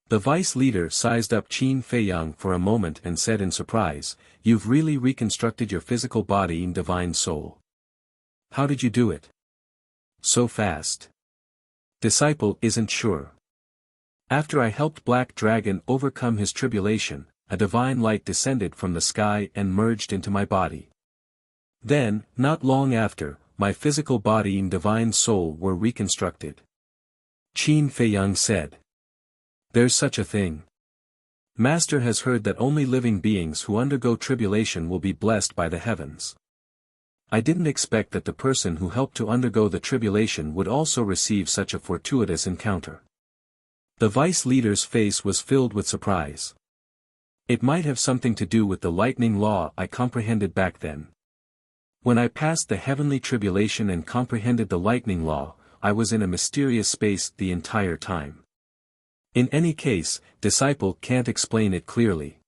The vice leader sized up Qin Feiyang for a moment and said in surprise, "You've really reconstructed your physical body in divine soul. How did you do it? So fast." Disciple isn't sure. After I helped Black Dragon overcome his tribulation, a divine light descended from the sky and merged into my body. Then, not long after, my physical body and divine soul were reconstructed. Qin Feiyang said. There's such a thing. Master has heard that only living beings who undergo tribulation will be blessed by the heavens. I didn't expect that the person who helped to undergo the tribulation would also receive such a fortuitous encounter. The vice leader's face was filled with surprise. It might have something to do with the lightning law I comprehended back then. When I passed the heavenly tribulation and comprehended the lightning law, I was in a mysterious space the entire time. In any case, disciple can't explain it clearly.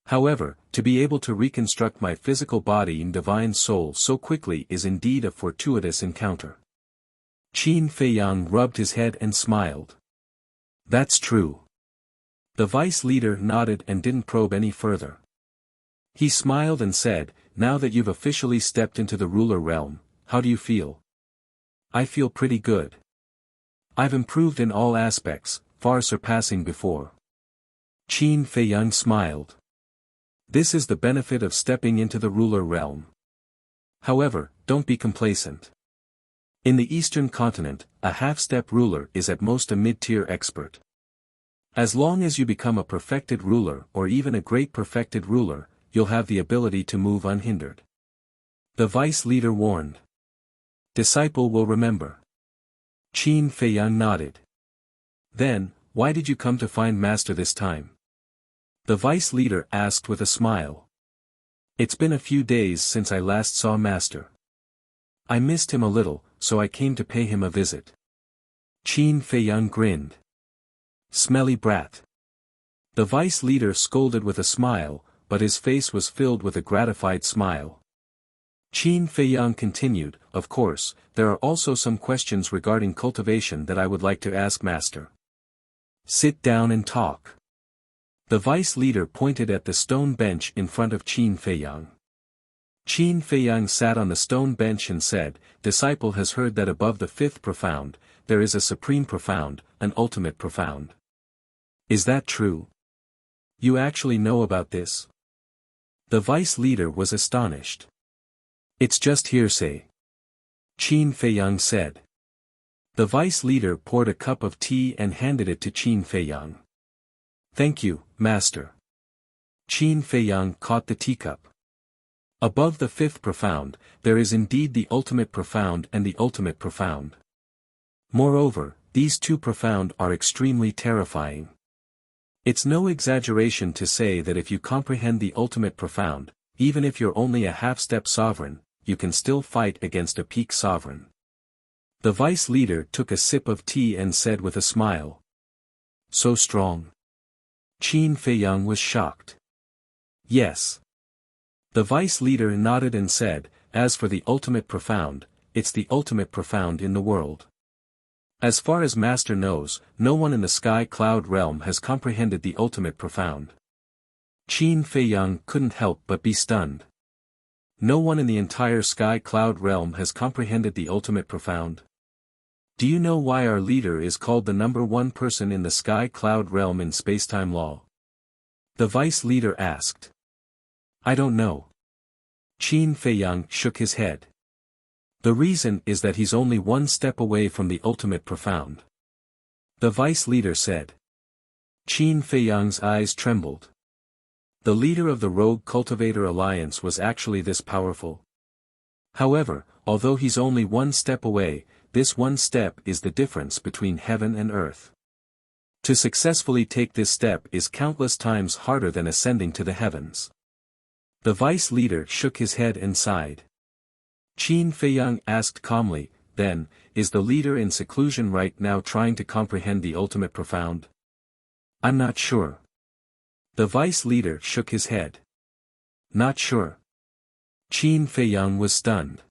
However, to be able to reconstruct my physical body and divine soul so quickly is indeed a fortuitous encounter. Qin Feiyang rubbed his head and smiled. That's true. The vice leader nodded and didn't probe any further. He smiled and said, Now that you've officially stepped into the ruler realm, how do you feel? I feel pretty good. I've improved in all aspects, far surpassing before. Qin Feiyang smiled. This is the benefit of stepping into the ruler realm. However, don't be complacent. In the Eastern continent, a half-step ruler is at most a mid-tier expert. As long as you become a perfected ruler or even a great perfected ruler, you'll have the ability to move unhindered. The vice leader warned. Disciple will remember. Qin Feiyang nodded. Then, why did you come to find Master this time? The vice leader asked with a smile. It's been a few days since I last saw Master. I missed him a little, so I came to pay him a visit. Qin Feiyang grinned. Smelly brat. The vice leader scolded with a smile, but his face was filled with a gratified smile. Qin Feiyang continued, Of course, there are also some questions regarding cultivation that I would like to ask Master. Sit down and talk. The vice leader pointed at the stone bench in front of Qin Feiyang. Qin Feiyang sat on the stone bench and said, Disciple has heard that above the fifth profound, there is a supreme profound, an ultimate profound. Is that true? You actually know about this? The vice leader was astonished. It's just hearsay. Qin Feiyang said. The vice leader poured a cup of tea and handed it to Qin Feiyang. Thank you, Master. Qin Feiyang caught the teacup. Above the fifth profound, there is indeed the ultimate profound and the ultimate profound. Moreover, these two profound are extremely terrifying. It's no exaggeration to say that if you comprehend the ultimate profound, even if you're only a half-step sovereign, you can still fight against a peak sovereign. The vice leader took a sip of tea and said with a smile. So strong. Qin Feiyang was shocked. Yes. The vice leader nodded and said, As for the ultimate profound, it's the ultimate profound in the world. As far as Master knows, no one in the sky cloud realm has comprehended the ultimate profound. Qin Feiyang couldn't help but be stunned. No one in the entire sky cloud realm has comprehended the ultimate profound. Do you know why our leader is called the number one person in the sky cloud realm in spacetime law? The vice leader asked. I don't know. Qin Feiyang shook his head. The reason is that he's only one step away from the ultimate profound. The vice leader said. Qin Feiyang's eyes trembled. The leader of the Rogue Cultivator Alliance was actually this powerful. However, although he's only one step away, this one step is the difference between heaven and earth. To successfully take this step is countless times harder than ascending to the heavens. The vice leader shook his head and sighed. Qin Feiyang asked calmly, then, is the leader in seclusion right now trying to comprehend the ultimate profound? I'm not sure. The vice leader shook his head. Not sure. Qin Feiyang was stunned.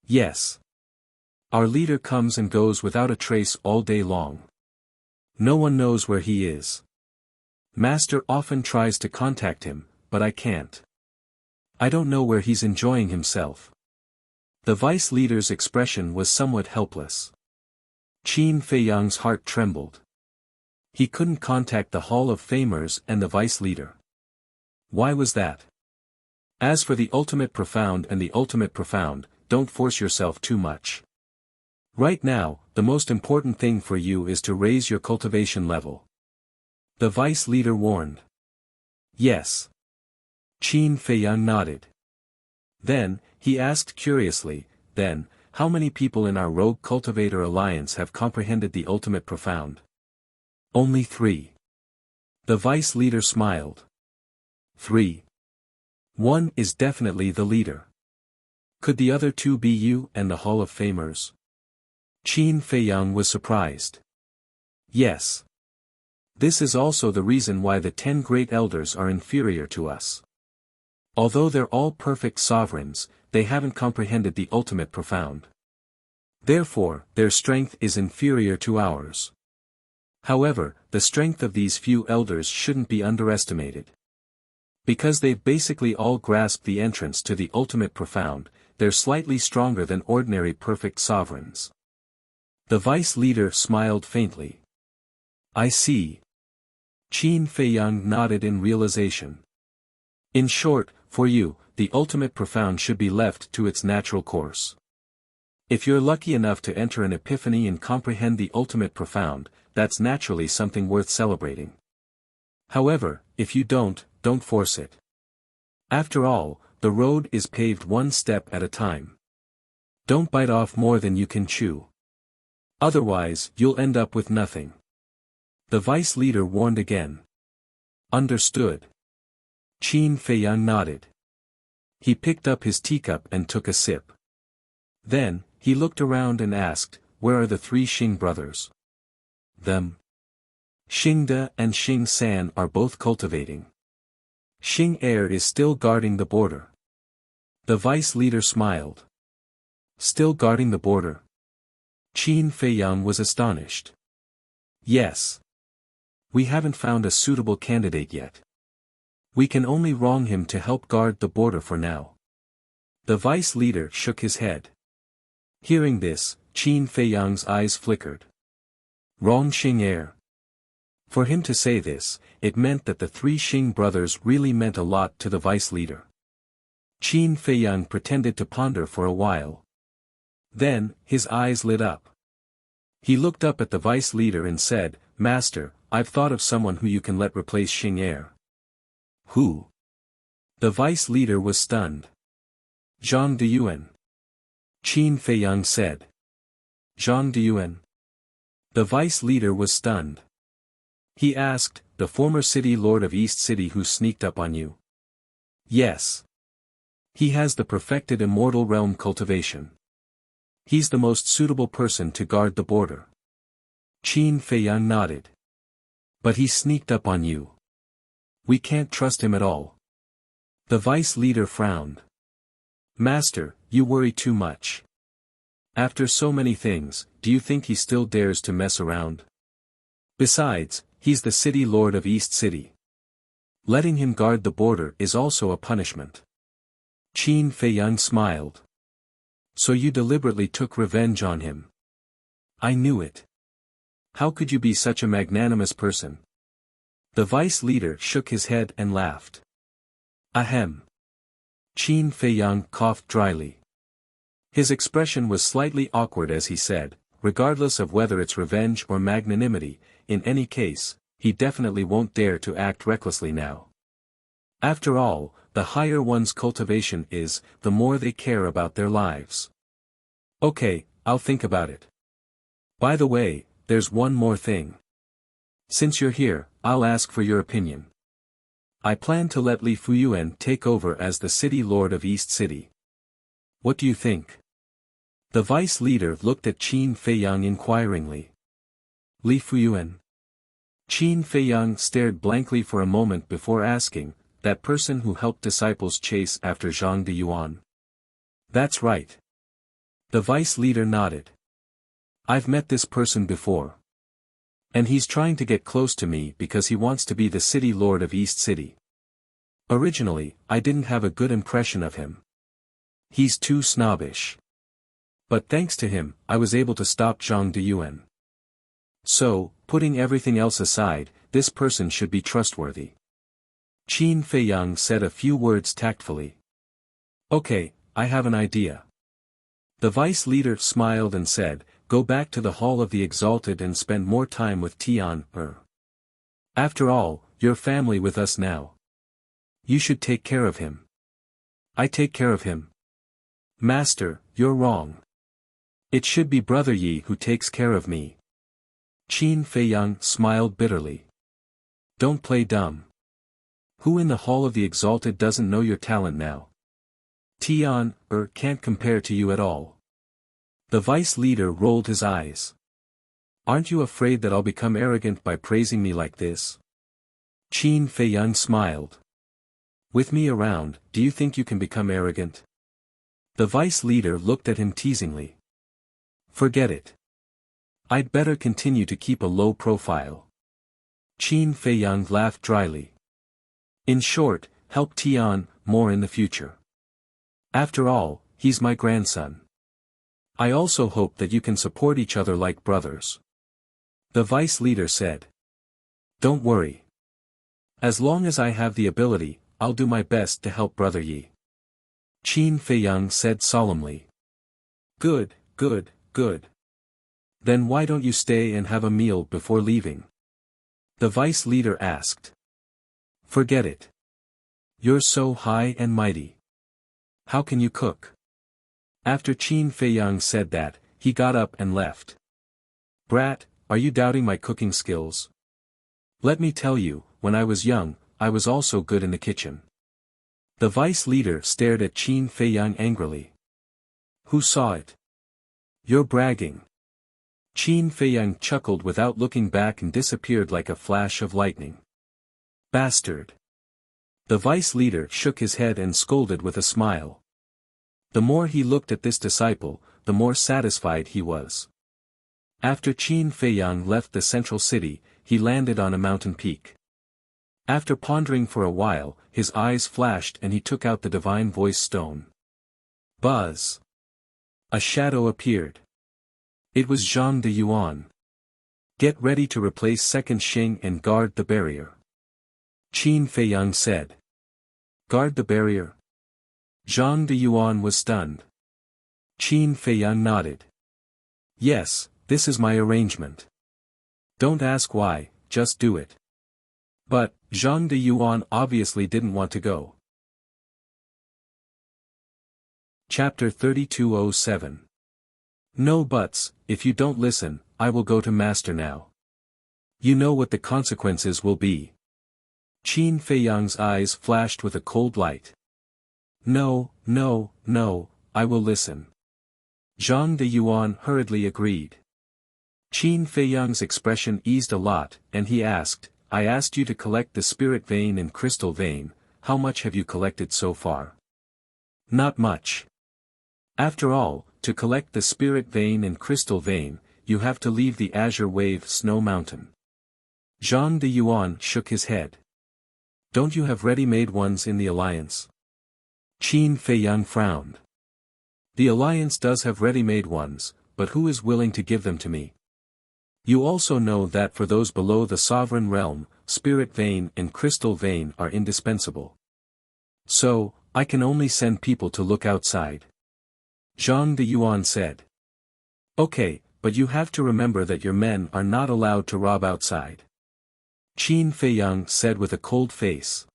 Yes. Our leader comes and goes without a trace all day long. No one knows where he is. Master often tries to contact him, but I can't. I don't know where he's enjoying himself. The vice leader's expression was somewhat helpless. Qin Feiyang's heart trembled. He couldn't contact the Hall of Famers and the vice leader. Why was that? As for the ultimate profound and the ultimate profound, don't force yourself too much. Right now, the most important thing for you is to raise your cultivation level. The vice leader warned. Yes. Qin Feiyang nodded. Then, he asked curiously, then, how many people in our Rogue Cultivator Alliance have comprehended the ultimate profound? Only 3. The vice leader smiled. 3. One is definitely the leader. Could the other 2 be you and the Hall of Famers? Qin Feiyang was surprised. Yes. This is also the reason why the 10 great elders are inferior to us. Although they're all perfect sovereigns, they haven't comprehended the ultimate profound. Therefore, their strength is inferior to ours. However, the strength of these few elders shouldn't be underestimated. Because they've basically all grasped the entrance to the ultimate profound, they're slightly stronger than ordinary perfect sovereigns. The vice leader smiled faintly. I see. Qin Feiyang nodded in realization. In short, for you, the ultimate profound should be left to its natural course. If you're lucky enough to enter an epiphany and comprehend the ultimate profound, that's naturally something worth celebrating. However, if you don't force it. After all, the road is paved one step at a time. Don't bite off more than you can chew. Otherwise, you'll end up with nothing. The vice leader warned again. Understood. Qin Feiyang nodded. He picked up his teacup and took a sip. Then, he looked around and asked, where are the 3 Xing brothers? Them. Xingde and Xing San are both cultivating. Xing Er is still guarding the border. The vice leader smiled. Still guarding the border? Qin Feiyang was astonished. Yes. We haven't found a suitable candidate yet. We can only wrong him to help guard the border for now. The vice leader shook his head. Hearing this, Qin Feiyang's eyes flickered. Wrong Xing Er. For him to say this, it meant that the 3 Xing brothers really meant a lot to the vice leader. Qin Feiyang pretended to ponder for a while. Then, his eyes lit up. He looked up at the vice leader and said, Master, I've thought of someone who you can let replace Xing Er. Who? The vice leader was stunned. Zhang Deyuan. Qin Feiyang said. Zhang Deyuan. The vice leader was stunned. He asked, the former city lord of East City who sneaked up on you? Yes. He has the perfected immortal realm cultivation. He's the most suitable person to guard the border. Qin Feiyang nodded. But he sneaked up on you. We can't trust him at all. The vice leader frowned. Master, you worry too much. After so many things, do you think he still dares to mess around? Besides, he's the city lord of East City. Letting him guard the border is also a punishment. Qin Feiyang smiled. So you deliberately took revenge on him. I knew it. How could you be such a magnanimous person? The vice leader shook his head and laughed. Ahem. Qin Feiyang coughed dryly. His expression was slightly awkward as he said, regardless of whether it's revenge or magnanimity, in any case, he definitely won't dare to act recklessly now. After all, the higher one's cultivation is, the more they care about their lives. Okay, I'll think about it. By the way, there's one more thing. Since you're here, I'll ask for your opinion. I plan to let Li Fuyuan take over as the city lord of East City. What do you think? The vice leader looked at Qin Feiyang inquiringly. Li Fuyuan. Qin Feiyang stared blankly for a moment before asking, that person who helped disciples chase after Zhang de Yuan. That's right. The vice leader nodded. I've met this person before. And he's trying to get close to me because he wants to be the city lord of East City. Originally, I didn't have a good impression of him. He's too snobbish. But thanks to him, I was able to stop Zhang de Yuan. So, putting everything else aside, this person should be trustworthy. Qin Feiyang said a few words tactfully. Okay, I have an idea. The vice leader smiled and said, go back to the Hall of the Exalted and spend more time with Tian. After all, you're family with us now. You should take care of him. I take care of him. Master, you're wrong. It should be Brother Yi who takes care of me. Qin Feiyang smiled bitterly. Don't play dumb. Who in the Hall of the Exalted doesn't know your talent now? Tian, can't compare to you at all. The vice leader rolled his eyes. Aren't you afraid that I'll become arrogant by praising me like this? Qin Feiyang smiled. With me around, do you think you can become arrogant? The vice leader looked at him teasingly. Forget it. I'd better continue to keep a low profile. Qin Feiyang laughed dryly. In short, help Tian more in the future. After all, he's my grandson. I also hope that you can support each other like brothers. The vice leader said. Don't worry. As long as I have the ability, I'll do my best to help Brother Yi. Qin Feiyang said solemnly. Good, good, good. Then why don't you stay and have a meal before leaving? The vice leader asked. Forget it. You're so high and mighty. How can you cook? After Qin Feiyang said that, he got up and left. Brat, are you doubting my cooking skills? Let me tell you, when I was young, I was also good in the kitchen. The vice leader stared at Qin Feiyang angrily. Who saw it? You're bragging. Qin Feiyang chuckled without looking back and disappeared like a flash of lightning. Bastard. The vice leader shook his head and scolded with a smile. The more he looked at this disciple, the more satisfied he was. After Qin Feiyang left the central city, he landed on a mountain peak. After pondering for a while, his eyes flashed and he took out the divine voice stone. Buzz. A shadow appeared. It was Zhang de Yuan. Get ready to replace second Xing and guard the barrier. Qin Feiyang said. Guard the barrier? Zhang de Yuan was stunned. Qin Feiyang nodded. Yes, this is my arrangement. Don't ask why, just do it. But, Zhang de Yuan obviously didn't want to go. Chapter 3207. No buts, if you don't listen, I will go to Master now. You know what the consequences will be. Qin Feiyang's eyes flashed with a cold light. No, no, no, I will listen. Zhang de Yuan hurriedly agreed. Qin Feiyang's expression eased a lot, and he asked, I asked you to collect the spirit vein and crystal vein, how much have you collected so far? Not much. After all, to collect the spirit vein and crystal vein, you have to leave the Azure Wave Snow Mountain. Zhang de Yuan shook his head. Don't you have ready-made ones in the alliance? Qin Feiyang frowned. The Alliance does have ready-made ones, but who is willing to give them to me? You also know that for those below the Sovereign Realm, Spirit Vein and Crystal Vein are indispensable. So, I can only send people to look outside. Zhang de Yuan said. Okay, but you have to remember that your men are not allowed to rob outside. Qin Feiyang said with a cold face.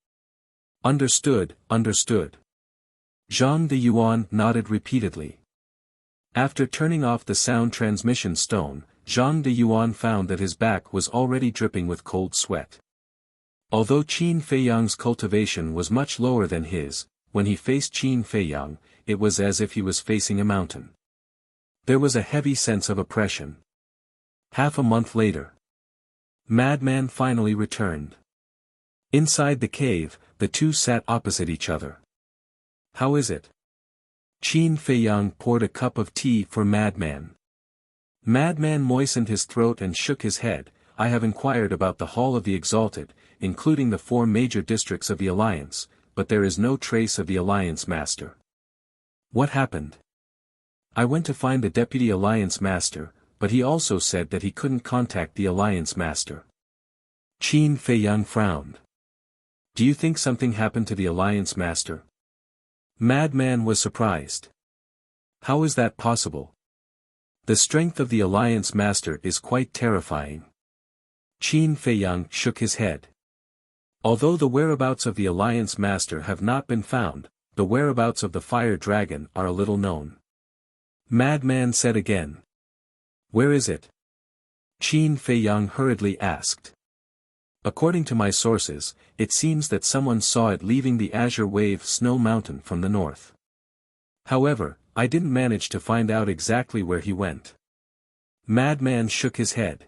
Understood, understood. Zhang de Yuan nodded repeatedly. After turning off the sound transmission stone, Zhang de Yuan found that his back was already dripping with cold sweat. Although Qin Feiyang's cultivation was much lower than his, when he faced Qin Feiyang, it was as if he was facing a mountain. There was a heavy sense of oppression. Half a month later, Madman finally returned. Inside the cave, the two sat opposite each other. How is it? Qin Feiyang poured a cup of tea for Madman. Madman moistened his throat and shook his head. I have inquired about the Hall of the Exalted, including the 4 major districts of the Alliance, but there is no trace of the Alliance Master. What happened? I went to find the Deputy Alliance Master, but he also said that he couldn't contact the Alliance Master. Qin Feiyang frowned. Do you think something happened to the Alliance Master? Madman was surprised. How is that possible? The strength of the Alliance Master is quite terrifying. Qin Feiyang shook his head. Although the whereabouts of the Alliance Master have not been found, the whereabouts of the Fire Dragon are a little known. Madman said again. Where is it? Qin Feiyang hurriedly asked. According to my sources, it seems that someone saw it leaving the Azure Wave Snow Mountain from the north. However, I didn't manage to find out exactly where he went. Madman shook his head.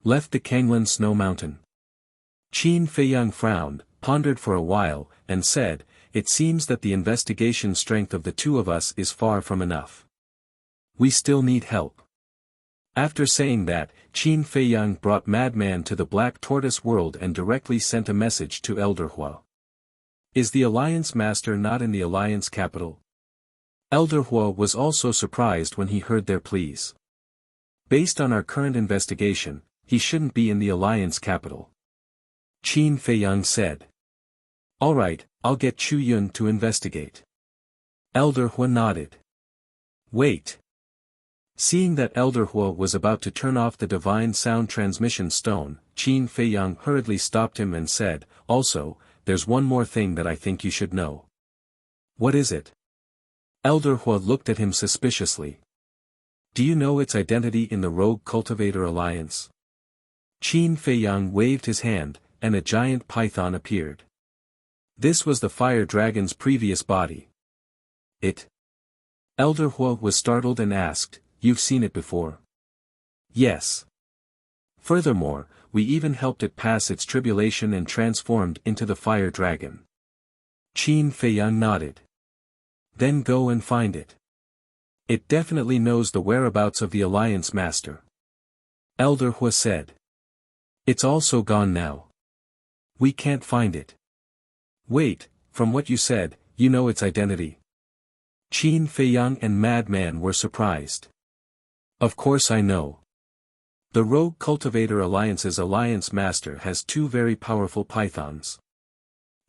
Left the Kanglan Snow Mountain. Qin Feiyang frowned, pondered for a while, and said, it seems that the investigation strength of the two of us is far from enough. We still need help. After saying that, Qin Feiyang brought Madman to the Black Tortoise world and directly sent a message to Elder Hua. Is the Alliance Master not in the Alliance capital? Elder Hua was also surprised when he heard their pleas. Based on our current investigation, he shouldn't be in the Alliance capital. Qin Feiyang said. Alright, I'll get Chu Yun to investigate. Elder Hua nodded. Wait. Seeing that Elder Hua was about to turn off the divine sound transmission stone, Qin Feiyang hurriedly stopped him and said, also, there's one more thing that I think you should know. What is it? Elder Hua looked at him suspiciously. Do you know its identity in the Rogue Cultivator Alliance? Qin Feiyang waved his hand, and a giant python appeared. This was the Fire Dragon's previous body. It? Elder Hua was startled and asked, You've seen it before? Yes. Furthermore, we even helped it pass its tribulation and transformed into the Fire Dragon. Qin Feiyang nodded. Then go and find it. It definitely knows the whereabouts of the Alliance Master. Elder Hua said. It's also gone now. We can't find it. Wait, from what you said, you know its identity. Qin Feiyang and Madman were surprised. Of course I know. The Rogue Cultivator Alliance's Alliance Master has 2 very powerful pythons.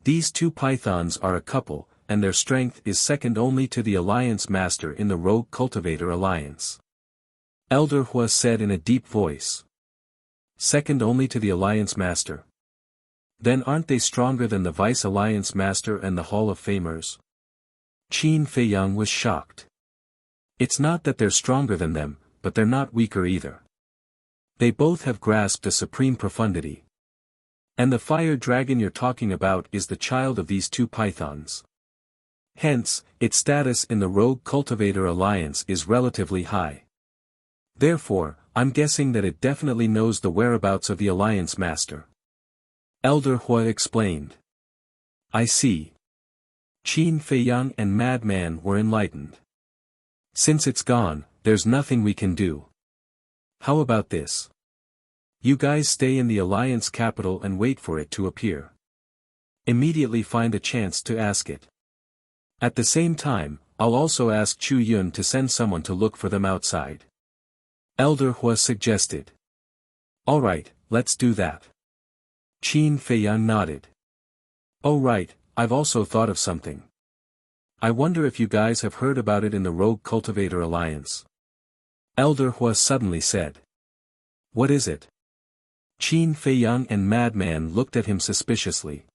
These 2 pythons are a couple, and their strength is second only to the Alliance Master in the Rogue Cultivator Alliance. Elder Hua said in a deep voice. Second only to the Alliance Master. Then aren't they stronger than the Vice Alliance Master and the Hall of Famers? Qin Feiyang was shocked. It's not that they're stronger than them, but they're not weaker either. They both have grasped a supreme profundity. And the Fire Dragon you're talking about is the child of these 2 pythons. Hence, its status in the Rogue Cultivator Alliance is relatively high. Therefore, I'm guessing that it definitely knows the whereabouts of the Alliance Master. Elder Hua explained. I see. Qin Feiyang and Madman were enlightened. Since it's gone, there's nothing we can do. How about this? You guys stay in the Alliance capital and wait for it to appear. Immediately find a chance to ask it. At the same time, I'll also ask Chu Yun to send someone to look for them outside. Elder Hua suggested. Alright, let's do that. Qin Feiyang nodded. Oh right, I've also thought of something. I wonder if you guys have heard about it in the Rogue Cultivator Alliance. Elder Hua suddenly said. What is it? Qin Feiyang and Madman looked at him suspiciously.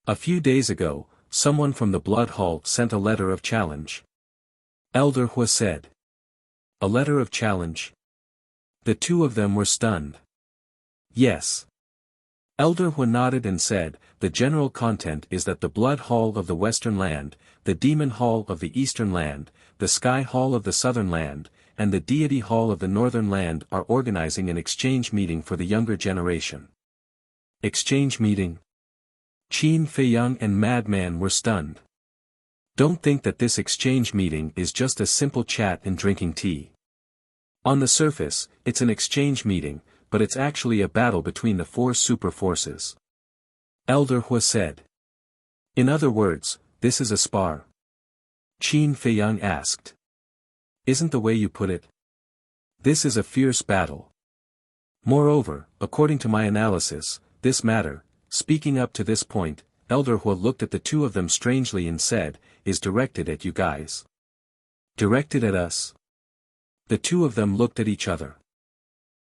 A few days ago, someone from the Blood Hall sent a letter of challenge. Elder Hua said. A letter of challenge? The two of them were stunned. Yes. Elder Hua nodded and said, the general content is that the Blood Hall of the Western Land, the Demon Hall of the Eastern Land, the Sky Hall of the Southern Land, and the Deity Hall of the Northern Land are organizing an exchange meeting for the younger generation. Exchange meeting? Qin Feiyang and Madman were stunned. Don't think that this exchange meeting is just a simple chat and drinking tea. On the surface, it's an exchange meeting, but it's actually a battle between the four super forces. Elder Hua said. In other words, this is a spar. Qin Feiyang asked. Isn't the way you put it? This is a fierce battle. Moreover, according to my analysis, this matter, speaking up to this point, Elder Hua looked at the two of them strangely and said, is directed at you guys. Directed at us? The two of them looked at each other.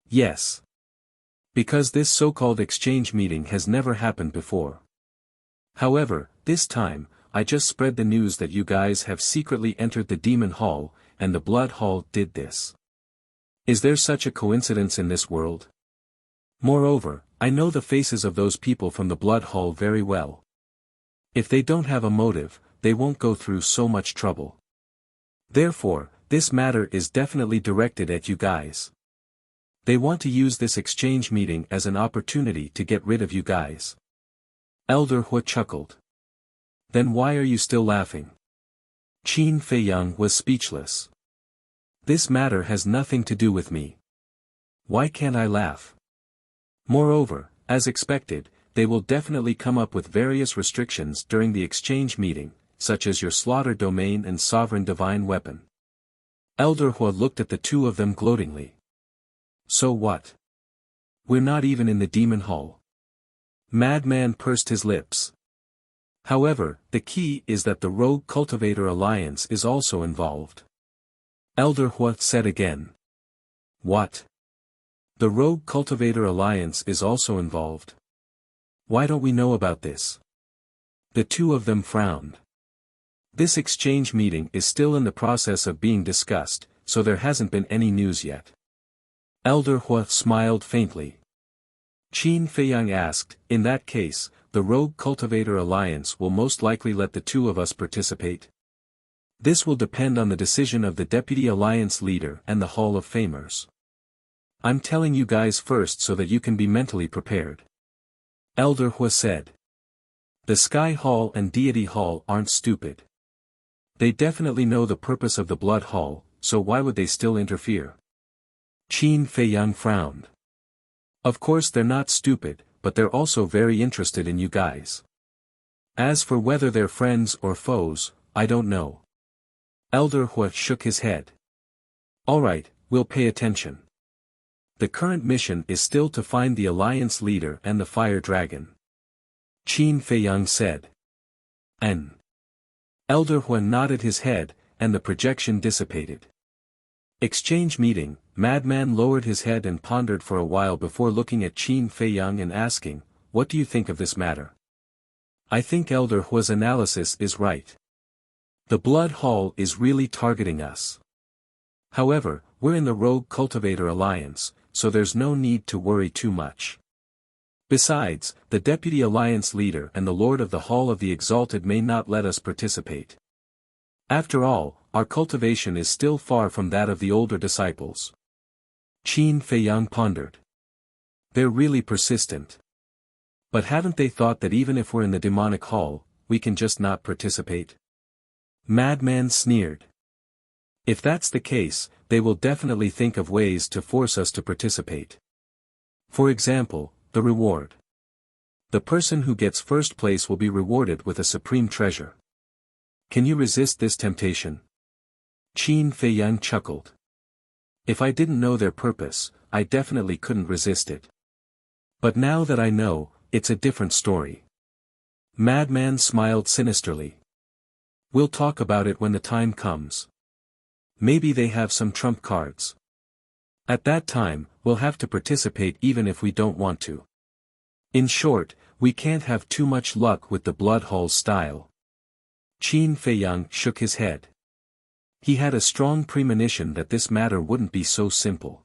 Yes. Because this so-called exchange meeting has never happened before. However, this time, I just spread the news that you guys have secretly entered the Demon Hall, and the Blood Hall did this. Is there such a coincidence in this world? Moreover, I know the faces of those people from the Blood Hall very well. If they don't have a motive, they won't go through so much trouble. Therefore, this matter is definitely directed at you guys. They want to use this exchange meeting as an opportunity to get rid of you guys. Elder Hua chuckled. Then why are you still laughing? Qin Feiyang was speechless. This matter has nothing to do with me. Why can't I laugh? Moreover, as expected, they will definitely come up with various restrictions during the exchange meeting, such as your slaughter domain and sovereign divine weapon. Elder Hua looked at the two of them gloatingly. So what? We're not even in the Demon Hall. Madman pursed his lips. However, the key is that the Rogue Cultivator Alliance is also involved. Elder Hua said again. What? The Rogue Cultivator Alliance is also involved. Why don't we know about this? The two of them frowned. This exchange meeting is still in the process of being discussed, so there hasn't been any news yet. Elder Hua smiled faintly. Qin Feiyang asked, in that case, the Rogue Cultivator Alliance will most likely let the two of us participate? This will depend on the decision of the Deputy Alliance Leader and the Hall of Famers. I'm telling you guys first so that you can be mentally prepared. Elder Hua said. The Sky Hall and Deity Hall aren't stupid. They definitely know the purpose of the Blood Hall, so why would they still interfere? Qin Feiyang frowned. Of course they're not stupid, but they're also very interested in you guys. As for whether they're friends or foes, I don't know. Elder Hua shook his head. Alright, we'll pay attention. The current mission is still to find the Alliance Leader and the Fire Dragon. Qin Feiyang said. N. Elder Hua nodded his head, and the projection dissipated. Exchange meeting. Madman lowered his head and pondered for a while before looking at Qin Feiyang and asking, what do you think of this matter? I think Elder Hua's analysis is right. The Blood Hall is really targeting us. However, we're in the Rogue Cultivator Alliance, so there's no need to worry too much. Besides, the Deputy Alliance Leader and the Lord of the Hall of the Exalted may not let us participate. After all, our cultivation is still far from that of the older disciples. Qin Feiyang pondered. They're really persistent. But haven't they thought that even if we're in the demonic hall, we can just not participate? Madman sneered. If that's the case, they will definitely think of ways to force us to participate. For example, the reward. The person who gets first place will be rewarded with a supreme treasure. Can you resist this temptation? Qin Feiyang chuckled. If I didn't know their purpose, I definitely couldn't resist it. But now that I know, it's a different story. Madman smiled sinisterly. We'll talk about it when the time comes. Maybe they have some trump cards. At that time, we'll have to participate even if we don't want to. In short, we can't have too much luck with the blood hall style. Qin Feiyang shook his head. He had a strong premonition that this matter wouldn't be so simple.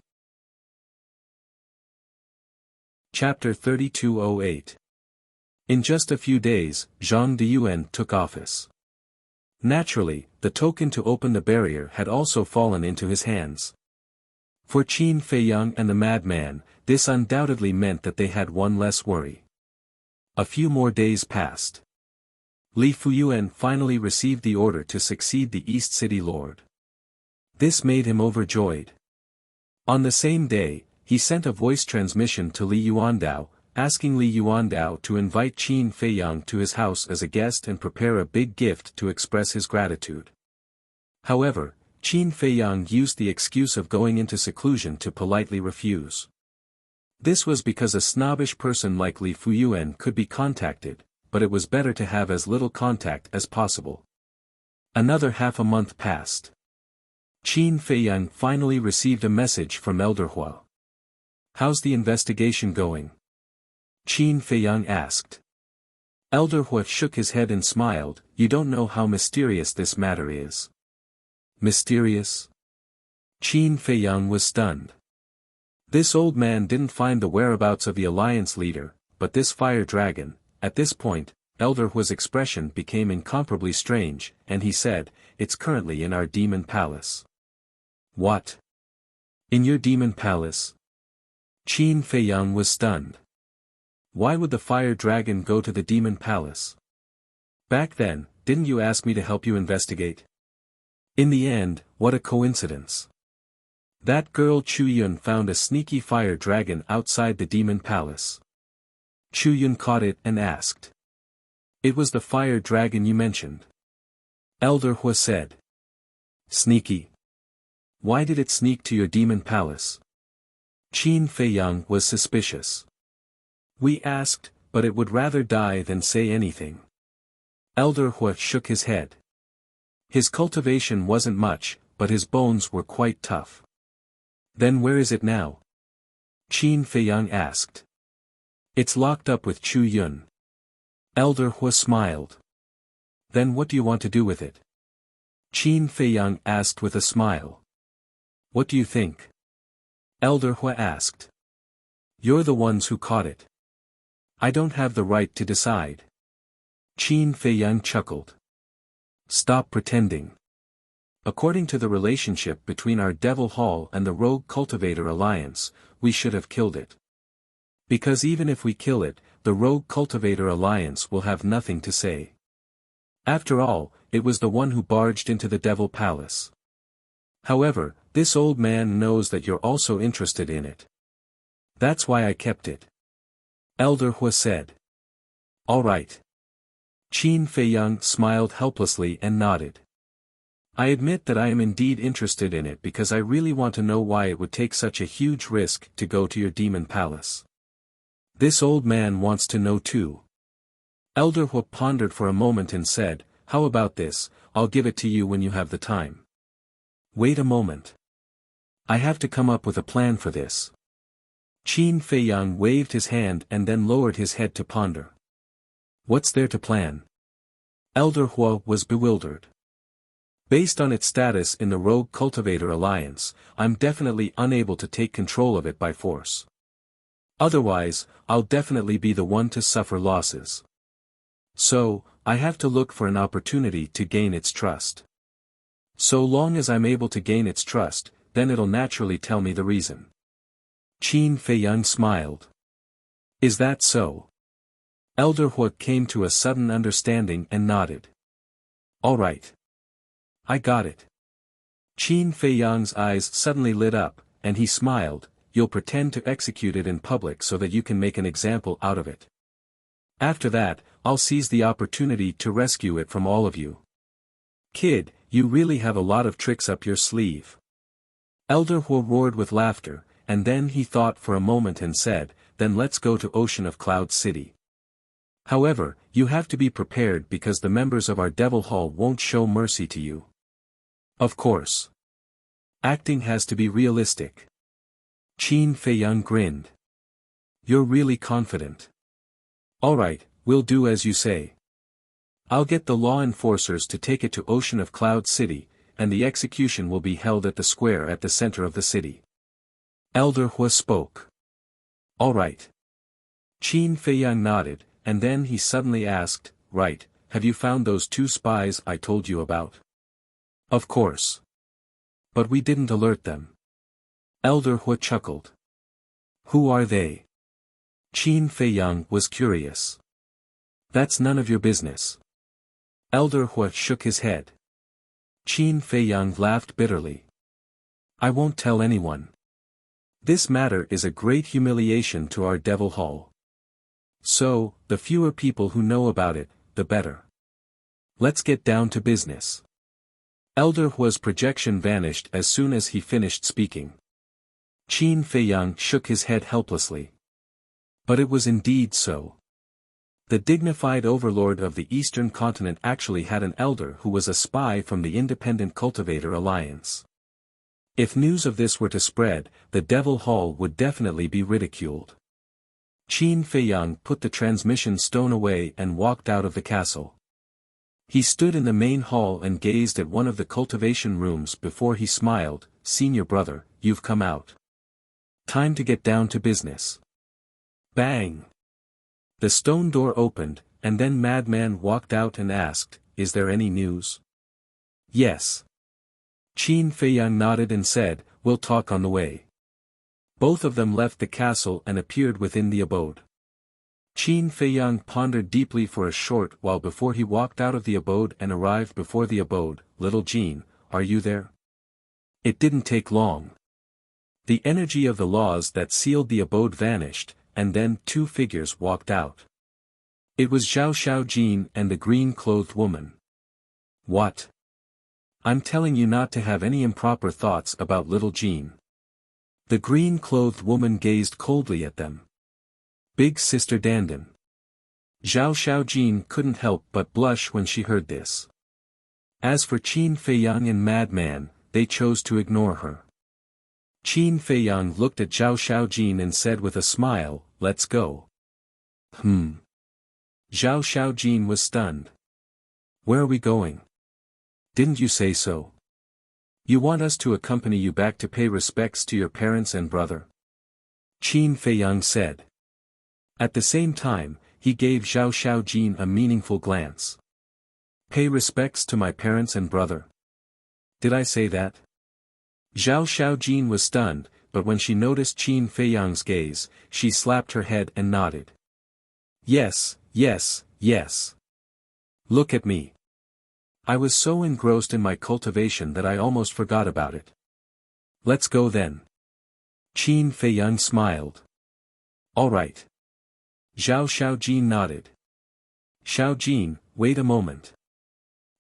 Chapter 3208. In just a few days, Zhang Diyuan took office. Naturally, the token to open the barrier had also fallen into his hands. For Qin Feiyang and the madman, this undoubtedly meant that they had one less worry. A few more days passed. Li Fuyuan finally received the order to succeed the East City Lord. This made him overjoyed. On the same day, he sent a voice transmission to Li Yuandao, asking Li Yuandao to invite Qin Feiyang to his house as a guest and prepare a big gift to express his gratitude. However, Qin Feiyang used the excuse of going into seclusion to politely refuse. This was because a snobbish person like Li Fuyuan could be contacted, but it was better to have as little contact as possible. Another half a month passed. Qin Feiyang finally received a message from Elder Hua. How's the investigation going? Qin Feiyang asked. Elder Hua shook his head and smiled. You don't know how mysterious this matter is. Mysterious? Qin Feiyang was stunned. This old man didn't find the whereabouts of the alliance leader, but this fire dragon. At this point, Elder Hua's expression became incomparably strange, and he said, it's currently in our demon palace. What? In your demon palace? Qin Feiyang was stunned. Why would the fire dragon go to the demon palace? Back then, didn't you ask me to help you investigate? In the end, what a coincidence. That girl Chu Yun found a sneaky fire dragon outside the demon palace. Chu Yun caught it and asked. It was the fire dragon you mentioned. Elder Hua said. Sneaky. Why did it sneak to your demon palace? Qin Feiyang was suspicious. We asked, but it would rather die than say anything. Elder Hua shook his head. His cultivation wasn't much, but his bones were quite tough. Then where is it now? Qin Feiyang asked. It's locked up with Chu Yun. Elder Hua smiled. Then what do you want to do with it? Qin Feiyang asked with a smile. What do you think? Elder Hua asked. You're the ones who caught it. I don't have the right to decide. Qin Feiyang chuckled. Stop pretending. According to the relationship between our Devil Hall and the Rogue Cultivator Alliance, we should have killed it. Because even if we kill it, the Rogue Cultivator Alliance will have nothing to say. After all, it was the one who barged into the Devil Palace. However, this old man knows that you're also interested in it. That's why I kept it. Elder Hua said. All right. Qin Feiyang smiled helplessly and nodded. I admit that I am indeed interested in it because I really want to know why it would take such a huge risk to go to your demon palace. This old man wants to know too. Elder Hua pondered for a moment and said, how about this, I'll give it to you when you have the time. Wait a moment. I have to come up with a plan for this. Qin Feiyang waved his hand and then lowered his head to ponder. What's there to plan? Elder Hua was bewildered. Based on its status in the Rogue Cultivator Alliance, I'm definitely unable to take control of it by force. Otherwise, I'll definitely be the one to suffer losses. So, I have to look for an opportunity to gain its trust. So long as I'm able to gain its trust, then it'll naturally tell me the reason. Qin Feiyang smiled. Is that so? Elder Hua came to a sudden understanding and nodded. All right. I got it. Qin Feiyang's eyes suddenly lit up, and he smiled. You'll pretend to execute it in public so that you can make an example out of it. After that, I'll seize the opportunity to rescue it from all of you. Kid, you really have a lot of tricks up your sleeve. Elder Huo roared with laughter, and then he thought for a moment and said, then let's go to Ocean of Cloud City. However, you have to be prepared because the members of our Devil Hall won't show mercy to you. Of course. Acting has to be realistic. Qin Feiyang grinned. You're really confident. Alright, we'll do as you say. I'll get the law enforcers to take it to Ocean of Cloud City, and the execution will be held at the square at the center of the city. Elder Hua spoke. Alright. Qin Feiyang nodded, and then he suddenly asked, right, have you found those 2 spies I told you about? Of course. But we didn't alert them. Elder Hua chuckled. Who are they? Qin Feiyang was curious. That's none of your business. Elder Hua shook his head. Qin Feiyang laughed bitterly. I won't tell anyone. This matter is a great humiliation to our Devil Hall. So, the fewer people who know about it, the better. Let's get down to business. Elder Hua's projection vanished as soon as he finished speaking. Qin Feiyang shook his head helplessly. But it was indeed so. The dignified overlord of the Eastern continent actually had an elder who was a spy from the Independent Cultivator Alliance. If news of this were to spread, the Devil Hall would definitely be ridiculed. Qin Feiyang put the transmission stone away and walked out of the castle. He stood in the main hall and gazed at one of the cultivation rooms before he smiled, Senior brother, you've come out. Time to get down to business. Bang! The stone door opened, and then Madman walked out and asked, is there any news? Yes. Qin Feiyang nodded and said, we'll talk on the way. Both of them left the castle and appeared within the abode. Qin Feiyang pondered deeply for a short while before he walked out of the abode and arrived before the abode. Little Jean, are you there? It didn't take long. The energy of the laws that sealed the abode vanished, and then 2 figures walked out. It was Zhao Xiaojin and the green-clothed woman. What? I'm telling you not to have any improper thoughts about little Jean. The green-clothed woman gazed coldly at them. Big Sister Dandan. Zhao Xiaojin couldn't help but blush when she heard this. As for Qin Feiyang and Madman, they chose to ignore her. Qin Feiyang looked at Zhao Xiaojin and said with a smile, let's go. Zhao Xiaojin was stunned. Where are we going? Didn't you say so? You want us to accompany you back to pay respects to your parents and brother? Qin Feiyang said. At the same time, he gave Zhao Xiaojin a meaningful glance. Pay respects to my parents and brother. Did I say that? Zhao Xiaojin was stunned, but when she noticed Qin Feiyang's gaze, she slapped her head and nodded. Yes, yes, yes. Look at me. I was so engrossed in my cultivation that I almost forgot about it. Let's go then. Qin Feiyang smiled. All right. Zhao Xiaojin nodded. Xiaojin, wait a moment.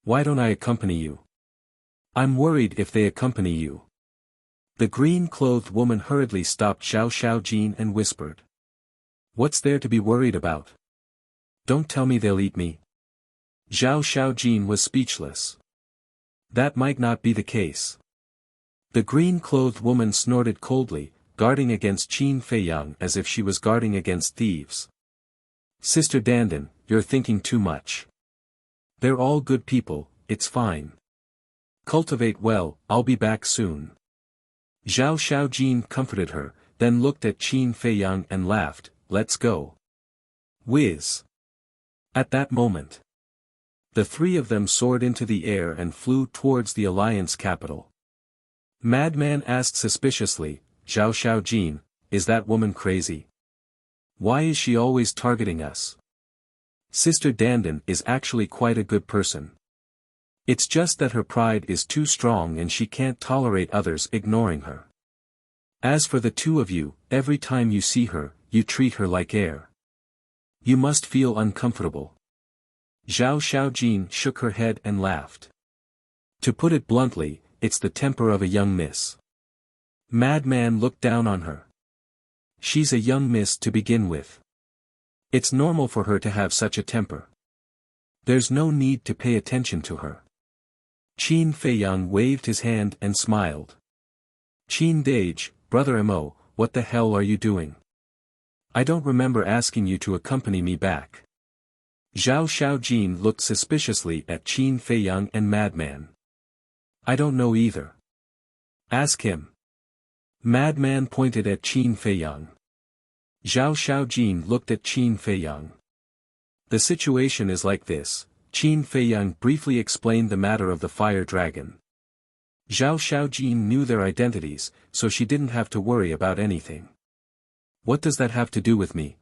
Why don't I accompany you? I'm worried if they accompany you. The green-clothed woman hurriedly stopped Zhao Xiaojin and whispered. What's there to be worried about? Don't tell me they'll eat me. Zhao Xiaojin was speechless. That might not be the case. The green-clothed woman snorted coldly, guarding against Qin Feiyang as if she was guarding against thieves. Sister Dandan, you're thinking too much. They're all good people, it's fine. Cultivate well, I'll be back soon. Zhao Xiaojin comforted her, then looked at Qin Feiyang and laughed, let's go. Whiz. At that moment, the 3 of them soared into the air and flew towards the Alliance capital. Madman asked suspiciously, Zhao Xiaojin, is that woman crazy? Why is she always targeting us? Sister Dandan is actually quite a good person. It's just that her pride is too strong and she can't tolerate others ignoring her. As for the 2 of you, every time you see her, you treat her like air. You must feel uncomfortable. Zhao Xiaojin shook her head and laughed. To put it bluntly, it's the temper of a young miss. Madman looked down on her. She's a young miss to begin with. It's normal for her to have such a temper. There's no need to pay attention to her. Qin Feiyang waved his hand and smiled. Qin Dage, Brother Mo, what the hell are you doing? I don't remember asking you to accompany me back. Zhao Xiaojin looked suspiciously at Qin Feiyang and Madman. I don't know either. Ask him. Madman pointed at Qin Feiyang. Zhao Xiaojin looked at Qin Feiyang. The situation is like this. Qin Feiyang briefly explained the matter of the fire dragon. Zhao Xiaojin knew their identities, so she didn't have to worry about anything. What does that have to do with me?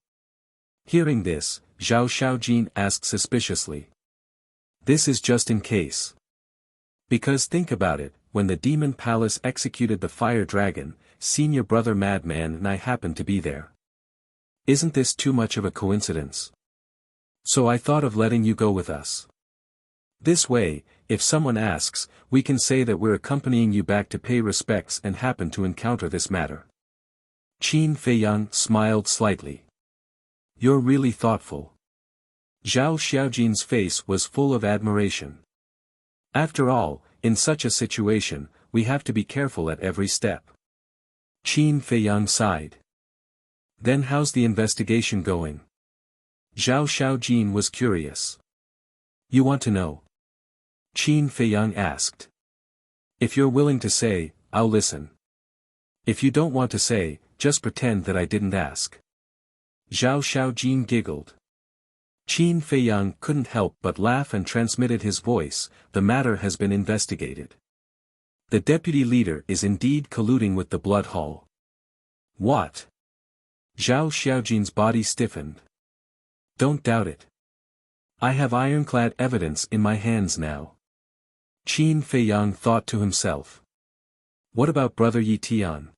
Hearing this, Zhao Xiaojin asked suspiciously. This is just in case. Because think about it, when the Demon Palace executed the fire dragon, senior brother Madman and I happened to be there. Isn't this too much of a coincidence? So I thought of letting you go with us. This way, if someone asks, we can say that we're accompanying you back to pay respects and happen to encounter this matter. Qin Feiyang smiled slightly. You're really thoughtful. Zhao Xiaojin's face was full of admiration. After all, in such a situation, we have to be careful at every step. Qin Feiyang sighed. Then how's the investigation going? Zhao Xiaojin was curious. You want to know? Qin Feiyang asked. If you're willing to say, I'll listen. If you don't want to say, just pretend that I didn't ask. Zhao Xiaojin giggled. Qin Feiyang couldn't help but laugh and transmitted his voice, the matter has been investigated. The deputy leader is indeed colluding with the Blood Hall. What? Zhao Xiaojin's body stiffened. Don't doubt it. I have ironclad evidence in my hands now. Qin Feiyang thought to himself. What about Brother Yi Tian?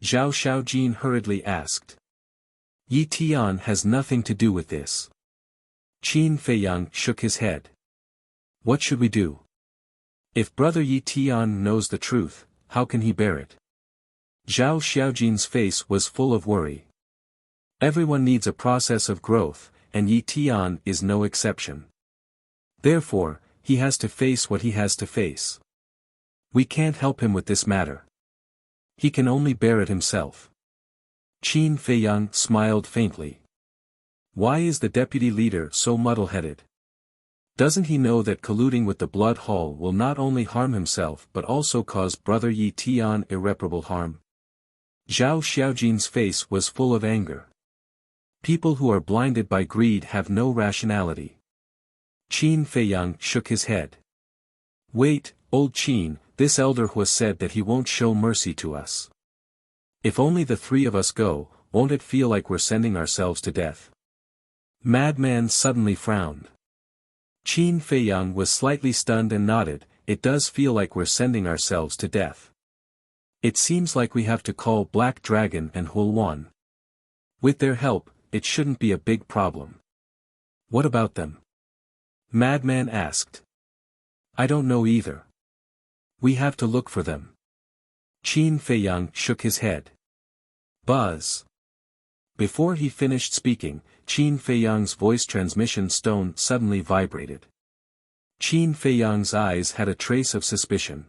Zhao Xiaojin hurriedly asked. Yi Tian has nothing to do with this. Qin Feiyang shook his head. What should we do? If Brother Yi Tian knows the truth, how can he bear it? Zhao Xiaojin's face was full of worry. Everyone needs a process of growth, and Yi Tian is no exception. Therefore, he has to face what he has to face. We can't help him with this matter. He can only bear it himself. Qin Feiyang smiled faintly. Why is the deputy leader so muddle-headed? Doesn't he know that colluding with the Blood Hall will not only harm himself but also cause Brother Yi Tian irreparable harm? Zhao Xiaojin's face was full of anger. People who are blinded by greed have no rationality. Qin Feiyang shook his head. Wait, old Qin, this elder Hua said that he won't show mercy to us. If only the three of us go, won't it feel like we're sending ourselves to death? Madman suddenly frowned. Qin Feiyang was slightly stunned and nodded, it does feel like we're sending ourselves to death. It seems like we have to call Black Dragon and Hulwan. With their help, it shouldn't be a big problem. What about them? Madman asked. I don't know either. We have to look for them. Qin Feiyang shook his head. Buzz. Before he finished speaking, Qin Feiyang's voice transmission stone suddenly vibrated. Qin Feiyang's eyes had a trace of suspicion.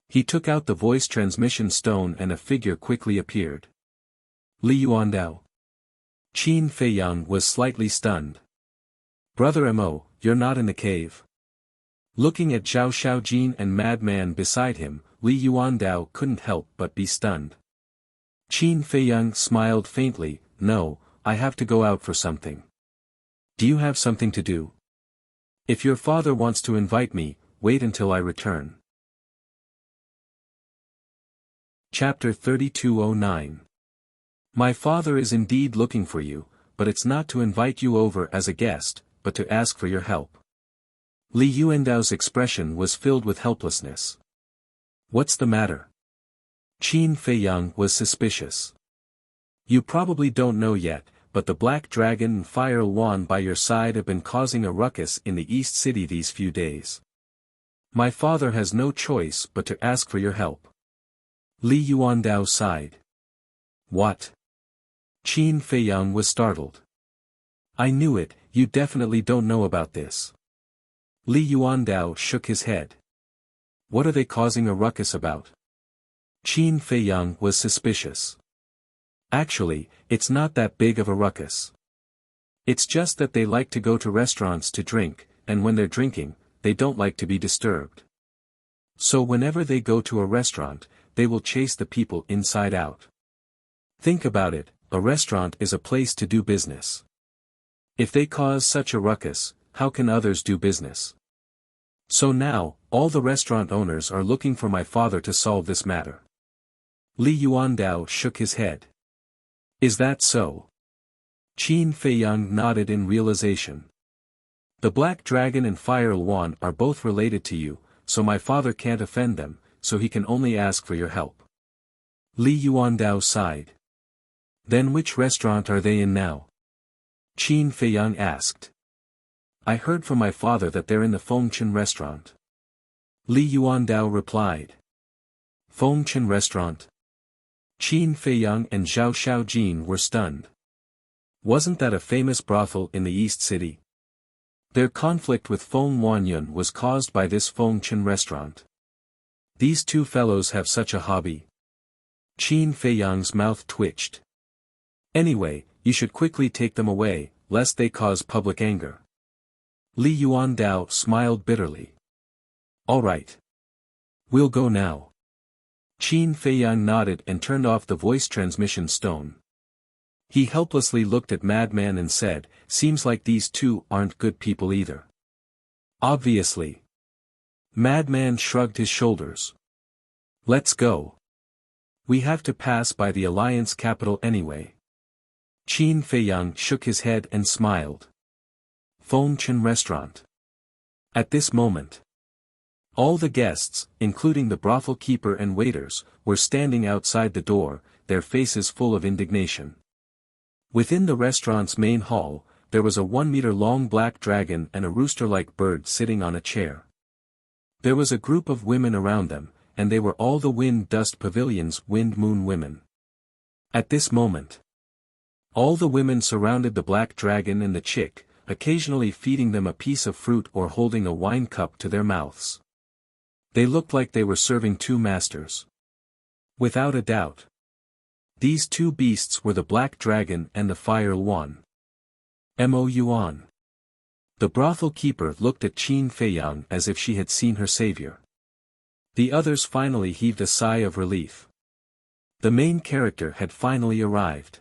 He took out the voice transmission stone and a figure quickly appeared. Li Yuandao. Qin Feiyang was slightly stunned. Brother Mo, you're not in the cave. Looking at Zhao Xiaojin and Madman beside him, Li Yuandao couldn't help but be stunned. Qin Feiyang smiled faintly, no, I have to go out for something. Do you have something to do? If your father wants to invite me, wait until I return. Chapter 3209. My father is indeed looking for you, but it's not to invite you over as a guest, but to ask for your help. Li Yuandao's expression was filled with helplessness. What's the matter? Qin Feiyang was suspicious. You probably don't know yet, but the Black Dragon and Fire Yuan by your side have been causing a ruckus in the East City these few days. My father has no choice but to ask for your help. Li Yuandao sighed. What? Qin Feiyang was startled. I knew it, you definitely don't know about this. Li Yuandao shook his head. What are they causing a ruckus about? Qin Feiyang was suspicious. Actually, it's not that big of a ruckus. It's just that they like to go to restaurants to drink, and when they're drinking, they don't like to be disturbed. So whenever they go to a restaurant, they will chase the people inside out. Think about it, a restaurant is a place to do business. If they cause such a ruckus, how can others do business? So now, all the restaurant owners are looking for my father to solve this matter. Li Yuandao shook his head. Is that so? Qin Feiyang nodded in realization. The Black Dragon and Fire Luan are both related to you, so my father can't offend them, so he can only ask for your help. Li Yuandao sighed. Then which restaurant are they in now? Qin Feiyang asked. I heard from my father that they're in the Fengchen restaurant. Li Yuandao replied. Fengchen restaurant? Qin Feiyang and Zhao Xiaojin were stunned. Wasn't that a famous brothel in the East City? Their conflict with Feng Huanyun was caused by this Fengchen restaurant. These two fellows have such a hobby. Qin Feiyang's mouth twitched. Anyway, you should quickly take them away, lest they cause public anger. Li Yuandao smiled bitterly. All right. We'll go now. Qin Feiyang nodded and turned off the voice transmission stone. He helplessly looked at Madman and said, seems like these two aren't good people either. Obviously. Madman shrugged his shoulders. Let's go. We have to pass by the Alliance capital anyway. Qin Feiyang shook his head and smiled. Fengchen restaurant. At this moment, all the guests, including the brothel keeper and waiters, were standing outside the door, their faces full of indignation. Within the restaurant's main hall, there was a 1-meter-long black dragon and a rooster-like bird sitting on a chair. There was a group of women around them, and they were all the Wind Dust Pavilion's Wind Moon women. At this moment, all the women surrounded the black dragon and the chick, occasionally feeding them a piece of fruit or holding a wine cup to their mouths. They looked like they were serving two masters. Without a doubt, these two beasts were the Black Dragon and the Fire Luan. Mo Yuan. The brothel keeper looked at Qin Feiyang as if she had seen her savior. The others finally heaved a sigh of relief. The main character had finally arrived.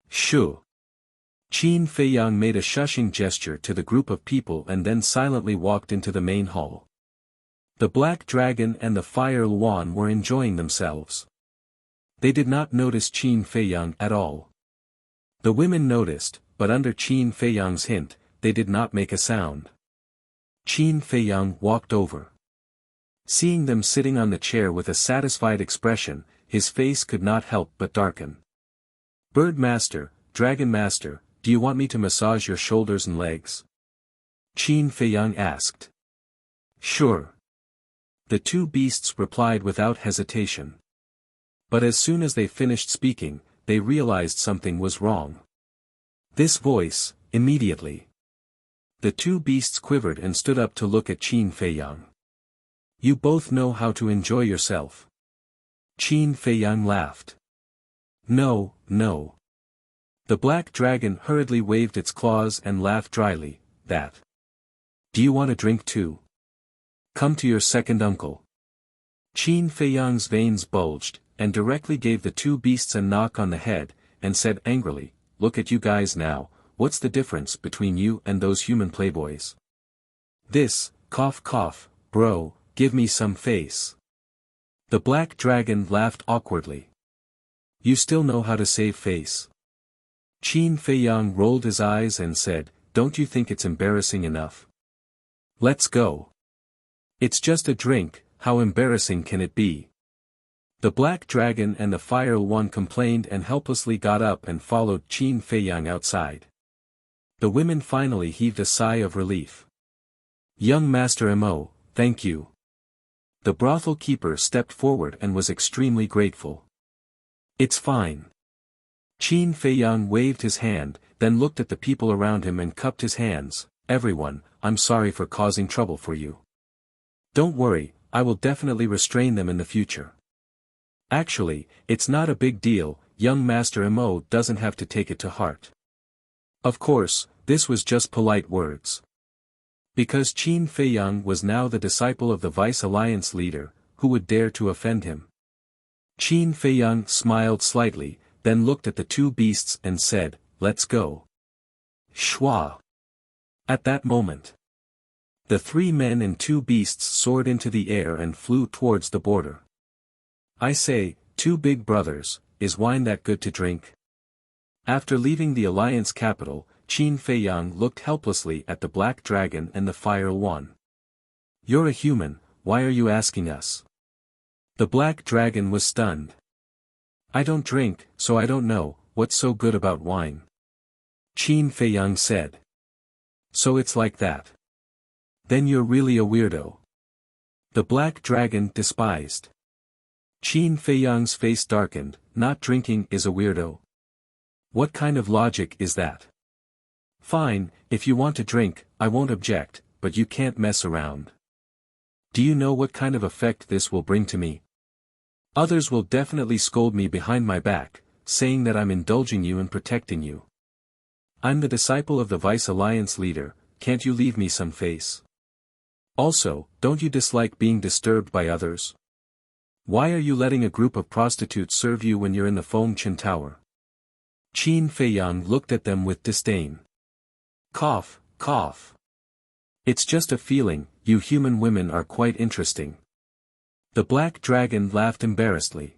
Shoo. Qin Feiyang made a shushing gesture to the group of people and then silently walked into the main hall. The Black Dragon and the Fire Luan were enjoying themselves. They did not notice Qin Feiyang at all. The women noticed, but under Qin Feiyang's hint, they did not make a sound. Qin Feiyang walked over. Seeing them sitting on the chair with a satisfied expression, his face could not help but darken. Bird Master, Dragon Master, do you want me to massage your shoulders and legs? Qin Feiyang asked. Sure. The two beasts replied without hesitation. But as soon as they finished speaking, they realized something was wrong. This voice, immediately. The two beasts quivered and stood up to look at Qin Feiyang. You both know how to enjoy yourself. Qin Feiyang laughed. No, no. The black dragon hurriedly waved its claws and laughed dryly, that. Do you want a drink too? Come to your second uncle. Qin Feiyang's veins bulged, and directly gave the two beasts a knock on the head, and said angrily, look at you guys now, what's the difference between you and those human playboys? This, cough cough, bro, give me some face. The black dragon laughed awkwardly. You still know how to save face. Qin Feiyang rolled his eyes and said, don't you think it's embarrassing enough? Let's go. It's just a drink, how embarrassing can it be? The black dragon and the fire one complained and helplessly got up and followed Qin Feiyang outside. The women finally heaved a sigh of relief. Young Master Mo, thank you. The brothel keeper stepped forward and was extremely grateful. It's fine. Qin Feiyang waved his hand, then looked at the people around him and cupped his hands. Everyone, I'm sorry for causing trouble for you. Don't worry, I will definitely restrain them in the future. Actually, it's not a big deal, young Master Mo doesn't have to take it to heart. Of course, this was just polite words. Because Qin Feiyang was now the disciple of the Vice Alliance leader, who would dare to offend him? Qin Feiyang smiled slightly, then looked at the two beasts and said, let's go. Shua. At that moment, the 3 men and 2 beasts soared into the air and flew towards the border. I say, 2 big brothers, is wine that good to drink? After leaving the Alliance capital, Qin Feiyang looked helplessly at the black dragon and the fire one. You're a human, why are you asking us? The black dragon was stunned. I don't drink, so I don't know, what's so good about wine? Qin Feiyang said. So it's like that. Then you're really a weirdo. The black dragon despised. Qin Feiyang's face darkened, not drinking is a weirdo. What kind of logic is that? Fine, if you want to drink, I won't object, but you can't mess around. Do you know what kind of effect this will bring to me? Others will definitely scold me behind my back, saying that I'm indulging you and protecting you. I'm the disciple of the Vice Alliance leader, can't you leave me some face? Also, don't you dislike being disturbed by others? Why are you letting a group of prostitutes serve you when you're in the Feng Chen Tower? Qin Feiyang looked at them with disdain. Cough, cough. It's just a feeling, you human women are quite interesting. The black dragon laughed embarrassedly.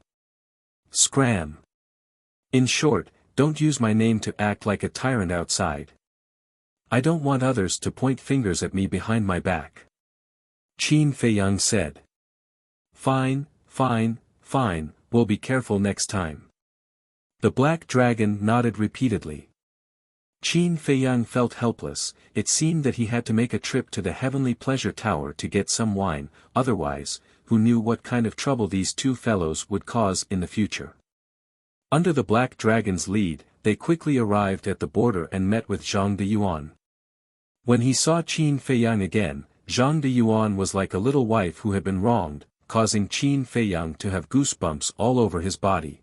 Scram. In short, don't use my name to act like a tyrant outside. I don't want others to point fingers at me behind my back. Qin Feiyang said. Fine, fine, fine, we'll be careful next time. The black dragon nodded repeatedly. Qin Feiyang felt helpless, it seemed that he had to make a trip to the Heavenly Pleasure Tower to get some wine, otherwise, who knew what kind of trouble these 2 fellows would cause in the future. Under the black dragon's lead, they quickly arrived at the border and met with Zhang de Yuan. When he saw Qin Feiyang again, Zhang de Yuan was like a little wife who had been wronged, causing Qin Feiyang to have goosebumps all over his body.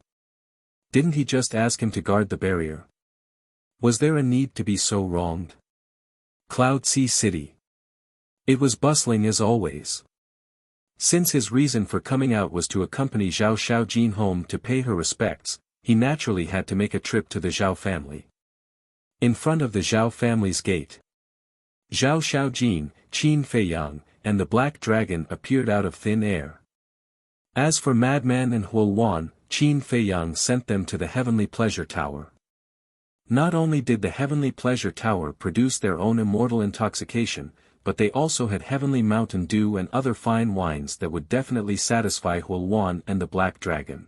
Didn't he just ask him to guard the barrier? Was there a need to be so wronged? Cloud Sea City. It was bustling as always. Since his reason for coming out was to accompany Zhao Xiaojin home to pay her respects, he naturally had to make a trip to the Zhao family. In front of the Zhao family's gate, Zhao Xiaojin, Qin Feiyang, and the Black Dragon appeared out of thin air. As for Madman and Huoluan, Qin Feiyang sent them to the Heavenly Pleasure Tower. Not only did the Heavenly Pleasure Tower produce their own immortal intoxication, but they also had Heavenly Mountain Dew and other fine wines that would definitely satisfy Huoluan and the Black Dragon.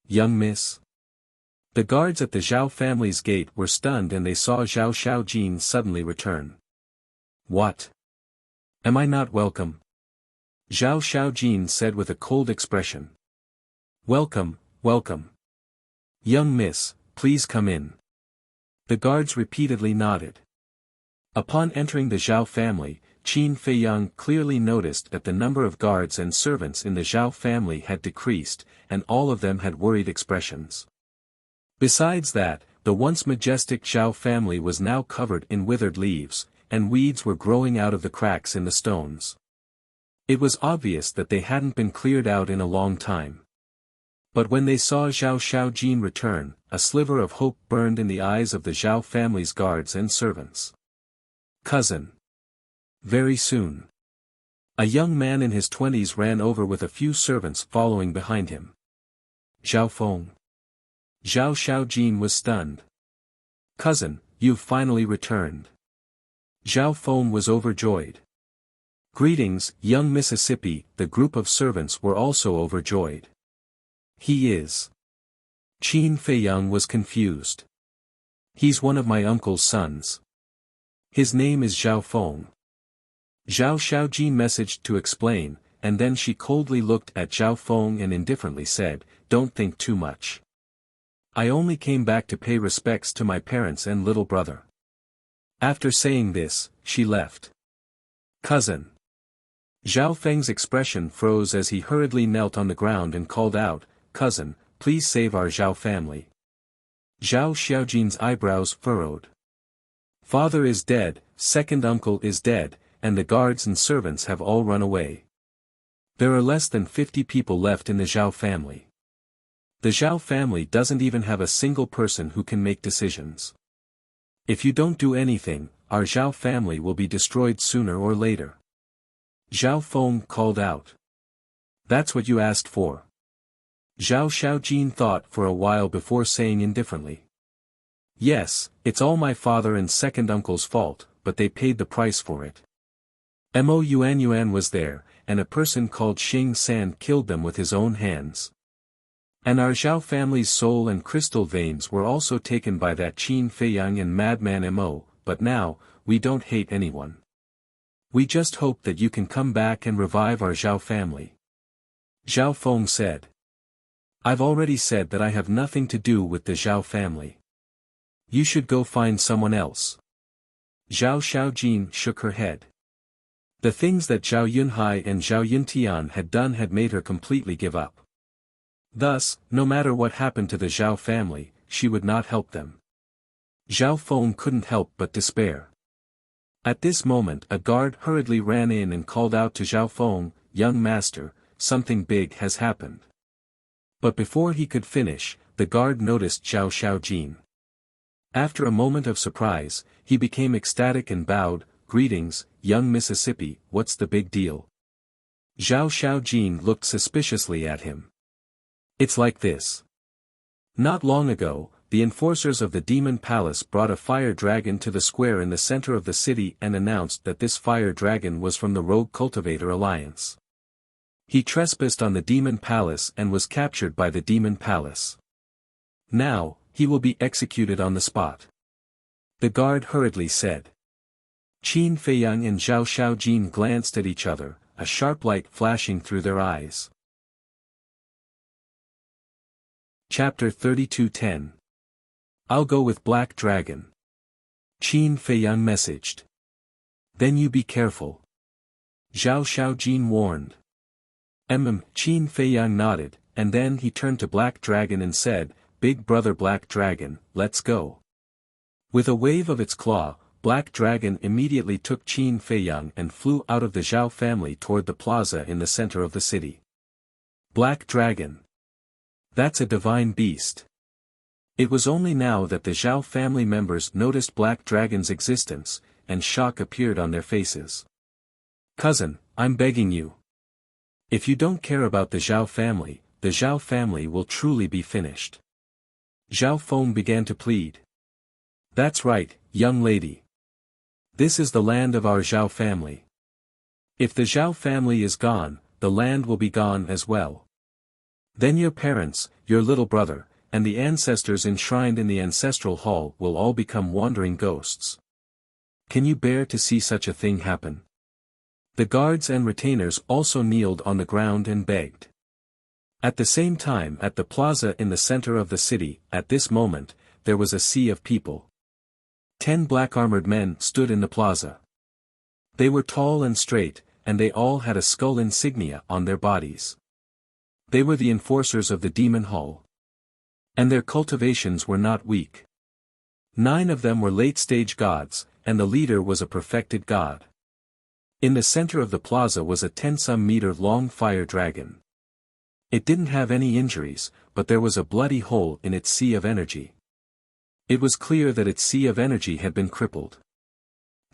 Young miss. The guards at the Zhao family's gate were stunned and they saw Zhao Xiaojin suddenly return. What? Am I not welcome? Zhao Xiaojin said with a cold expression. Welcome, welcome. Young miss, please come in. The guards repeatedly nodded. Upon entering the Zhao family, Qin Feiyang clearly noticed that the number of guards and servants in the Zhao family had decreased, and all of them had worried expressions. Besides that, the once majestic Zhao family was now covered in withered leaves, and weeds were growing out of the cracks in the stones. It was obvious that they hadn't been cleared out in a long time. But when they saw Zhao Xiaojin return, a sliver of hope burned in the eyes of the Zhao family's guards and servants. Cousin. Very soon. A young man in his 20s ran over with a few servants following behind him. Zhao Feng. Zhao Xiaojin was stunned. Cousin, you've finally returned. Zhao Feng was overjoyed. Greetings, young Mississippi, the group of servants were also overjoyed. He is. Qin Feiyang was confused. He's one of my uncle's sons. His name is Zhao Feng. Zhao Xiaojin messaged to explain, and then she coldly looked at Zhao Feng and indifferently said, "Don't think too much. I only came back to pay respects to my parents and little brother." After saying this, she left. "Cousin." Zhao Feng's expression froze as he hurriedly knelt on the ground and called out, "Cousin, please save our Zhao family." Zhao Xiaojin's eyebrows furrowed. "Father is dead, second uncle is dead, and the guards and servants have all run away. There are less than 50 people left in the Zhao family. The Zhao family doesn't even have a single person who can make decisions. If you don't do anything, our Zhao family will be destroyed sooner or later." Zhao Feng called out. "That's what you asked for." Zhao Xiaojin thought for a while before saying indifferently. "Yes, it's all my father and second uncle's fault, but they paid the price for it. Mo Yuan was there, and a person called Xing San killed them with his own hands. And our Zhao family's soul and crystal veins were also taken by that Qin Feiyang and madman Mo, but now, we don't hate anyone. We just hope that you can come back and revive our Zhao family." Zhao Feng said. "I've already said that I have nothing to do with the Zhao family. You should go find someone else." Zhao Xiaojin shook her head. The things that Zhao Yunhai and Zhao Yuntian had done had made her completely give up. Thus, no matter what happened to the Zhao family, she would not help them. Zhao Feng couldn't help but despair. At this moment a guard hurriedly ran in and called out to Zhao Feng, "Young master, something big has happened." But before he could finish, the guard noticed Zhao Xiaojin. After a moment of surprise, he became ecstatic and bowed, "Greetings, young Mississippi, what's the big deal?" Zhao Xiaojin looked suspiciously at him. "It's like this. Not long ago, the enforcers of the Demon Palace brought a fire dragon to the square in the center of the city and announced that this fire dragon was from the Rogue Cultivator Alliance. He trespassed on the Demon Palace and was captured by the Demon Palace. Now, he will be executed on the spot." The guard hurriedly said. Qin Feiyang and Zhao Xiaojin glanced at each other, a sharp light flashing through their eyes. Chapter 32:10. "I'll go with Black Dragon." Qin Feiyang messaged. "Then you be careful." Zhao Xiaojin warned. Qin Feiyang nodded, and then he turned to Black Dragon and said, "Big brother Black Dragon, let's go." With a wave of its claw, Black Dragon immediately took Qin Feiyang and flew out of the Zhao family toward the plaza in the center of the city. Black Dragon. That's a divine beast. It was only now that the Zhao family members noticed Black Dragon's existence, and shock appeared on their faces. "Cousin, I'm begging you. If you don't care about the Zhao family will truly be finished." Zhao Feng began to plead. "That's right, young lady. This is the land of our Zhao family. If the Zhao family is gone, the land will be gone as well. Then your parents, your little brother, and the ancestors enshrined in the ancestral hall will all become wandering ghosts. Can you bear to see such a thing happen?" The guards and retainers also kneeled on the ground and begged. At the same time at the plaza in the center of the city, at this moment, there was a sea of people. 10 black-armored men stood in the plaza. They were tall and straight, and they all had a skull insignia on their bodies. They were the enforcers of the Demon Hall. And their cultivations were not weak. 9 of them were late-stage gods, and the leader was a perfected god. In the center of the plaza was a 10-some-meter-long fire dragon. It didn't have any injuries, but there was a bloody hole in its sea of energy. It was clear that its sea of energy had been crippled.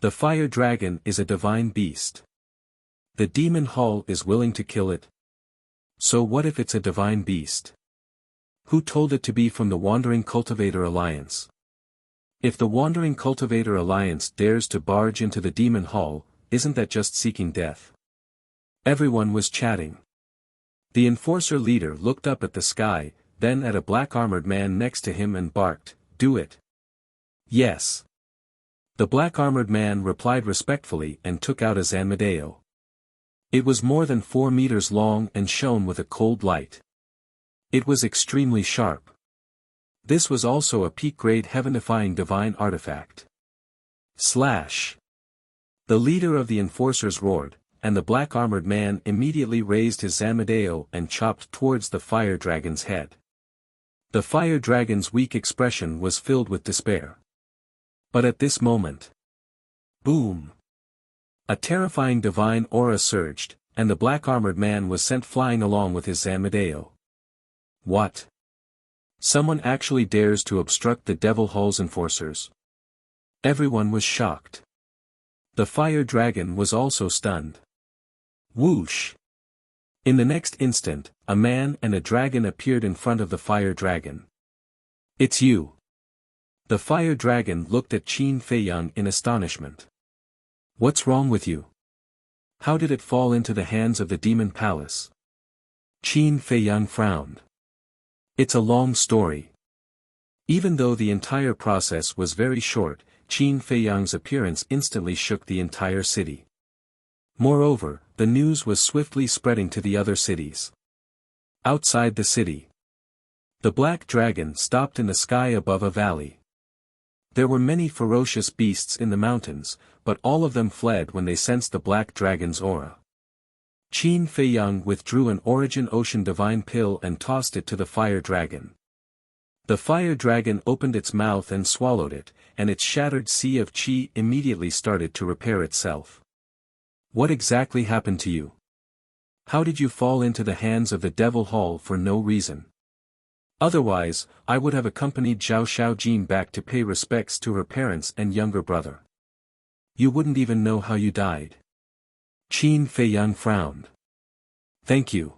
The fire dragon is a divine beast. The Demon Hall is willing to kill it. So what if it's a divine beast? Who told it to be from the Wandering Cultivator Alliance? If the Wandering Cultivator Alliance dares to barge into the Demon Hall, isn't that just seeking death? Everyone was chatting. The enforcer leader looked up at the sky, then at a black-armored man next to him and barked, "Do it." Yes. The black-armored man replied respectfully and took out a Zanmadeo. It was more than 4 meters long and shone with a cold light. It was extremely sharp. This was also a peak-grade heaven-defying divine artifact. Slash! The leader of the enforcers roared, and the black-armored man immediately raised his Zanmadeo and chopped towards the fire dragon's head. The fire dragon's weak expression was filled with despair. But at this moment, boom! A terrifying divine aura surged, and the black-armored man was sent flying along with his Zanmadeo. What? Someone actually dares to obstruct the Devil Hall's enforcers. Everyone was shocked. The fire dragon was also stunned. Whoosh! In the next instant, a man and a dragon appeared in front of the fire dragon. It's you! The fire dragon looked at Qin Feiyang in astonishment. What's wrong with you? How did it fall into the hands of the demon palace? Qin Feiyang frowned. It's a long story. Even though the entire process was very short, Qin Feiyang's appearance instantly shook the entire city. Moreover, the news was swiftly spreading to the other cities. Outside the city, the black dragon stopped in the sky above a valley. There were many ferocious beasts in the mountains, but all of them fled when they sensed the black dragon's aura. Qin Feiyang withdrew an Origin Ocean Divine Pill and tossed it to the fire dragon. The fire dragon opened its mouth and swallowed it, and its shattered sea of qi immediately started to repair itself. What exactly happened to you? How did you fall into the hands of the Devil Hall for no reason? Otherwise, I would have accompanied Zhao Xiaojin back to pay respects to her parents and younger brother. You wouldn't even know how you died. Qin Feiyang frowned. Thank you.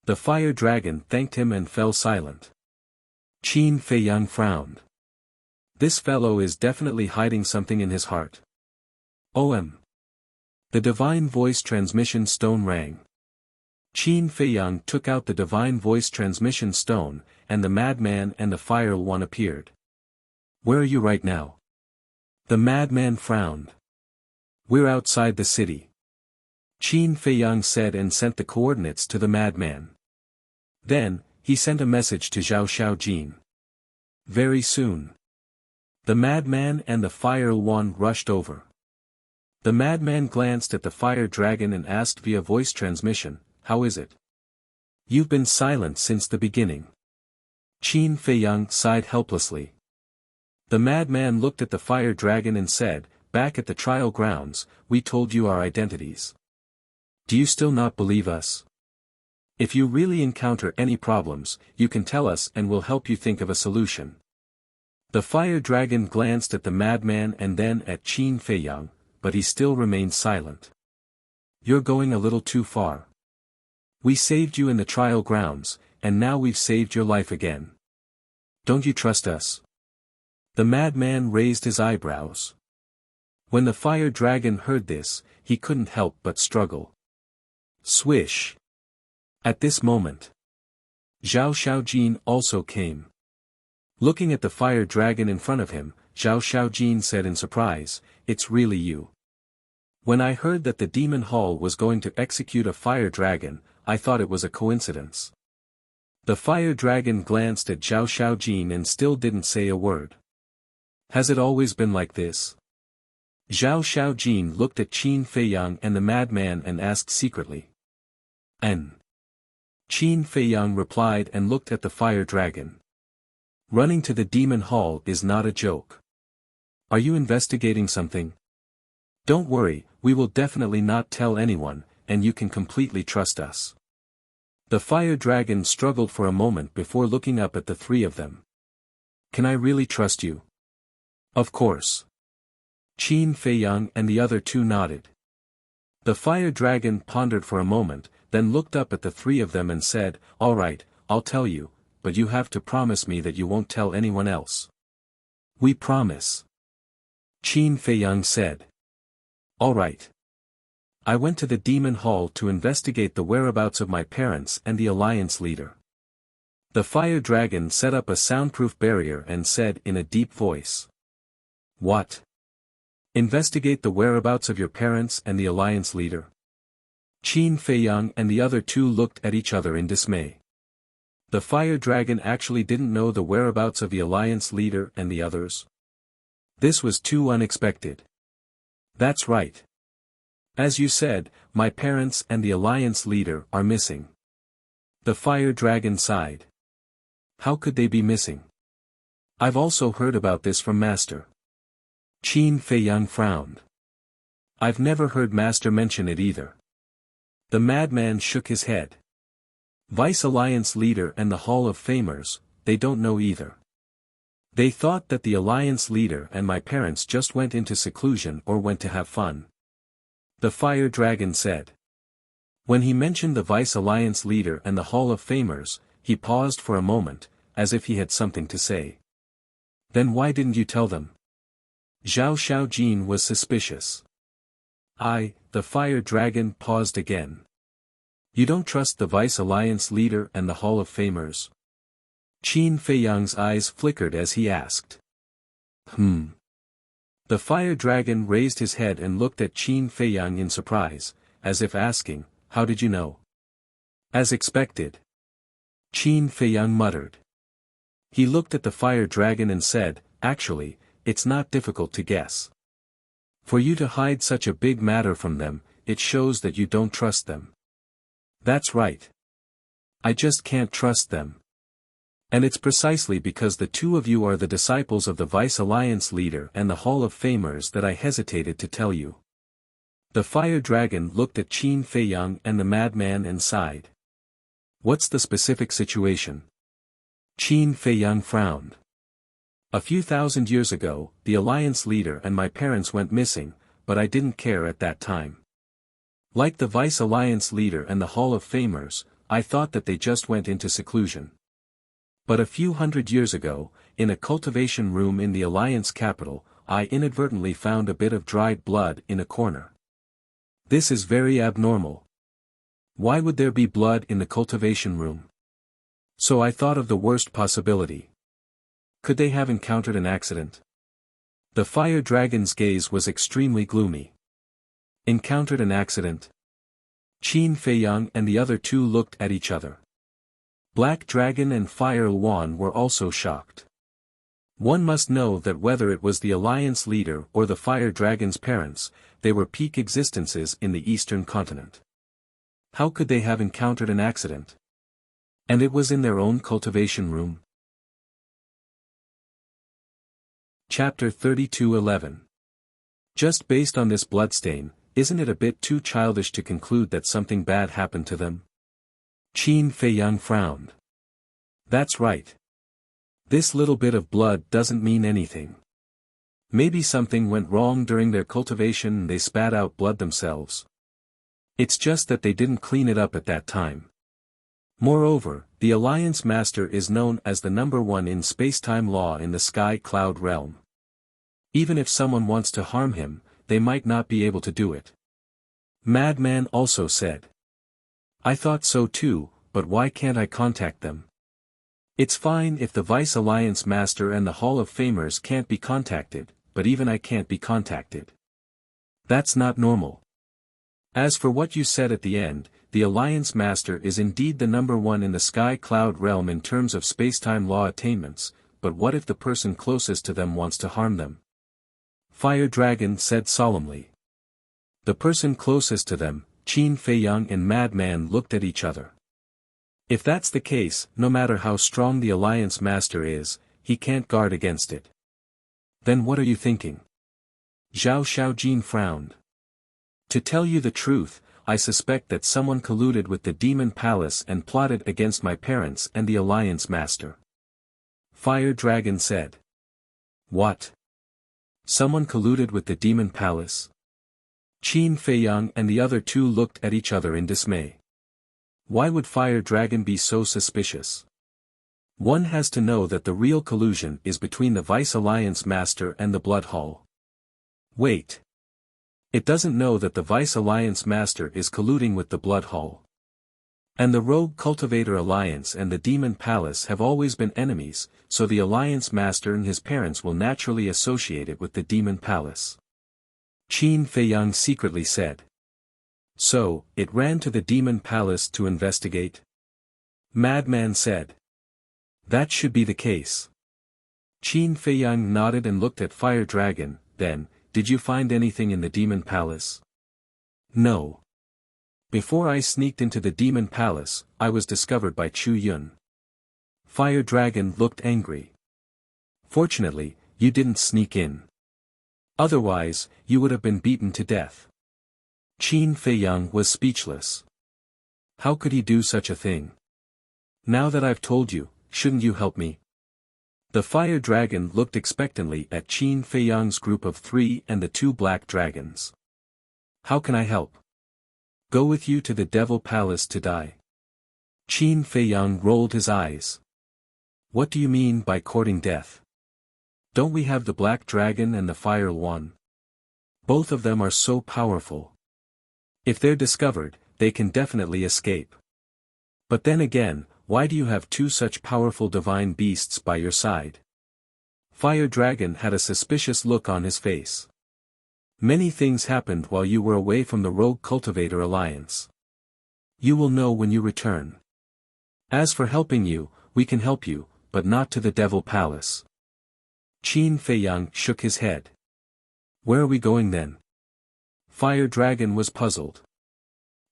The fire dragon thanked him and fell silent. Qin Feiyang frowned. This fellow is definitely hiding something in his heart. OM. The divine voice transmission stone rang. Qin Feiyang took out the divine voice transmission stone, and the madman and the fire one appeared. Where are you right now? The madman frowned. We're outside the city. Qin Feiyang said and sent the coordinates to the madman. Then, he sent a message to Zhao Xiaojin. Very soon. The madman and the fire one rushed over. The madman glanced at the fire dragon and asked via voice transmission, how is it? You've been silent since the beginning. Qin Feiyang sighed helplessly. The madman looked at the fire dragon and said, back at the trial grounds, we told you our identities. Do you still not believe us? If you really encounter any problems, you can tell us and we'll help you think of a solution. The fire dragon glanced at the madman and then at Qin Feiyang, but he still remained silent. You're going a little too far. We saved you in the trial grounds, and now we've saved your life again. Don't you trust us? The madman raised his eyebrows. When the fire dragon heard this, he couldn't help but struggle. Swish. At this moment, Zhao Xiaojin also came. Looking at the fire dragon in front of him, Zhao Xiaojin said in surprise, it's really you. When I heard that the demon hall was going to execute a fire dragon, I thought it was a coincidence. The fire dragon glanced at Zhao Xiaojin and still didn't say a word. Has it always been like this? Zhao Xiaojin looked at Qin Feiyang and the madman and asked secretly. N. Qin Feiyang replied and looked at the fire dragon. Running to the demon hall is not a joke. Are you investigating something? Don't worry, we will definitely not tell anyone, and you can completely trust us. The fire dragon struggled for a moment before looking up at the three of them. Can I really trust you? Of course. Qin Feiyang and the other two nodded. The fire dragon pondered for a moment, then looked up at the three of them and said, all right, I'll tell you, but you have to promise me that you won't tell anyone else. We promise. Qin Feiyang said. All right. I went to the demon hall to investigate the whereabouts of my parents and the alliance leader. The fire dragon set up a soundproof barrier and said in a deep voice. What? Investigate the whereabouts of your parents and the alliance leader. Qin Feiyang and the other two looked at each other in dismay. The fire dragon actually didn't know the whereabouts of the alliance leader and the others. This was too unexpected. That's right. As you said, my parents and the alliance leader are missing. The fire dragon sighed. How could they be missing? I've also heard about this from Master. Qin Feiyang frowned. I've never heard Master mention it either. The madman shook his head. Vice Alliance leader and the Hall of Famers, they don't know either. They thought that the Alliance leader and my parents just went into seclusion or went to have fun. The Fire Dragon said. When he mentioned the Vice Alliance leader and the Hall of Famers, he paused for a moment, as if he had something to say. Then why didn't you tell them? Zhao Xiaojin was suspicious. The Fire Dragon paused again. You don't trust the Vice Alliance leader and the Hall of Famers? Qin Feiyang's eyes flickered as he asked. The Fire Dragon raised his head and looked at Qin Feiyang in surprise, as if asking, how did you know? As expected. Qin Feiyang muttered. He looked at the Fire Dragon and said, actually, it's not difficult to guess. For you to hide such a big matter from them, it shows that you don't trust them. That's right. I just can't trust them. And it's precisely because the two of you are the disciples of the Vice Alliance leader and the Hall of Famers that I hesitated to tell you. The Fire Dragon looked at Qin Feiyang and the madman and sighed. What's the specific situation? Qin Feiyang frowned. A few thousand years ago, the Alliance leader and my parents went missing, but I didn't care at that time. Like the Vice Alliance leader and the Hall of Famers, I thought that they just went into seclusion. But a few hundred years ago, in a cultivation room in the Alliance capital, I inadvertently found a bit of dried blood in a corner. This is very abnormal. Why would there be blood in the cultivation room? So I thought of the worst possibility. Could they have encountered an accident? The Fire Dragon's gaze was extremely gloomy. Encountered an accident? Qin Feiyang and the other two looked at each other. Black Dragon and Fire Luan were also shocked. One must know that whether it was the Alliance leader or the Fire Dragon's parents, they were peak existences in the Eastern continent. How could they have encountered an accident? And it was in their own cultivation room? Chapter 32:11. Just based on this bloodstain, isn't it a bit too childish to conclude that something bad happened to them? Qin Feiyang frowned. That's right. This little bit of blood doesn't mean anything. Maybe something went wrong during their cultivation and they spat out blood themselves. It's just that they didn't clean it up at that time. Moreover, the Alliance Master is known as the #1 in space-time law in the Sky Cloud realm. Even if someone wants to harm him, they might not be able to do it. Madman also said. I thought so too, but why can't I contact them? It's fine if the Vice Alliance Master and the Hall of Famers can't be contacted, but even I can't be contacted. That's not normal. As for what you said at the end, the Alliance Master is indeed the #1 in the Sky Cloud realm in terms of space-time law attainments, but what if the person closest to them wants to harm them? Fire Dragon said solemnly. The person closest to them, Qin Feiyang and Madman looked at each other. If that's the case, no matter how strong the Alliance Master is, he can't guard against it. Then what are you thinking? Zhao Xiaojin frowned. To tell you the truth, I suspect that someone colluded with the Demon Palace and plotted against my parents and the Alliance Master. Fire Dragon said. What? Someone colluded with the Demon Palace? Qin Feiyang and the other two looked at each other in dismay. Why would Fire Dragon be so suspicious? One has to know that the real collusion is between the Vice Alliance Master and the Blood Hall. Wait. It doesn't know that the Vice Alliance Master is colluding with the Blood Hall. And the Rogue Cultivator Alliance and the Demon Palace have always been enemies, so the Alliance Master and his parents will naturally associate it with the Demon Palace. Qin Feiyang secretly said. So, it ran to the demon palace to investigate? Madman said. That should be the case. Qin Feiyang nodded and looked at Fire Dragon. Then, did you find anything in the demon palace? No. Before I sneaked into the demon palace, I was discovered by Chu Yun. Fire Dragon looked angry. Fortunately, you didn't sneak in. Otherwise, you would have been beaten to death. Qin Feiyang was speechless. How could he do such a thing? Now that I've told you, shouldn't you help me? The Fire Dragon looked expectantly at Qin Feiyang's group of 3 and the 2 black dragons. How can I help? Go with you to the Devil Palace to die. Qin Feiyang rolled his eyes. What do you mean by courting death? Don't we have the Black Dragon and the Fire One? Both of them are so powerful. If they're discovered, they can definitely escape. But then again, why do you have 2 such powerful divine beasts by your side? Fire Dragon had a suspicious look on his face. Many things happened while you were away from the Rogue Cultivator Alliance. You will know when you return. As for helping you, we can help you, but not to the Devil Palace. Qin Feiyang shook his head. Where are we going then? Fire Dragon was puzzled.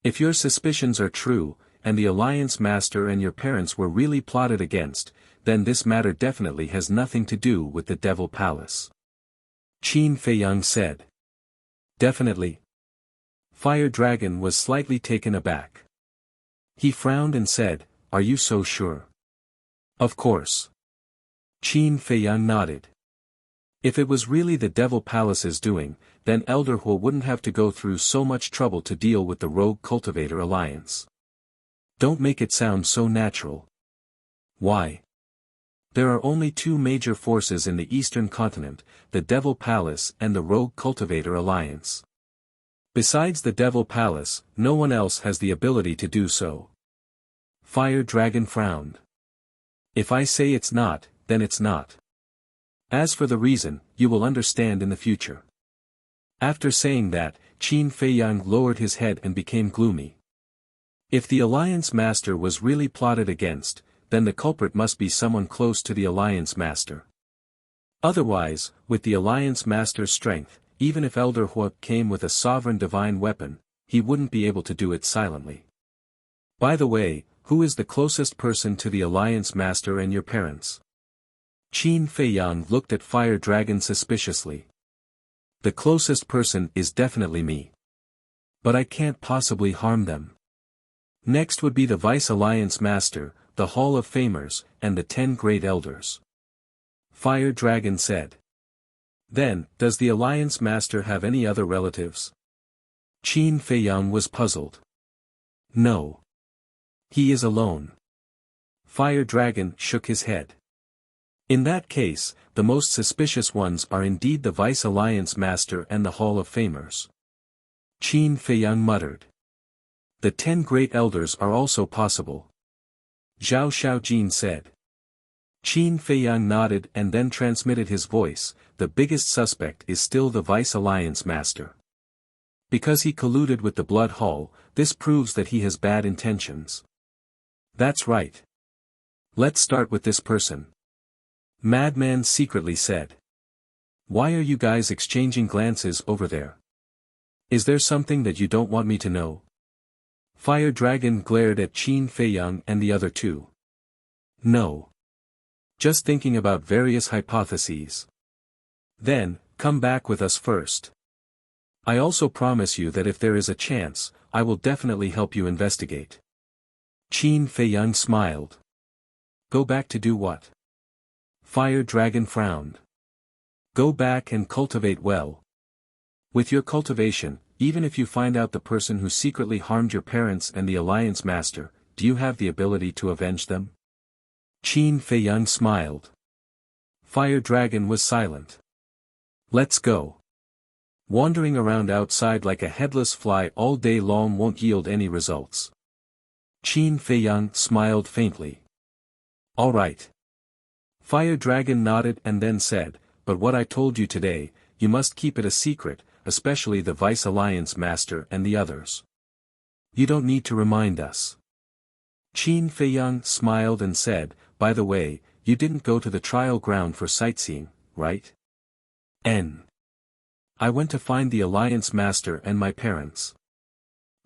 If your suspicions are true, and the Alliance Master and your parents were really plotted against, then this matter definitely has nothing to do with the Devil Palace. Qin Feiyang said. Definitely. Fire Dragon was slightly taken aback. He frowned and said, Are you so sure? Of course. Qin Feiyang nodded. If it was really the Devil Palace's doing, then Elder Hu wouldn't have to go through so much trouble to deal with the Rogue Cultivator Alliance. Don't make it sound so natural. Why? There are only 2 major forces in the Eastern Continent, the Devil Palace and the Rogue Cultivator Alliance. Besides the Devil Palace, no one else has the ability to do so. Fire Dragon frowned. If I say it's not, then it's not. As for the reason, you will understand in the future. After saying that, Qin Feiyang lowered his head and became gloomy. If the Alliance Master was really plotted against, then the culprit must be someone close to the Alliance Master. Otherwise, with the Alliance Master's strength, even if Elder Hu came with a sovereign divine weapon, he wouldn't be able to do it silently. By the way, who is the closest person to the Alliance Master and your parents? Qin Feiyang looked at Fire Dragon suspiciously. The closest person is definitely me. But I can't possibly harm them. Next would be the Vice Alliance Master, the Hall of Famers, and the 10 Great Elders. Fire Dragon said. Then, does the Alliance Master have any other relatives? Qin Feiyang was puzzled. No. He is alone. Fire Dragon shook his head. In that case, the most suspicious ones are indeed the Vice Alliance Master and the Hall of Famers. Qin Feiyang muttered. The 10 Great Elders are also possible. Zhao Xiaojin said. Qin Feiyang nodded and then transmitted his voice. The biggest suspect is still the Vice Alliance Master. Because he colluded with the Blood Hall, this proves that he has bad intentions. That's right. Let's start with this person. Madman secretly said. Why are you guys exchanging glances over there? Is there something that you don't want me to know? Fire Dragon glared at Qin Feiyang and the other 2. No. Just thinking about various hypotheses. Then, come back with us first. I also promise you that if there is a chance, I will definitely help you investigate. Qin Feiyang smiled. Go back to do what? Fire Dragon frowned. Go back and cultivate well. With your cultivation, even if you find out the person who secretly harmed your parents and the Alliance Master, do you have the ability to avenge them? Qin Feiyang smiled. Fire Dragon was silent. Let's go. Wandering around outside like a headless fly all day long won't yield any results. Qin Feiyang smiled faintly. All right. Fire Dragon nodded and then said, but what I told you today, you must keep it a secret. especially the Vice Alliance Master and the others. You don't need to remind us. Qin Feiyang smiled and said, by the way, you didn't go to the trial ground for sightseeing, right? I went to find the Alliance Master and my parents.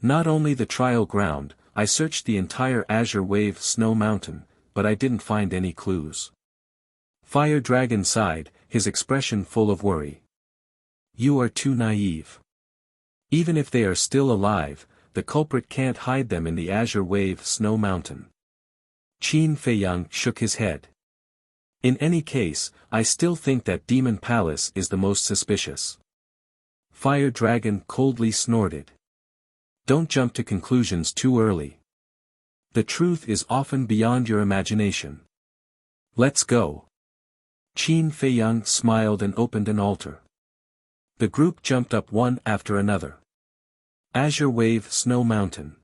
Not only the trial ground, I searched the entire Azure Wave Snow Mountain, but I didn't find any clues. Fire Dragon sighed, his expression full of worry. You are too naive. Even if they are still alive, the culprit can't hide them in the Azure Wave Snow Mountain. Qin Feiyang shook his head. In any case, I still think that Demon Palace is the most suspicious. Fire Dragon coldly snorted. Don't jump to conclusions too early. The truth is often beyond your imagination. Let's go. Qin Feiyang smiled and opened an altar. The group jumped up one after another. Azure Wave Snow Mountain.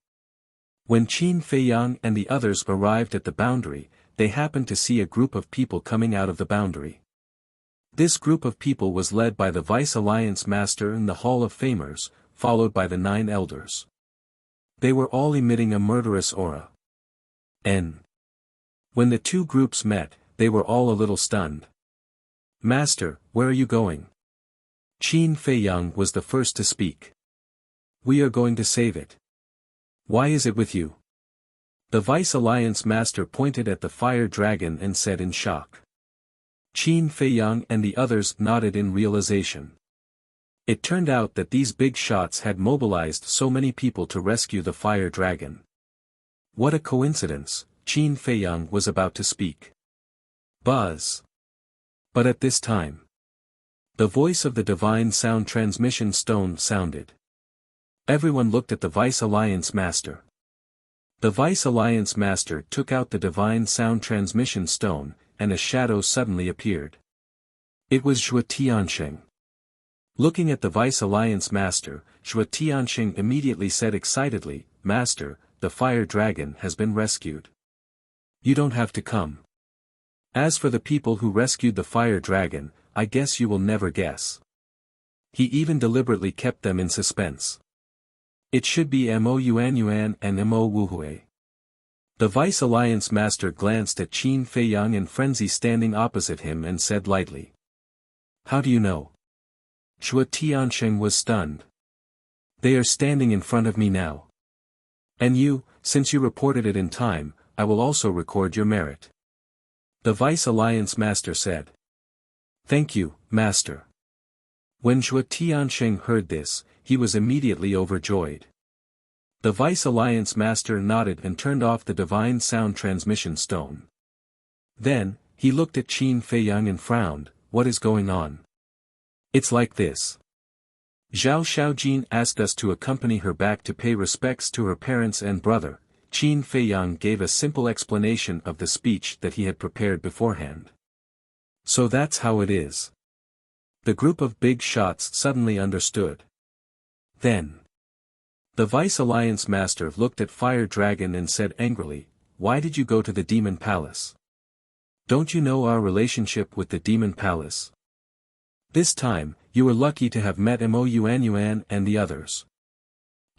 When Qin Feiyang and the others arrived at the boundary, they happened to see a group of people coming out of the boundary. This group of people was led by the Vice Alliance Master and the Hall of Famers, followed by the 9 elders. They were all emitting a murderous aura. When the two groups met, they were all a little stunned. Master, where are you going? Qin Feiyang was the first to speak. We are going to save it. Why is it with you? The Vice Alliance Master pointed at the Fire Dragon and said in shock. Qin Feiyang and the others nodded in realization. It turned out that these big shots had mobilized so many people to rescue the Fire Dragon. What a coincidence, Qin Feiyang was about to speak. Buzz. But at this time, the voice of the Divine Sound Transmission Stone sounded. Everyone looked at the Vice Alliance Master. The Vice Alliance Master took out the Divine Sound Transmission Stone, and a shadow suddenly appeared. It was Zhuo Tianxing. Looking at the Vice Alliance Master, Zhuo Tianxing immediately said excitedly, Master, the Fire Dragon has been rescued. You don't have to come. As for the people who rescued the Fire Dragon, I guess you will never guess. He even deliberately kept them in suspense. It should be Mo Yuanyuan and Mo Wuhui. The Vice Alliance Master glanced at Qin Feiyang and Frenzy standing opposite him and said lightly. How do you know? Zhuo Tianxing was stunned. They are standing in front of me now. And you, since you reported it in time, I will also record your merit. The Vice Alliance Master said. Thank you, Master. When Zhuo Tianxing heard this, he was immediately overjoyed. The Vice Alliance Master nodded and turned off the Divine Sound Transmission Stone. Then, he looked at Qin Feiyang and frowned, what is going on? It's like this. Zhao Xiaojin asked us to accompany her back to pay respects to her parents and brother. Qin Feiyang gave a simple explanation of the speech that he had prepared beforehand. So that's how it is. The group of big shots suddenly understood. Then, the Vice Alliance Master looked at Fire Dragon and said angrily, why did you go to the Demon Palace? Don't you know our relationship with the Demon Palace? This time, you were lucky to have met Mo Yuanyuan and the others.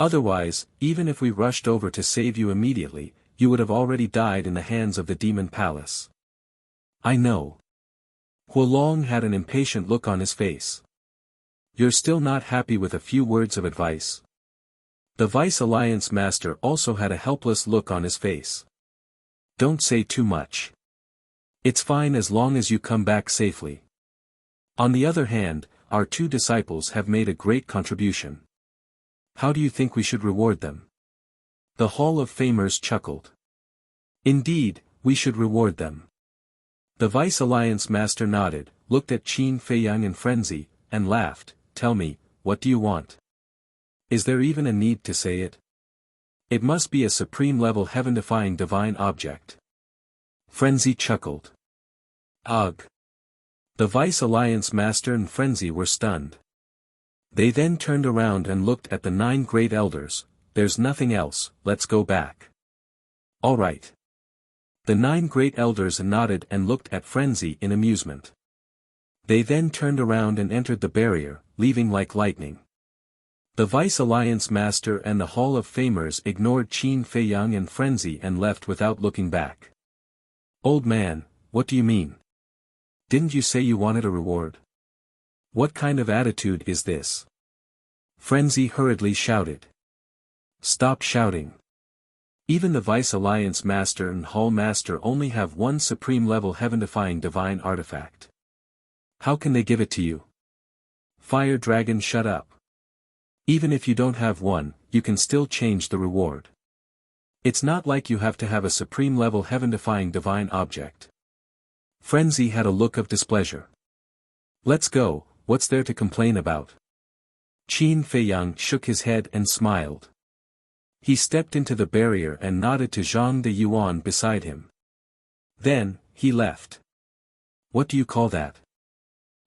Otherwise, even if we rushed over to save you immediately, you would have already died in the hands of the Demon Palace. I know. Huolong had an impatient look on his face. You're still not happy with a few words of advice? The Vice Alliance Master also had a helpless look on his face. Don't say too much. It's fine as long as you come back safely. On the other hand, our 2 disciples have made a great contribution. How do you think we should reward them? The Hall of Famers chuckled. Indeed, we should reward them. The Vice Alliance Master nodded, looked at Qin Feiyang and Frenzy, and laughed. Tell me, what do you want? Is there even a need to say it? It must be a supreme-level heaven-defying divine object. Frenzy chuckled. Ugh. The Vice Alliance Master and Frenzy were stunned. They then turned around and looked at the 9 great elders. There's nothing else, let's go back. All right. The 9 great elders nodded and looked at Frenzy in amusement. They then turned around and entered the barrier, leaving like lightning. The Vice Alliance Master and the Hall of Famers ignored Qin Feiyang in frenzy and left without looking back. Old man, what do you mean? Didn't you say you wanted a reward? What kind of attitude is this? Frenzy hurriedly shouted. Stop shouting. Even the Vice Alliance Master and Hall Master only have one supreme-level heaven-defying divine artifact. How can they give it to you? Fire Dragon, shut up. Even if you don't have one, you can still change the reward. It's not like you have to have a supreme-level heaven-defying divine object. Frenzy had a look of displeasure. Let's go, what's there to complain about? Qin Feiyang shook his head and smiled. He stepped into the barrier and nodded to Zhang de Yuan beside him. Then, he left. What do you call that?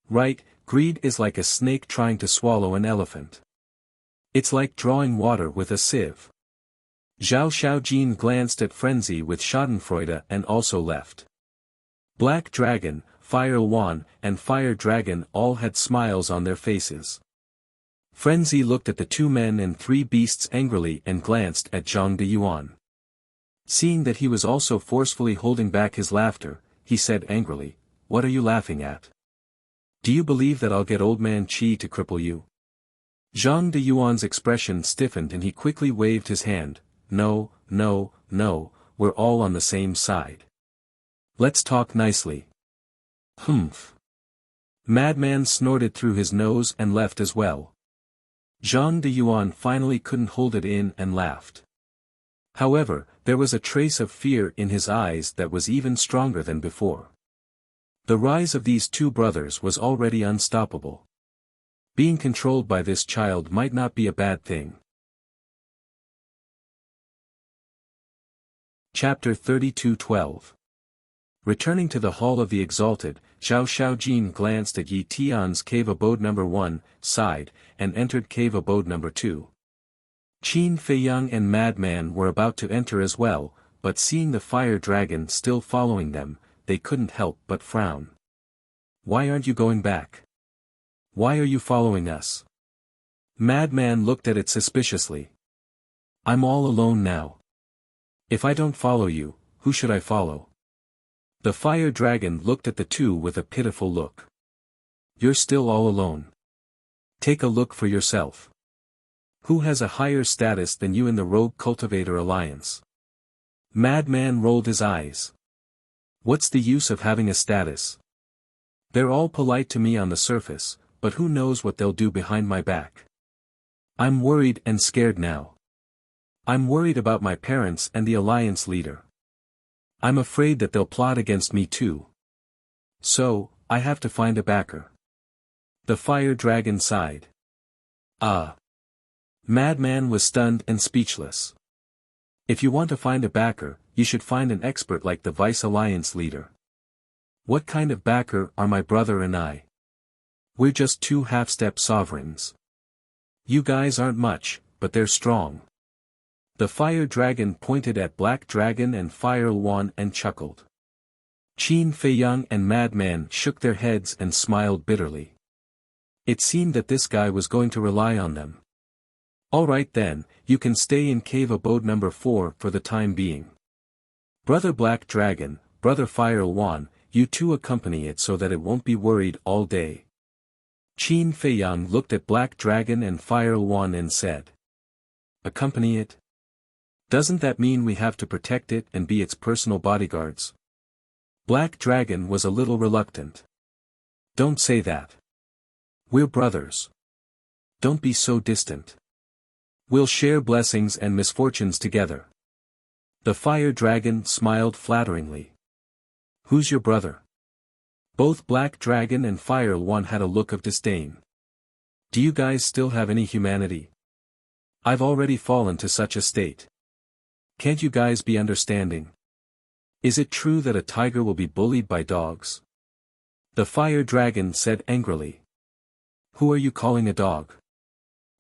Right, greed is like a snake trying to swallow an elephant. It's like drawing water with a sieve. Zhao Xiaojin glanced at Frenzy with schadenfreude and also left. Black Dragon, Fire Wan, and Fire Dragon all had smiles on their faces. Frenzy looked at the two men and three beasts angrily and glanced at Zhang de Yuan. Seeing that he was also forcefully holding back his laughter, he said angrily, "What are you laughing at? Do you believe that I'll get Old Man Qi to cripple you?" Zhang de Yuan's expression stiffened and he quickly waved his hand. No, no, no, we're all on the same side. Let's talk nicely. Humph. Madman snorted through his nose and left as well. Zhang de Yuan finally couldn't hold it in and laughed. However, there was a trace of fear in his eyes that was even stronger than before. The rise of these two brothers was already unstoppable. Being controlled by this child might not be a bad thing. Chapter 32:12. Returning to the Hall of the Exalted, Zhao Xiaojin glanced at Yi Tian's cave abode number 1, sighed, and entered cave abode number 2. Qin Feiyang and Madman were about to enter as well, but seeing the Fire Dragon still following them, they couldn't help but frown. Why aren't you going back? Why are you following us? Madman looked at it suspiciously. I'm all alone now. If I don't follow you, who should I follow? The Fire Dragon looked at the two with a pitiful look. You're still all alone. Take a look for yourself. Who has a higher status than you in the Rogue Cultivator Alliance? Madman rolled his eyes. What's the use of having a status? They're all polite to me on the surface, but who knows what they'll do behind my back. I'm worried and scared now. I'm worried about my parents and the Alliance leader. I'm afraid that they'll plot against me too. So, I have to find a backer. The Fire Dragon sighed. Ah. Madman was stunned and speechless. If you want to find a backer, you should find an expert like the Vice Alliance leader. What kind of backer are my brother and I? We're just two half-step sovereigns. You guys aren't much, but they're strong. The Fire Dragon pointed at Black Dragon and Fire Wan and chuckled. Qin Feiyang and Madman shook their heads and smiled bitterly. It seemed that this guy was going to rely on them. Alright then, you can stay in cave abode number 4 for the time being. Brother Black Dragon, Brother Fire Wan, you two accompany it so that it won't be worried all day. Qin Feiyang looked at Black Dragon and Fire Wan and said. Accompany it? Doesn't that mean we have to protect it and be its personal bodyguards? Black Dragon was a little reluctant. Don't say that. We're brothers. Don't be so distant. We'll share blessings and misfortunes together. The Fire Dragon smiled flatteringly. Who's your brother? Both Black Dragon and Fire One had a look of disdain. Do you guys still have any humanity? I've already fallen to such a state. Can't you guys be understanding? Is it true that a tiger will be bullied by dogs? The Fire Dragon said angrily. Who are you calling a dog?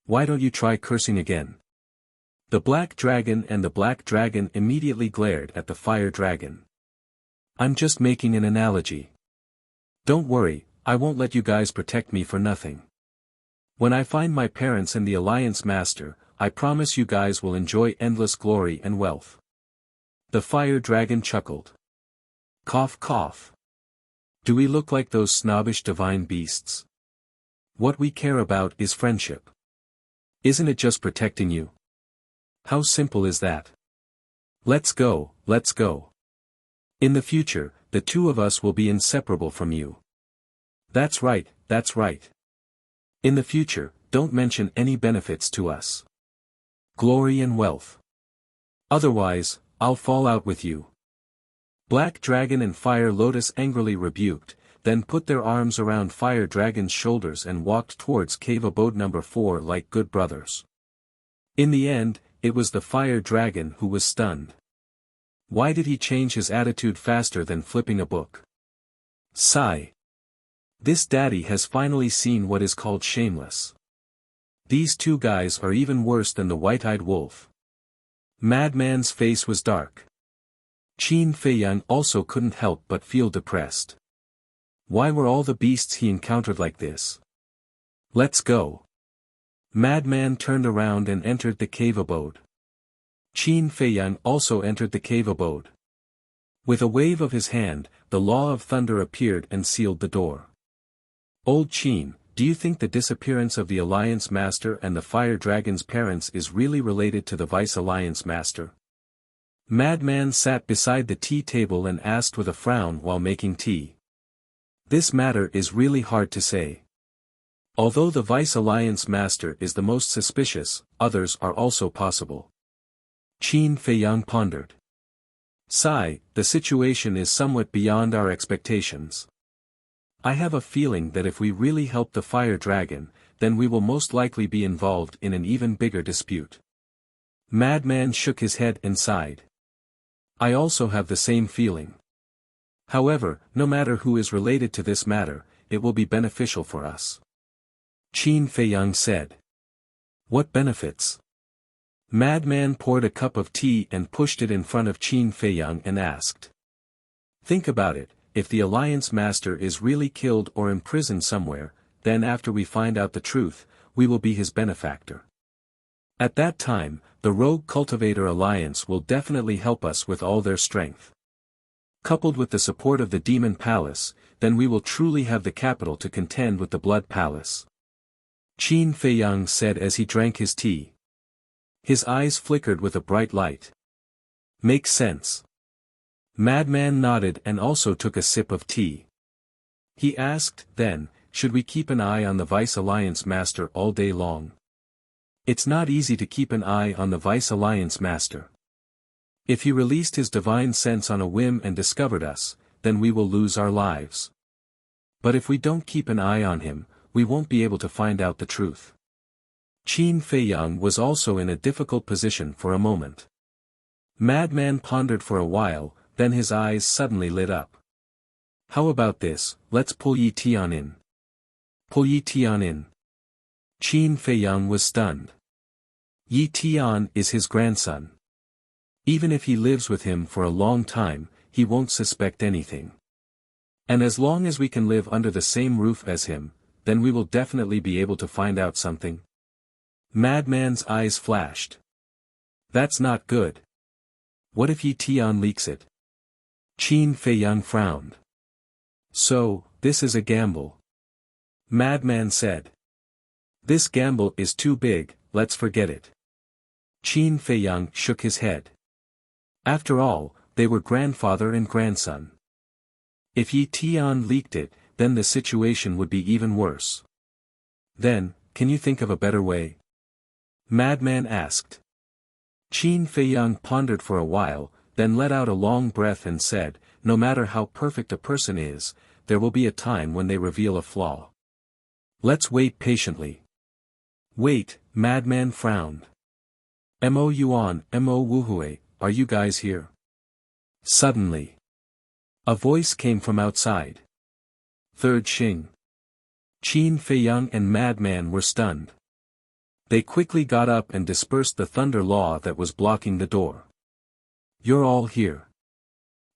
Why don't you try cursing again? The Black Dragon and the Black Dragon immediately glared at the Fire Dragon. I'm just making an analogy. Don't worry, I won't let you guys protect me for nothing. When I find my parents and the Alliance Master, I promise you guys will enjoy endless glory and wealth. The fire dragon chuckled. Cough cough. Do we look like those snobbish divine beasts? What we care about is friendship. Isn't it just protecting you? How simple is that? Let's go, let's go. In the future, the two of us will be inseparable from you. That's right, that's right. In the future, don't mention any benefits to us. Glory and wealth. Otherwise, I'll fall out with you. Black Dragon and Fire Lotus angrily rebuked, then put their arms around Fire Dragon's shoulders and walked towards cave abode number 4 like good brothers. In the end, it was the Fire Dragon who was stunned. Why did he change his attitude faster than flipping a book? Sigh. This daddy has finally seen what is called shameless. These two guys are even worse than the white-eyed wolf. Madman's face was dark. Qin Feiyang also couldn't help but feel depressed. Why were all the beasts he encountered like this? Let's go. Madman turned around and entered the cave abode. Qin Feiyang also entered the cave abode. With a wave of his hand, the Law of Thunder appeared and sealed the door. Old Qin, do you think the disappearance of the Alliance Master and the Fire Dragon's parents is really related to the Vice Alliance Master? Madman sat beside the tea table and asked with a frown while making tea. This matter is really hard to say. Although the Vice Alliance Master is the most suspicious, others are also possible. Qin Feiyang pondered. Sigh, the situation is somewhat beyond our expectations. I have a feeling that if we really help the Fire Dragon, then we will most likely be involved in an even bigger dispute. Madman shook his head and sighed. I also have the same feeling. However, no matter who is related to this matter, it will be beneficial for us. Qin Feiyang said. What benefits? Madman poured a cup of tea and pushed it in front of Qin Feiyang and asked. Think about it, if the Alliance Master is really killed or imprisoned somewhere, then after we find out the truth, we will be his benefactor. At that time, the Rogue Cultivator Alliance will definitely help us with all their strength. Coupled with the support of the Demon Palace, then we will truly have the capital to contend with the Blood Palace. Qin Feiyang said as he drank his tea. His eyes flickered with a bright light. Makes sense. Madman nodded and also took a sip of tea. He asked, then, should we keep an eye on the Vice Alliance Master all day long? It's not easy to keep an eye on the Vice Alliance Master. If he released his divine sense on a whim and discovered us, then we will lose our lives. But if we don't keep an eye on him, we won't be able to find out the truth. Qin Feiyang was also in a difficult position for a moment. Madman pondered for a while, then his eyes suddenly lit up. How about this, let's pull Yi Tian in. Pull Yi Tian in. Qin Feiyang was stunned. Yi Tian is his grandson. Even if he lives with him for a long time, he won't suspect anything. And as long as we can live under the same roof as him, then we will definitely be able to find out something. Madman's eyes flashed. That's not good. What if Yi Tian leaks it? Qin Feiyang frowned. So, this is a gamble. Madman said. This gamble is too big, let's forget it. Qin Feiyang shook his head. After all, they were grandfather and grandson. If Yi Tian leaked it, then the situation would be even worse. Then, can you think of a better way? Madman asked. Qin Feiyang pondered for a while, then let out a long breath and said, no matter how perfect a person is, there will be a time when they reveal a flaw. Let's wait patiently. Wait, Madman frowned. Mo Yuan, Mo Wuhui, are you guys here? Suddenly. A voice came from outside. Third Xing. Qin Feiyang and Madman were stunned. They quickly got up and dispersed the thunder law that was blocking the door. You're all here.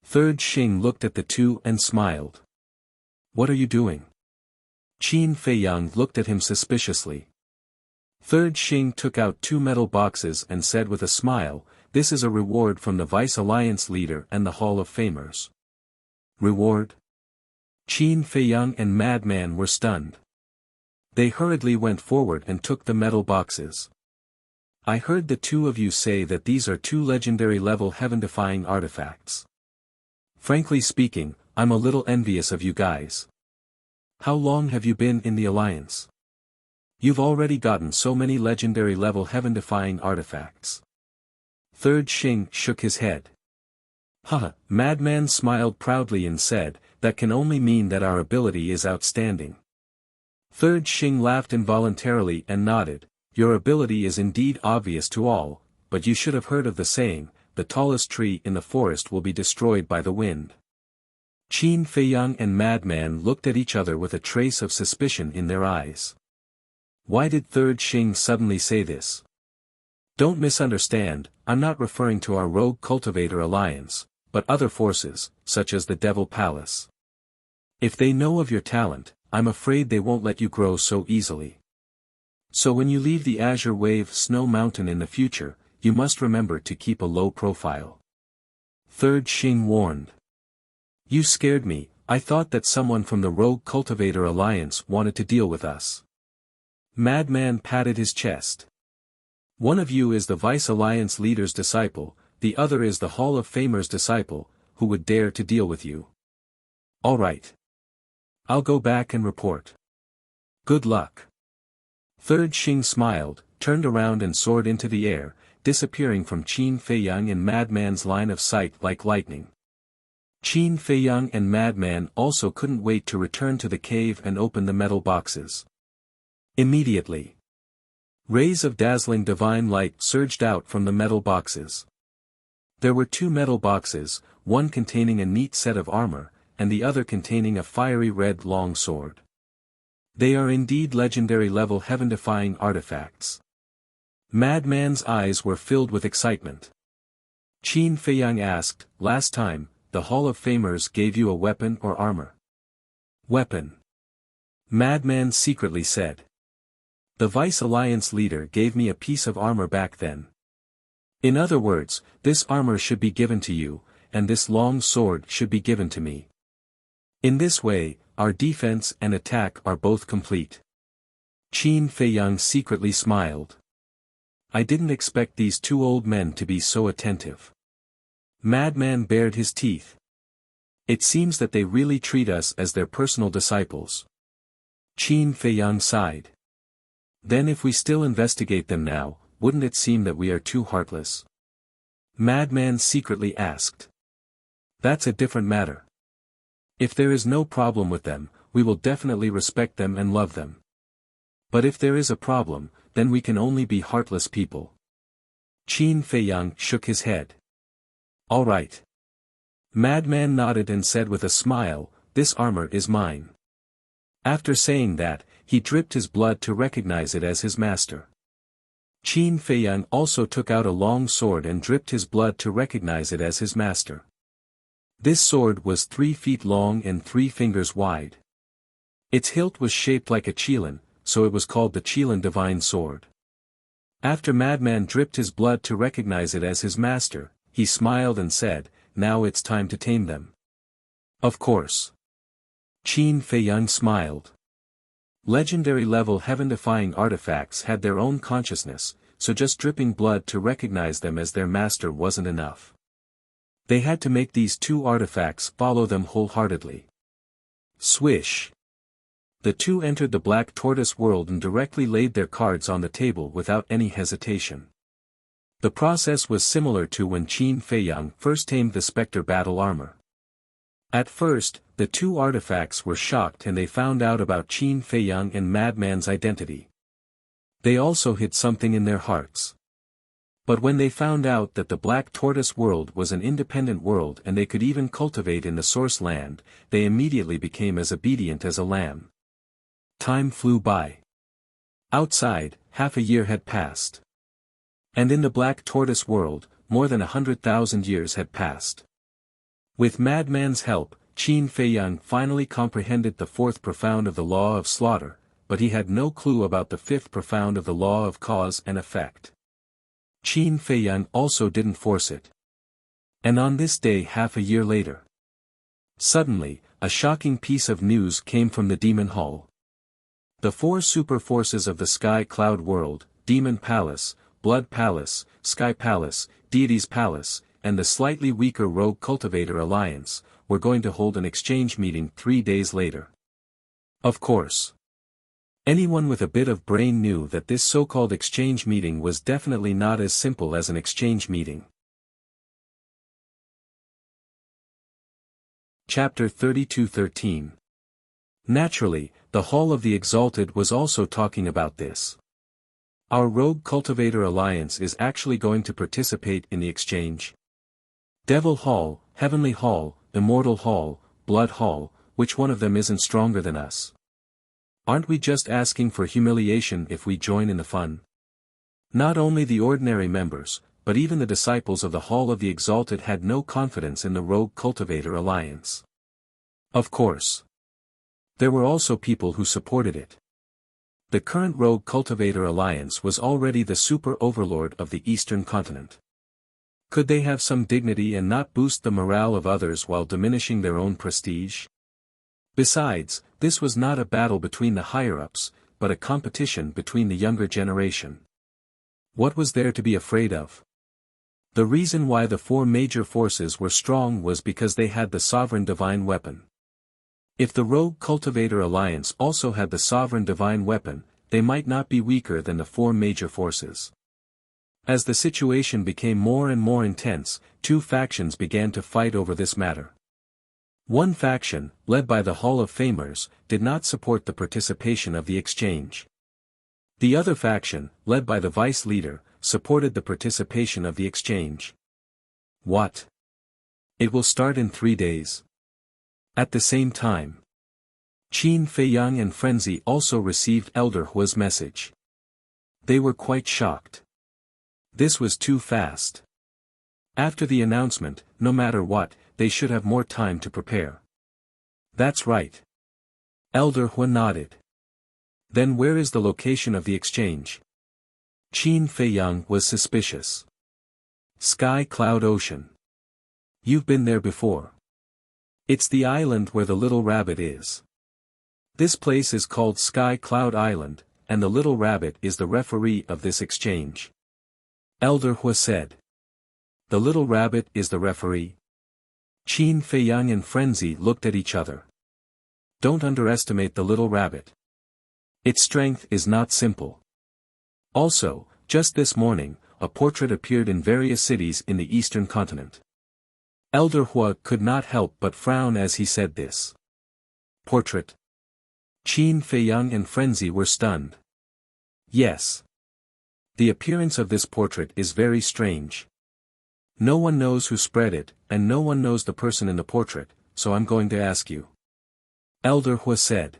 Third Xing looked at the two and smiled. What are you doing? Qin Feiyang looked at him suspiciously. Third Xing took out 2 metal boxes and said with a smile, "This is a reward from the Vice Alliance leader and the Hall of Famers." Reward? Qin Feiyang and Madman were stunned. They hurriedly went forward and took the metal boxes. "I heard the two of you say that these are 2 legendary-level heaven-defying artifacts. Frankly speaking, I'm a little envious of you guys. How long have you been in the Alliance? You've already gotten so many legendary-level heaven-defying artifacts." Third Xing shook his head. "Haha," Madman smiled proudly and said, "that can only mean that our ability is outstanding." Third Xing laughed involuntarily and nodded. "Your ability is indeed obvious to all, but you should have heard of the saying, the tallest tree in the forest will be destroyed by the wind." Qin Feiyang and Madman looked at each other with a trace of suspicion in their eyes. Why did Third Xing suddenly say this? Don't misunderstand, I'm not referring to our rogue cultivator alliance, but other forces, such as the Devil Palace. If they know of your talent, I'm afraid they won't let you grow so easily. So when you leave the Azure Wave Snow Mountain in the future, you must remember to keep a low profile. Third Xing warned. You scared me, I thought that someone from the Rogue Cultivator Alliance wanted to deal with us. Madman patted his chest. One of you is the Vice Alliance leader's disciple, the other is the Hall of Famer's disciple, who would dare to deal with you. All right. I'll go back and report. Good luck. Third Xing smiled, turned around and soared into the air, disappearing from Qin Feiyang and Madman's line of sight like lightning. Qin Feiyang and Madman also couldn't wait to return to the cave and open the metal boxes. Immediately, rays of dazzling divine light surged out from the metal boxes. There were 2 metal boxes, one containing a neat set of armor, and the other containing a fiery red long sword. They are indeed legendary-level heaven-defying artifacts. Madman's eyes were filled with excitement. Qin Feiyang asked, last time, the Hall of Famers gave you a weapon or armor? Weapon. Madman secretly said. The Vice Alliance leader gave me a piece of armor back then. In other words, this armor should be given to you, and this long sword should be given to me. In this way, our defense and attack are both complete. Qin Feiyang secretly smiled. I didn't expect these 2 old men to be so attentive. Madman bared his teeth. It seems that they really treat us as their personal disciples. Qin Feiyang sighed. Then if we still investigate them now, wouldn't it seem that we are too heartless? Madman secretly asked. That's a different matter. If there is no problem with them, we will definitely respect them and love them. But if there is a problem, then we can only be heartless people. Qin Feiyang shook his head. All right. Madman nodded and said with a smile, this armor is mine. After saying that, he dripped his blood to recognize it as his master. Qin Feiyang also took out a long sword and dripped his blood to recognize it as his master. This sword was 3 feet long and 3 fingers wide. Its hilt was shaped like a qilin, so it was called the Qilin Divine Sword. After Madman dripped his blood to recognize it as his master, he smiled and said, now it's time to tame them. Of course. Qin Feiyang smiled. Legendary-level heaven-defying artifacts had their own consciousness, so just dripping blood to recognize them as their master wasn't enough. They had to make these 2 artifacts follow them wholeheartedly. Swish. The 2 entered the Black Tortoise world and directly laid their cards on the table without any hesitation. The process was similar to when Qin Feiyang first tamed the Spectre battle armor. At first, the 2 artifacts were shocked and they found out about Qin Feiyang and Madman's identity. They also hid something in their hearts. But when they found out that the Black Tortoise world was an independent world and they could even cultivate in the source land, they immediately became as obedient as a lamb. Time flew by. Outside, half a year had passed. And in the Black Tortoise world, more than 100,000 years had passed. With Madman's help, Qin Feiyang finally comprehended the 4th profound of the law of slaughter, but he had no clue about the fifth profound of the law of cause and effect. Qin Feiyang also didn't force it. And on this day half a year later, suddenly, a shocking piece of news came from the Demon Hall. The four super forces of the Sky Cloud World, Demon Palace, Blood Palace, Sky Palace, Deity's Palace, and the slightly weaker Rogue Cultivator Alliance, were going to hold an exchange meeting 3 days later. Of course, anyone with a bit of brain knew that this so-called exchange meeting was definitely not as simple as an exchange meeting. Chapter 32:13. Naturally, the Hall of the Exalted was also talking about this. Our Rogue Cultivator Alliance is actually going to participate in the exchange. Devil Hall, Heavenly Hall, Immortal Hall, Blood Hall, which one of them isn't stronger than us? Aren't we just asking for humiliation if we join in the fun? Not only the ordinary members, but even the disciples of the Hall of the Exalted had no confidence in the Rogue Cultivator Alliance. Of course, there were also people who supported it. The current Rogue Cultivator Alliance was already the super overlord of the Eastern continent. Could they have some dignity and not boost the morale of others while diminishing their own prestige? Besides, this was not a battle between the higher-ups, but a competition between the younger generation. What was there to be afraid of? The reason why the four major forces were strong was because they had the sovereign divine weapon. If the Rogue Cultivator Alliance also had the sovereign divine weapon, they might not be weaker than the four major forces. As the situation became more and more intense, two factions began to fight over this matter. One faction, led by the Hall of Famers, did not support the participation of the exchange. The other faction, led by the vice leader, supported the participation of the exchange. What? It will start in 3 days. At the same time, Qin Feiyang and Frenzy also received Elder Hua's message. They were quite shocked. This was too fast. After the announcement, no matter what, they should have more time to prepare. That's right. Elder Hua nodded. Then where is the location of the exchange? Qin Feiyang was suspicious. Sky Cloud Ocean. You've been there before. It's the island where the little rabbit is. This place is called Sky Cloud Island, and the little rabbit is the referee of this exchange. Elder Hua said. The little rabbit is the referee? Qin Feiyang and Frenzy looked at each other. Don't underestimate the little rabbit. Its strength is not simple. Also, just this morning, a portrait appeared in various cities in the eastern continent. Elder Hua could not help but frown as he said this. Portrait? Qin Feiyang and Frenzy were stunned. Yes. The appearance of this portrait is very strange. No one knows who spread it, and no one knows the person in the portrait, so I'm going to ask you. Elder Hua said.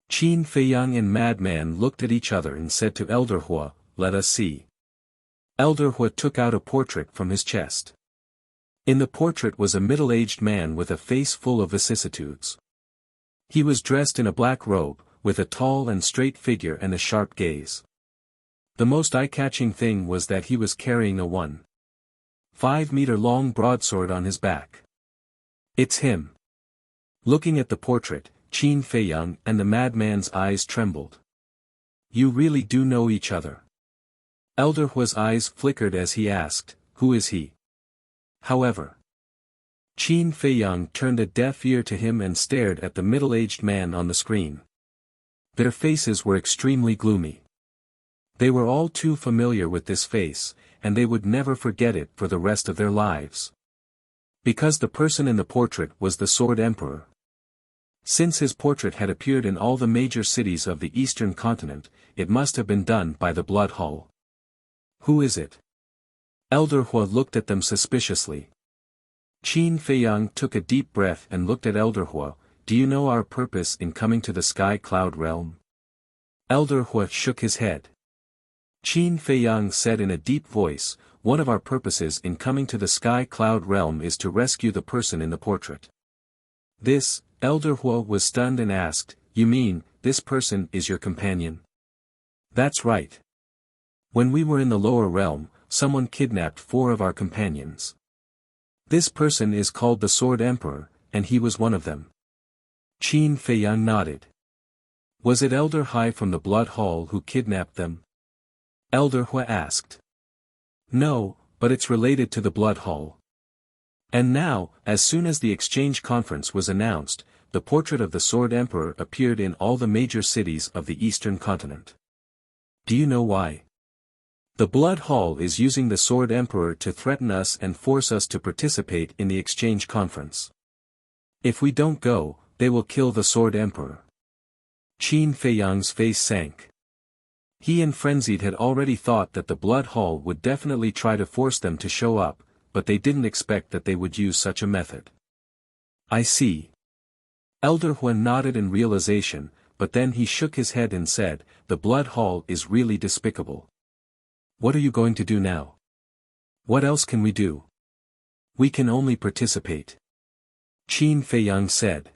Qin Feiyang and Madman looked at each other and said to Elder Hua, let us see. Elder Hua took out a portrait from his chest. In the portrait was a middle-aged man with a face full of vicissitudes. He was dressed in a black robe, with a tall and straight figure and a sharp gaze. The most eye-catching thing was that he was carrying a 1.5-meter-long broadsword on his back. It's him. Looking at the portrait, Qin Feiyang and the madman's eyes trembled. You really do know each other. Elder Hua's eyes flickered as he asked, who is he? However, Qin Feiyang turned a deaf ear to him and stared at the middle-aged man on the screen. Their faces were extremely gloomy. They were all too familiar with this face, and they would never forget it for the rest of their lives. Because the person in the portrait was the Sword Emperor. Since his portrait had appeared in all the major cities of the eastern continent, it must have been done by the Blood Hall. Who is it? Elder Hua looked at them suspiciously. Qin Feiyang took a deep breath and looked at Elder Hua. Do you know our purpose in coming to the Sky Cloud realm? Elder Hua shook his head. Qin Feiyang said in a deep voice, one of our purposes in coming to the Sky Cloud realm is to rescue the person in the portrait. This, Elder Hua was stunned and asked, you mean, this person is your companion? That's right. When we were in the lower realm, someone kidnapped 4 of our companions. This person is called the Sword Emperor, and he was one of them. Qin Feiyang nodded. Was it Elder Hai from the Blood Hall who kidnapped them? Elder Hua asked. No, but it's related to the Blood Hall. And now, as soon as the exchange conference was announced, the portrait of the Sword Emperor appeared in all the major cities of the Eastern continent. Do you know why? The Blood Hall is using the Sword Emperor to threaten us and force us to participate in the exchange conference. If we don't go, they will kill the Sword Emperor. Qin Feiyang's face sank. He and Frenzied had already thought that the Blood Hall would definitely try to force them to show up, but they didn't expect that they would use such a method. I see. Elder Huan nodded in realization, but then he shook his head and said, the Blood Hall is really despicable. What are you going to do now? What else can we do? We can only participate. Qin Feiyang said.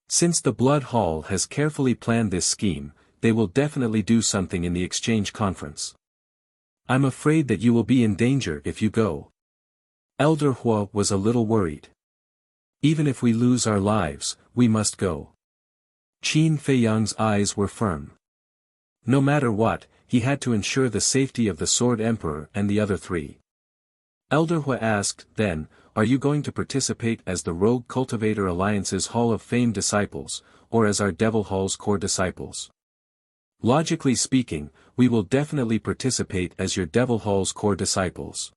Since the Blood Hall has carefully planned this scheme, they will definitely do something in the exchange conference. I'm afraid that you will be in danger if you go. Elder Hua was a little worried. Even if we lose our lives, we must go. Qin Feiyang's eyes were firm. No matter what, he had to ensure the safety of the Sword Emperor and the other 3. Elder Hua asked, then, are you going to participate as the Rogue Cultivator Alliance's Hall of Fame disciples, or as our Devil Hall's core disciples? Logically speaking, we will definitely participate as your Devil Hall's core disciples.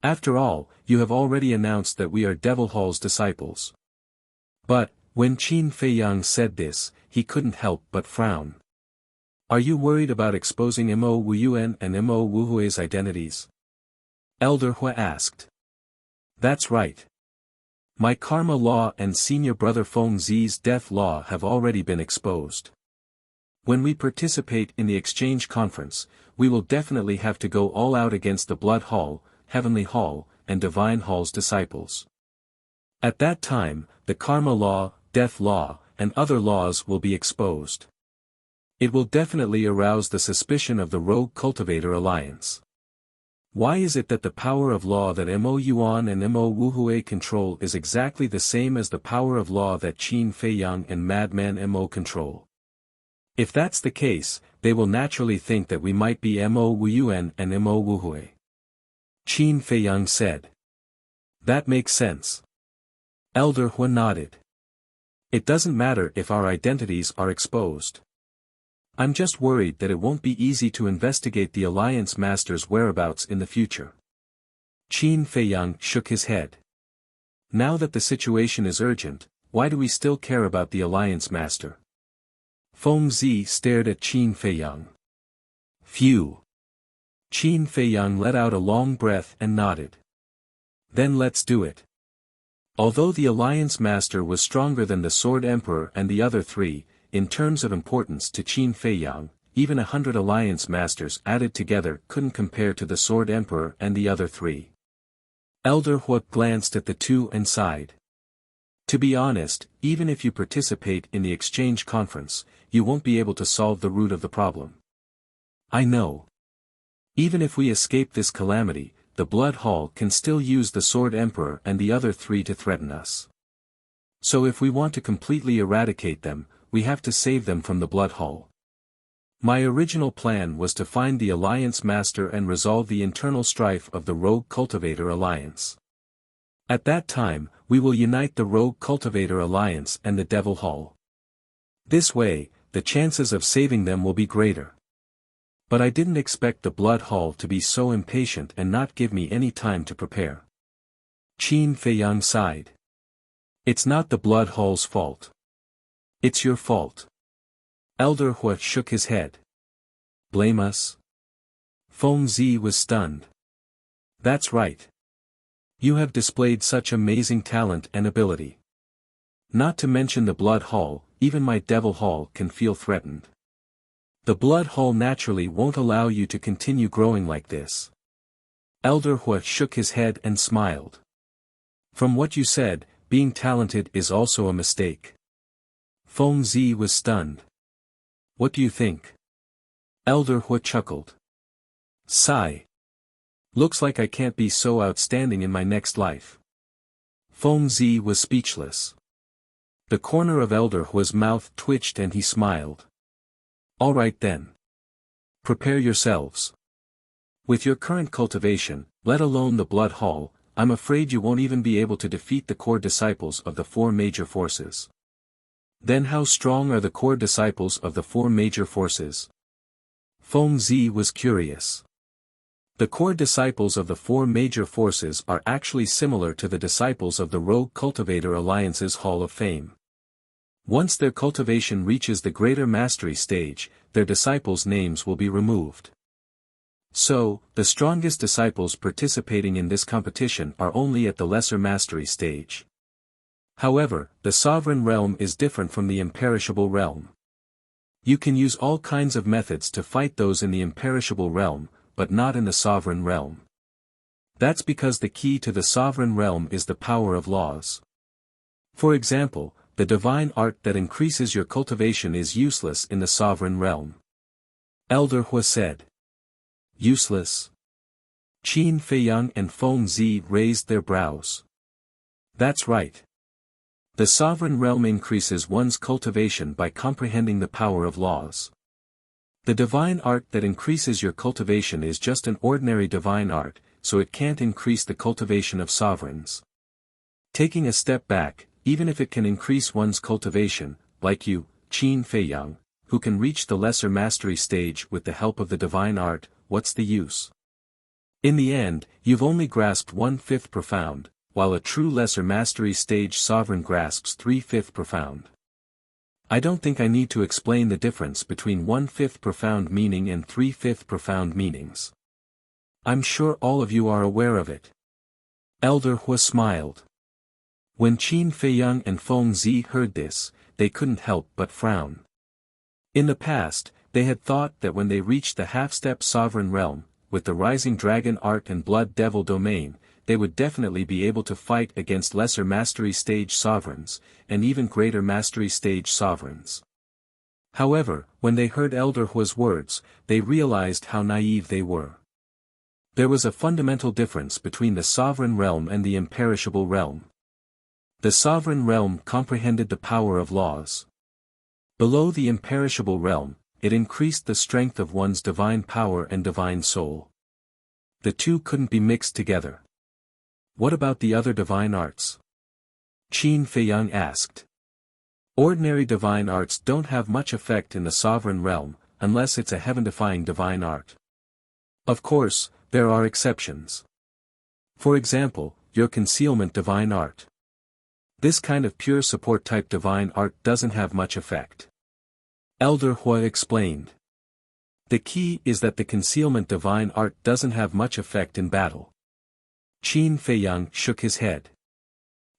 After all, you have already announced that we are Devil Hall's disciples. But, when Qin Feiyang said this, he couldn't help but frown. Are you worried about exposing Mo Wuyuan and Mo Wuhui's identities? Elder Hua asked. That's right. My karma law and senior brother Feng Zi's death law have already been exposed. When we participate in the exchange conference, we will definitely have to go all out against the Blood Hall, Heavenly Hall, and Divine Hall's disciples. At that time, the karma law, death law, and other laws will be exposed. It will definitely arouse the suspicion of the Rogue Cultivator Alliance. Why is it that the power of law that Mo Yuan and Mo Wuhui control is exactly the same as the power of law that Qin Feiyang and Madman Mo control? If that's the case, they will naturally think that we might be Mo Wuyuan and Mo Wuhui. Qin Feiyang said. That makes sense. Elder Hua nodded. It doesn't matter if our identities are exposed. I'm just worried that it won't be easy to investigate the Alliance Master's whereabouts in the future. Qin Feiyang shook his head. Now that the situation is urgent, why do we still care about the Alliance Master? Feng Zi stared at Qin Feiyang. Phew. Qin Feiyang let out a long breath and nodded. Then let's do it. Although the Alliance Master was stronger than the Sword Emperor and the other 3, in terms of importance to Qin Feiyang, even 100 Alliance Masters added together couldn't compare to the Sword Emperor and the other 3. Elder Hua glanced at the 2 and sighed. To be honest, even if you participate in the exchange conference, you won't be able to solve the root of the problem. I know. Even if we escape this calamity, the Blood Hall can still use the Sword Emperor and the other 3 to threaten us. So if we want to completely eradicate them, we have to save them from the Blood Hall. My original plan was to find the Alliance Master and resolve the internal strife of the Rogue Cultivator Alliance. At that time, we will unite the Rogue Cultivator Alliance and the Devil Hall. This way, the chances of saving them will be greater. But I didn't expect the Blood Hall to be so impatient and not give me any time to prepare. Qin Feiyang sighed. It's not the Blood Hall's fault. It's your fault. Elder Hua shook his head. Blame us? Feng Zi was stunned. That's right. You have displayed such amazing talent and ability. Not to mention the Blood Hall, even my Devil Hall can feel threatened. The Blood Hall naturally won't allow you to continue growing like this. Elder Hua shook his head and smiled. From what you said, being talented is also a mistake. Feng Zi was stunned. What do you think? Elder Hua chuckled. Sigh. Looks like I can't be so outstanding in my next life. Feng Zi was speechless. The corner of Elder Hua's mouth twitched and he smiled. All right then. Prepare yourselves. With your current cultivation, let alone the blood hall, I'm afraid you won't even be able to defeat the core disciples of the four major forces. Then how strong are the core disciples of the four major forces? Feng Zi was curious. The core disciples of the four major forces are actually similar to the disciples of the Rogue Cultivator Alliance's Hall of Fame. Once their cultivation reaches the greater mastery stage, their disciples' names will be removed. So, the strongest disciples participating in this competition are only at the lesser mastery stage. However, the sovereign realm is different from the imperishable realm. You can use all kinds of methods to fight those in the imperishable realm, but not in the sovereign realm. That's because the key to the sovereign realm is the power of laws. For example, the divine art that increases your cultivation is useless in the sovereign realm. Elder Hua said. Useless? Qin Feiyang and Feng Zi raised their brows. That's right. The sovereign realm increases one's cultivation by comprehending the power of laws. The divine art that increases your cultivation is just an ordinary divine art, so it can't increase the cultivation of sovereigns. Taking a step back, even if it can increase one's cultivation, like you, Qin Feiyang, who can reach the lesser mastery stage with the help of the divine art, what's the use? In the end, you've only grasped 1/5 profound, while a true lesser mastery stage sovereign grasps 3/5 profound. I don't think I need to explain the difference between 1/5 profound meaning and 3/5 profound meanings. I'm sure all of you are aware of it. Elder Hua smiled. When Qin Feiyang and Feng Zi heard this, they couldn't help but frown. In the past, they had thought that when they reached the half-step sovereign realm, with the rising dragon art and blood devil domain, they would definitely be able to fight against lesser mastery stage sovereigns, and even greater mastery stage sovereigns. However, when they heard Elder Hua's words, they realized how naive they were. There was a fundamental difference between the sovereign realm and the imperishable realm. The sovereign realm comprehended the power of laws. Below the imperishable realm, it increased the strength of one's divine power and divine soul. The two couldn't be mixed together. What about the other divine arts? Qin Feiyang asked. Ordinary divine arts don't have much effect in the sovereign realm, unless it's a heaven-defying divine art. Of course, there are exceptions. For example, your concealment divine art. This kind of pure support-type divine art doesn't have much effect. Elder Hua explained. The key is that the concealment divine art doesn't have much effect in battle. Qin Feiyang shook his head.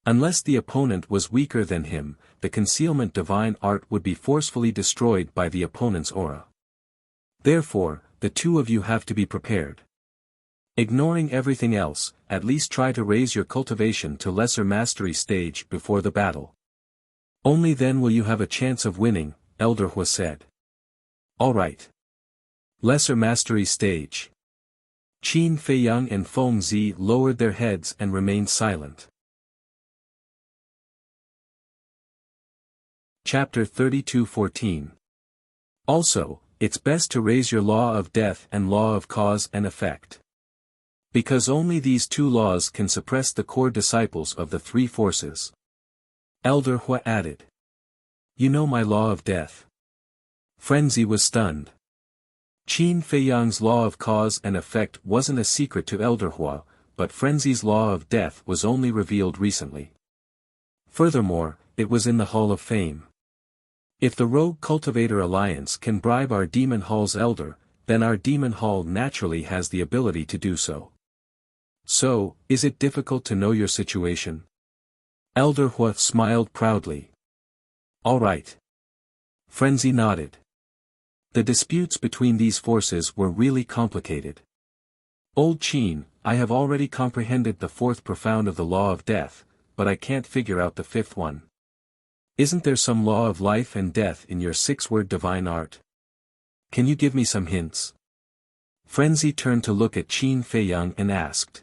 Unless the opponent was weaker than him, the concealment divine art would be forcefully destroyed by the opponent's aura. Therefore, the two of you have to be prepared. Ignoring everything else, at least try to raise your cultivation to lesser mastery stage before the battle. Only then will you have a chance of winning, Elder Hua said. All right. Lesser mastery stage. Qin Feiyang and Feng Zi lowered their heads and remained silent. Chapter 32:14. Also, it's best to raise your law of death and law of cause and effect. Because only these two laws can suppress the core disciples of the three forces. Elder Hua added. You know my law of death. Frenzy was stunned. Qin Feiyang's law of cause and effect wasn't a secret to Elder Hua, but Frenzy's law of death was only revealed recently. Furthermore, it was in the Hall of Fame. If the Rogue Cultivator Alliance can bribe our Demon Hall's elder, then our Demon Hall naturally has the ability to do so. So, is it difficult to know your situation? Elder Hua smiled proudly. All right. Frenzy nodded. The disputes between these forces were really complicated. Old Qin, I have already comprehended the fourth profound of the law of death, but I can't figure out the fifth one. Isn't there some law of life and death in your six-word divine art? Can you give me some hints? Frenzy turned to look at Qin Feiyang and asked.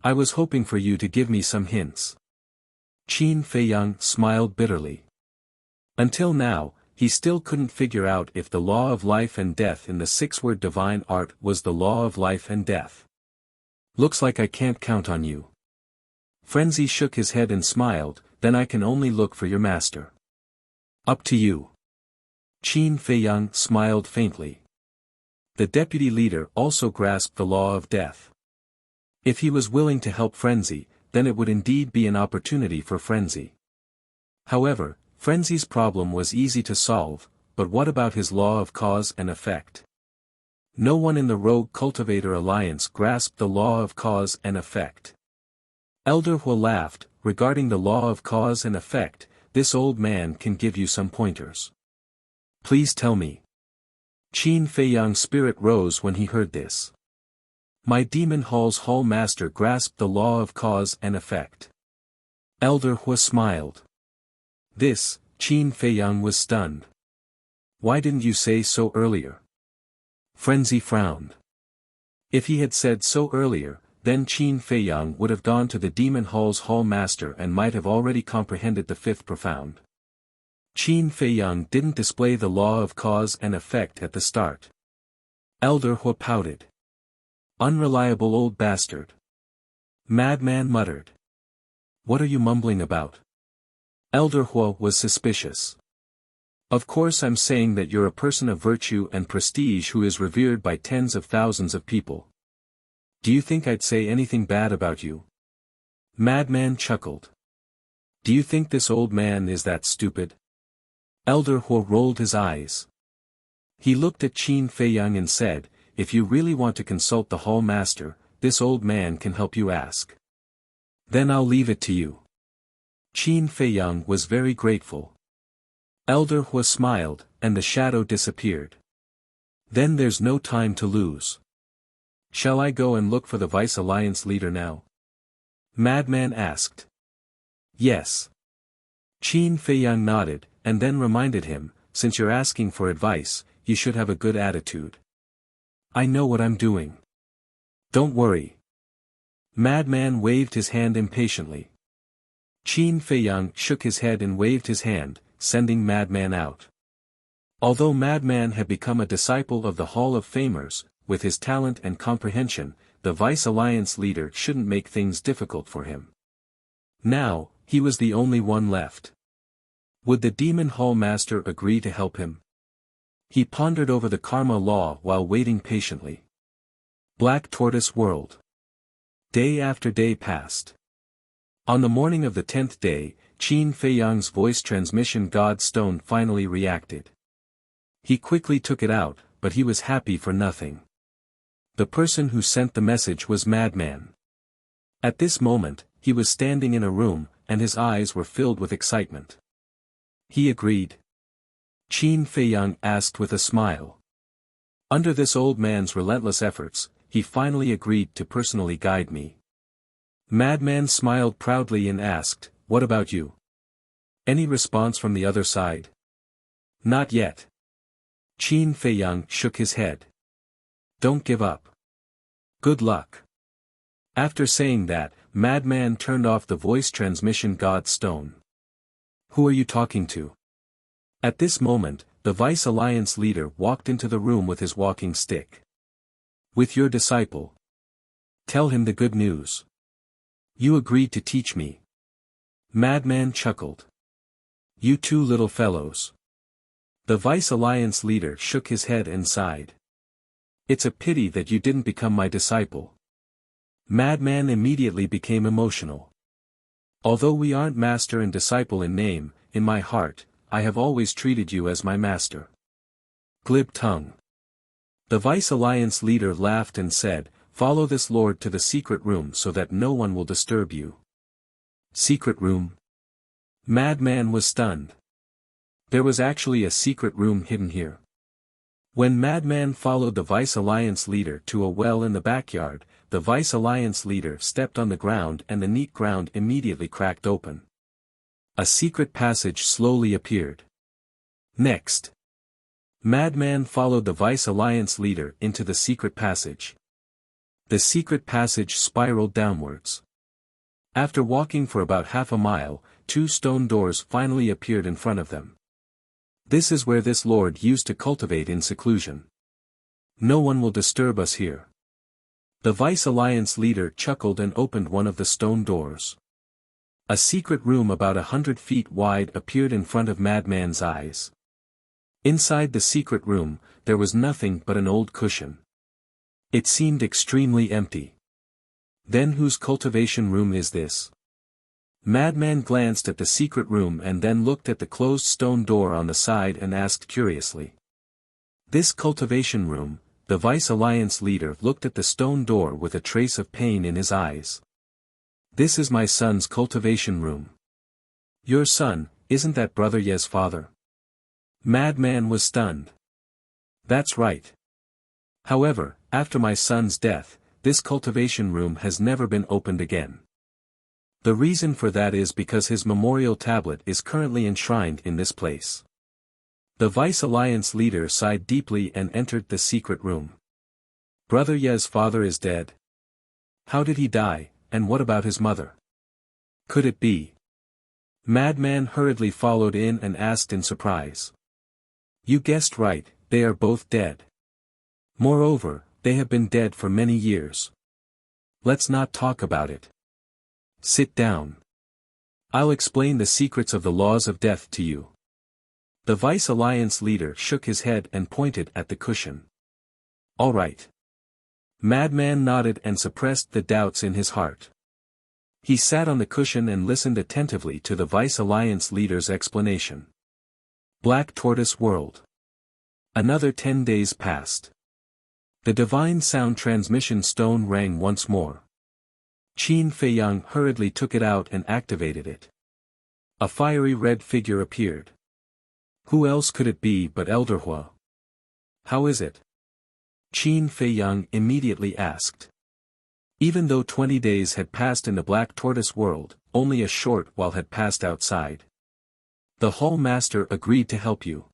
I was hoping for you to give me some hints. Qin Feiyang smiled bitterly. Until now, he still couldn't figure out if the law of life and death in the six-word divine art was the law of life and death. Looks like I can't count on you. Frenzy shook his head and smiled, then I can only look for your master. Up to you. Qin Feiyang smiled faintly. The deputy leader also grasped the law of death. If he was willing to help Frenzy, then it would indeed be an opportunity for Frenzy. However, Frenzy's problem was easy to solve, but what about his law of cause and effect? No one in the Rogue Cultivator Alliance grasped the law of cause and effect. Elder Hua laughed. Regarding the law of cause and effect, this old man can give you some pointers. Please tell me. Qin Feiyang's spirit rose when he heard this. My Demon Hall's Hall Master grasped the law of cause and effect. Elder Hua smiled. This, Qin Feiyang was stunned. Why didn't you say so earlier? Frenzy frowned. If he had said so earlier, then Qin Feiyang would have gone to the Demon Hall's Hall Master and might have already comprehended the fifth profound. Qin Feiyang didn't display the law of cause and effect at the start. Elder Hua pouted. Unreliable old bastard. Madman muttered. What are you mumbling about? Elder Hua was suspicious. Of course I'm saying that you're a person of virtue and prestige who is revered by tens of thousands of people. Do you think I'd say anything bad about you? Madman chuckled. Do you think this old man is that stupid? Elder Hua rolled his eyes. He looked at Qin Feiyang and said, if you really want to consult the Hall Master, this old man can help you ask. Then I'll leave it to you. Qin Feiyang was very grateful. Elder Hua smiled, and the shadow disappeared. Then there's no time to lose. Shall I go and look for the Vice Alliance leader now? Madman asked. Yes. Qin Feiyang nodded, and then reminded him, since you're asking for advice, you should have a good attitude. I know what I'm doing. Don't worry. Madman waved his hand impatiently. Qin Feiyang shook his head and waved his hand, sending Madman out. Although Madman had become a disciple of the Hall of Famers, with his talent and comprehension, the Vice Alliance leader shouldn't make things difficult for him. Now, he was the only one left. Would the Demon Hall Master agree to help him? He pondered over the karma law while waiting patiently. Black Tortoise World. Day after day passed. On the morning of the 10th day, Qin Feiyang's voice transmission God Stone finally reacted. He quickly took it out, but he was happy for nothing. The person who sent the message was Madman. At this moment, he was standing in a room, and his eyes were filled with excitement. He agreed. Qin Feiyang asked with a smile. Under this old man's relentless efforts, he finally agreed to personally guide me. Madman smiled proudly and asked, what about you? Any response from the other side? Not yet. Qin Feiyang shook his head. Don't give up. Good luck. After saying that, Madman turned off the voice transmission God Stone. Who are you talking to? At this moment, the Vice Alliance leader walked into the room with his walking stick. With your disciple. Tell him the good news. You agreed to teach me. Madman chuckled. You two little fellows. The Vice Alliance leader shook his head and sighed. It's a pity that you didn't become my disciple. Madman immediately became emotional. Although we aren't master and disciple in name, in my heart, I have always treated you as my master. Glib tongue. The Vice Alliance leader laughed and said, follow this lord to the secret room so that no one will disturb you. Secret room? Madman was stunned. There was actually a secret room hidden here. When Madman followed the Vice Alliance leader to a well in the backyard, the Vice Alliance leader stepped on the ground and the neat ground immediately cracked open. A secret passage slowly appeared. Next. Madman followed the Vice Alliance leader into the secret passage. The secret passage spiraled downwards. After walking for about half a mile, 2 stone doors finally appeared in front of them. This is where this lord used to cultivate in seclusion. No one will disturb us here. The Vice Alliance leader chuckled and opened one of the stone doors. A secret room about 100 feet wide appeared in front of Madman's eyes. Inside the secret room, there was nothing but an old cushion. It seemed extremely empty. Then whose cultivation room is this? Madman glanced at the secret room and then looked at the closed stone door on the side and asked curiously. This cultivation room, the Vice Alliance leader looked at the stone door with a trace of pain in his eyes. This is my son's cultivation room. Your son, isn't that Brother Ye's father? Madman was stunned. That's right. However, after my son's death, this cultivation room has never been opened again. The reason for that is because his memorial tablet is currently enshrined in this place. The Vice Alliance leader sighed deeply and entered the secret room. Brother Ye's father is dead. How did he die, and what about his mother? Could it be? Madman hurriedly followed in and asked in surprise. You guessed right, they are both dead. Moreover, they have been dead for many years. Let's not talk about it. Sit down. I'll explain the secrets of the laws of death to you. The Vice Alliance leader shook his head and pointed at the cushion. All right. Madman nodded and suppressed the doubts in his heart. He sat on the cushion and listened attentively to the Vice Alliance leader's explanation. Black Tortoise World. Another 10 days passed. The divine sound transmission stone rang once more. Qin Feiyang hurriedly took it out and activated it. A fiery red figure appeared. Who else could it be but Elder Hua? How is it? Qin Feiyang immediately asked. Even though 20 days had passed in the Black Tortoise World, only a short while had passed outside. The Hall Master agreed to help you.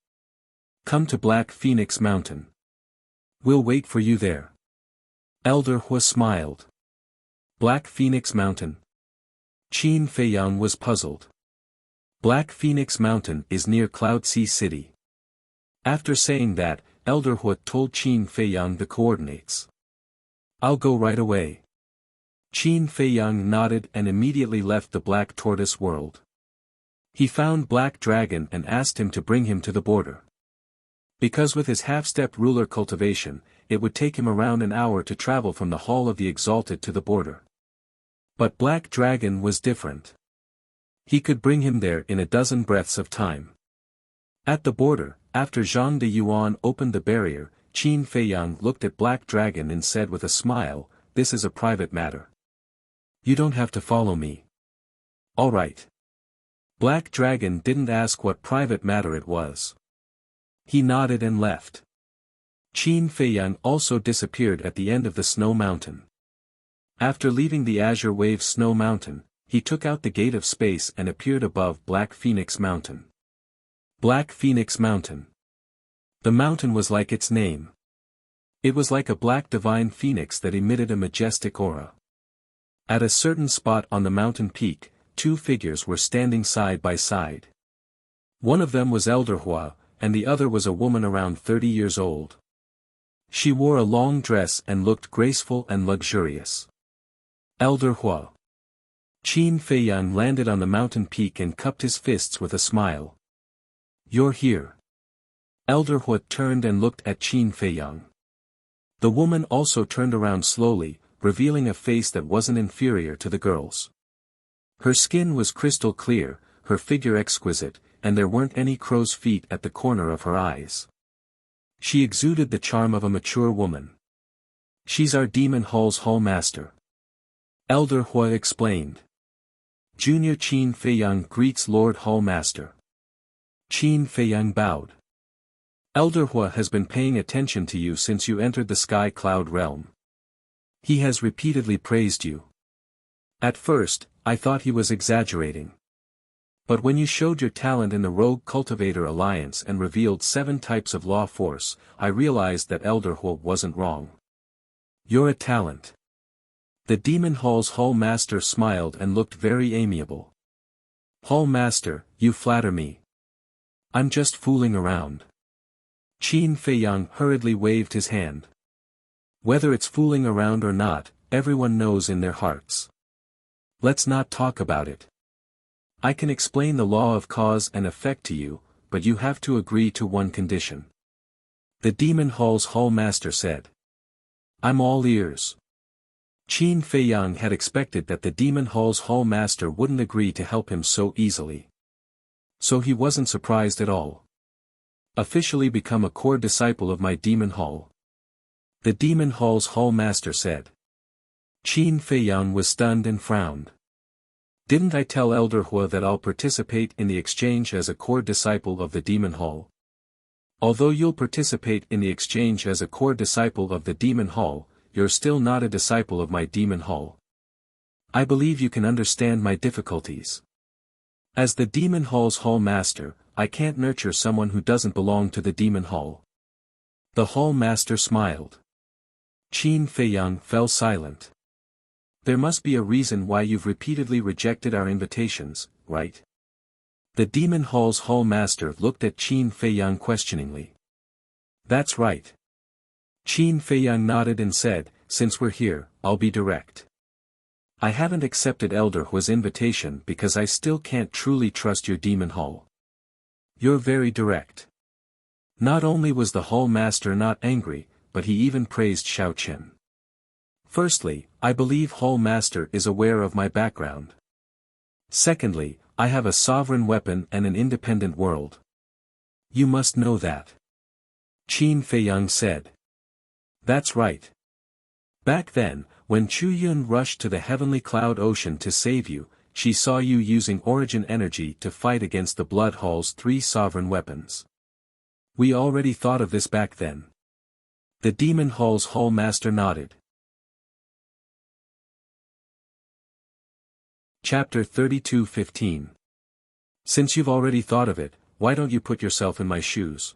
Come to Black Phoenix Mountain. We'll wait for you there. Elder Hua smiled. Black Phoenix Mountain. Qin Feiyang was puzzled. Black Phoenix Mountain is near Cloud Sea City. After saying that, Elder Hua told Qin Feiyang the coordinates. I'll go right away. Qin Feiyang nodded and immediately left the Black Tortoise World. He found Black Dragon and asked him to bring him to the border. Because with his half-step ruler cultivation, it would take him around an hour to travel from the Hall of the Exalted to the border. But Black Dragon was different. He could bring him there in a dozen breaths of time. At the border, after Zhang de Yuan opened the barrier, Qin Feiyang looked at Black Dragon and said with a smile, "This is a private matter. You don't have to follow me." All right. Black Dragon didn't ask what private matter it was. He nodded and left. Qin Feiyang also disappeared at the end of the snow mountain. After leaving the Azure Wave Snow Mountain, he took out the Gate of Space and appeared above Black Phoenix Mountain. Black Phoenix Mountain. The mountain was like its name. It was like a black divine phoenix that emitted a majestic aura. At a certain spot on the mountain peak, 2 figures were standing side by side. One of them was Elder Hua, and the other was a woman around 30 years old. She wore a long dress and looked graceful and luxurious. Elder Hua. Qin Feiyang landed on the mountain peak and cupped his fists with a smile. You're here. Elder Hua turned and looked at Qin Feiyang. The woman also turned around slowly, revealing a face that wasn't inferior to the girl's. Her skin was crystal clear, her figure exquisite, and there weren't any crow's feet at the corner of her eyes. She exuded the charm of a mature woman. She's our Demon Hall's Hall Master. Elder Hua explained. Junior Qin Feiyang greets Lord Hall Master. Qin Feiyang bowed. Elder Hua has been paying attention to you since you entered the Sky Cloud realm. He has repeatedly praised you. At first, I thought he was exaggerating. But when you showed your talent in the Rogue Cultivator Alliance and revealed 7 types of law force, I realized that Elder Hu wasn't wrong. You're a talent. The Demon Hall's Hall Master smiled and looked very amiable. Hall Master, you flatter me. I'm just fooling around. Qin Feiyang hurriedly waved his hand. Whether it's fooling around or not, everyone knows in their hearts. Let's not talk about it. I can explain the law of cause and effect to you, but you have to agree to one condition. The Demon Hall's Hall Master said. I'm all ears. Qin Feiyang had expected that the Demon Hall's Hall Master wouldn't agree to help him so easily. So he wasn't surprised at all. Officially become a core disciple of my Demon Hall. The Demon Hall's Hall Master said. Qin Feiyang was stunned and frowned. Didn't I tell Elder Hu that I'll participate in the exchange as a core disciple of the Demon Hall? Although you'll participate in the exchange as a core disciple of the Demon Hall, you're still not a disciple of my Demon Hall. I believe you can understand my difficulties. As the Demon Hall's Hall Master, I can't nurture someone who doesn't belong to the Demon Hall. The Hall Master smiled. Qin Feiyang fell silent. There must be a reason why you've repeatedly rejected our invitations, right? The Demon Hall's Hall Master looked at Qin Feiyang questioningly. That's right. Qin Feiyang nodded and said, since we're here, I'll be direct. I haven't accepted Elder Hu's invitation because I still can't truly trust your Demon Hall. You're very direct. Not only was the Hall Master not angry, but he even praised Xiaoqin. Firstly, I believe Hall Master is aware of my background. Secondly, I have a sovereign weapon and an independent world. You must know that. Qin Feiyang said. That's right. Back then, when Chu Yun rushed to the Heavenly Cloud Ocean to save you, she saw you using origin energy to fight against the Blood Hall's 3 sovereign weapons. We already thought of this back then. The Demon Hall's Hall Master nodded. Chapter 32:15. Since you've already thought of it, why don't you put yourself in my shoes?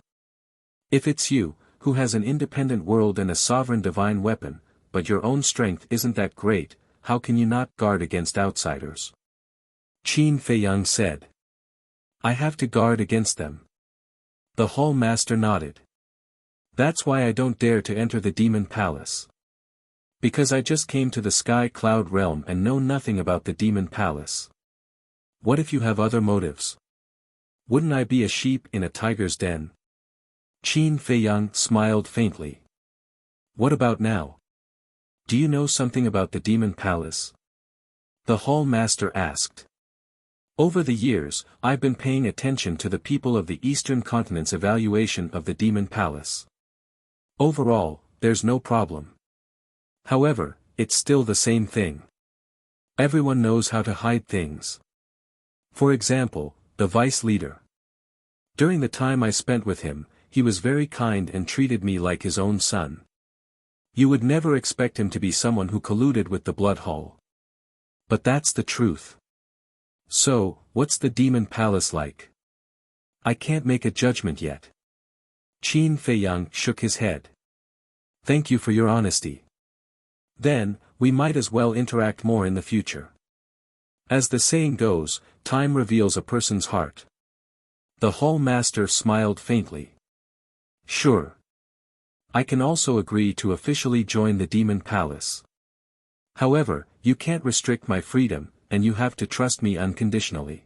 If it's you, who has an independent world and a sovereign divine weapon, but your own strength isn't that great, how can you not guard against outsiders? Qin Feiyang said. I have to guard against them. The Hall Master nodded. That's why I don't dare to enter the Demon Palace. Because I just came to the Sky Cloud Realm and know nothing about the Demon Palace. What if you have other motives? Wouldn't I be a sheep in a tiger's den? Qin Feiyang smiled faintly. What about now? Do you know something about the Demon Palace? The Hall Master asked. Over the years, I've been paying attention to the people of the Eastern Continent's evaluation of the Demon Palace. Overall, there's no problem. However, it's still the same thing. Everyone knows how to hide things. For example, the vice leader. During the time I spent with him, he was very kind and treated me like his own son. You would never expect him to be someone who colluded with the Blood Hall. But that's the truth. So, what's the Demon Palace like? I can't make a judgment yet. Qin Feiyang shook his head. Thank you for your honesty. Then, we might as well interact more in the future. As the saying goes, time reveals a person's heart. The Hall Master smiled faintly. Sure. I can also agree to officially join the Demon Palace. However, you can't restrict my freedom, and you have to trust me unconditionally.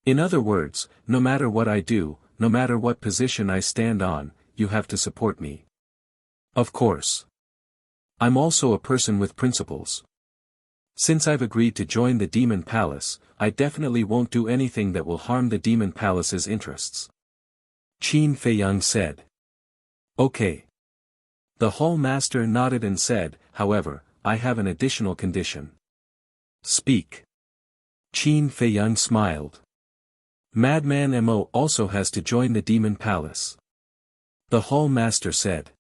In other words, no matter what I do, no matter what position I stand on, you have to support me. Of course. I'm also a person with principles. Since I've agreed to join the Demon Palace, I definitely won't do anything that will harm the Demon Palace's interests. Qin Feiyang said. Okay. The Hall Master nodded and said, however, I have an additional condition. Speak. Qin Feiyang smiled. Madman Mo also has to join the Demon Palace. The Hall Master said.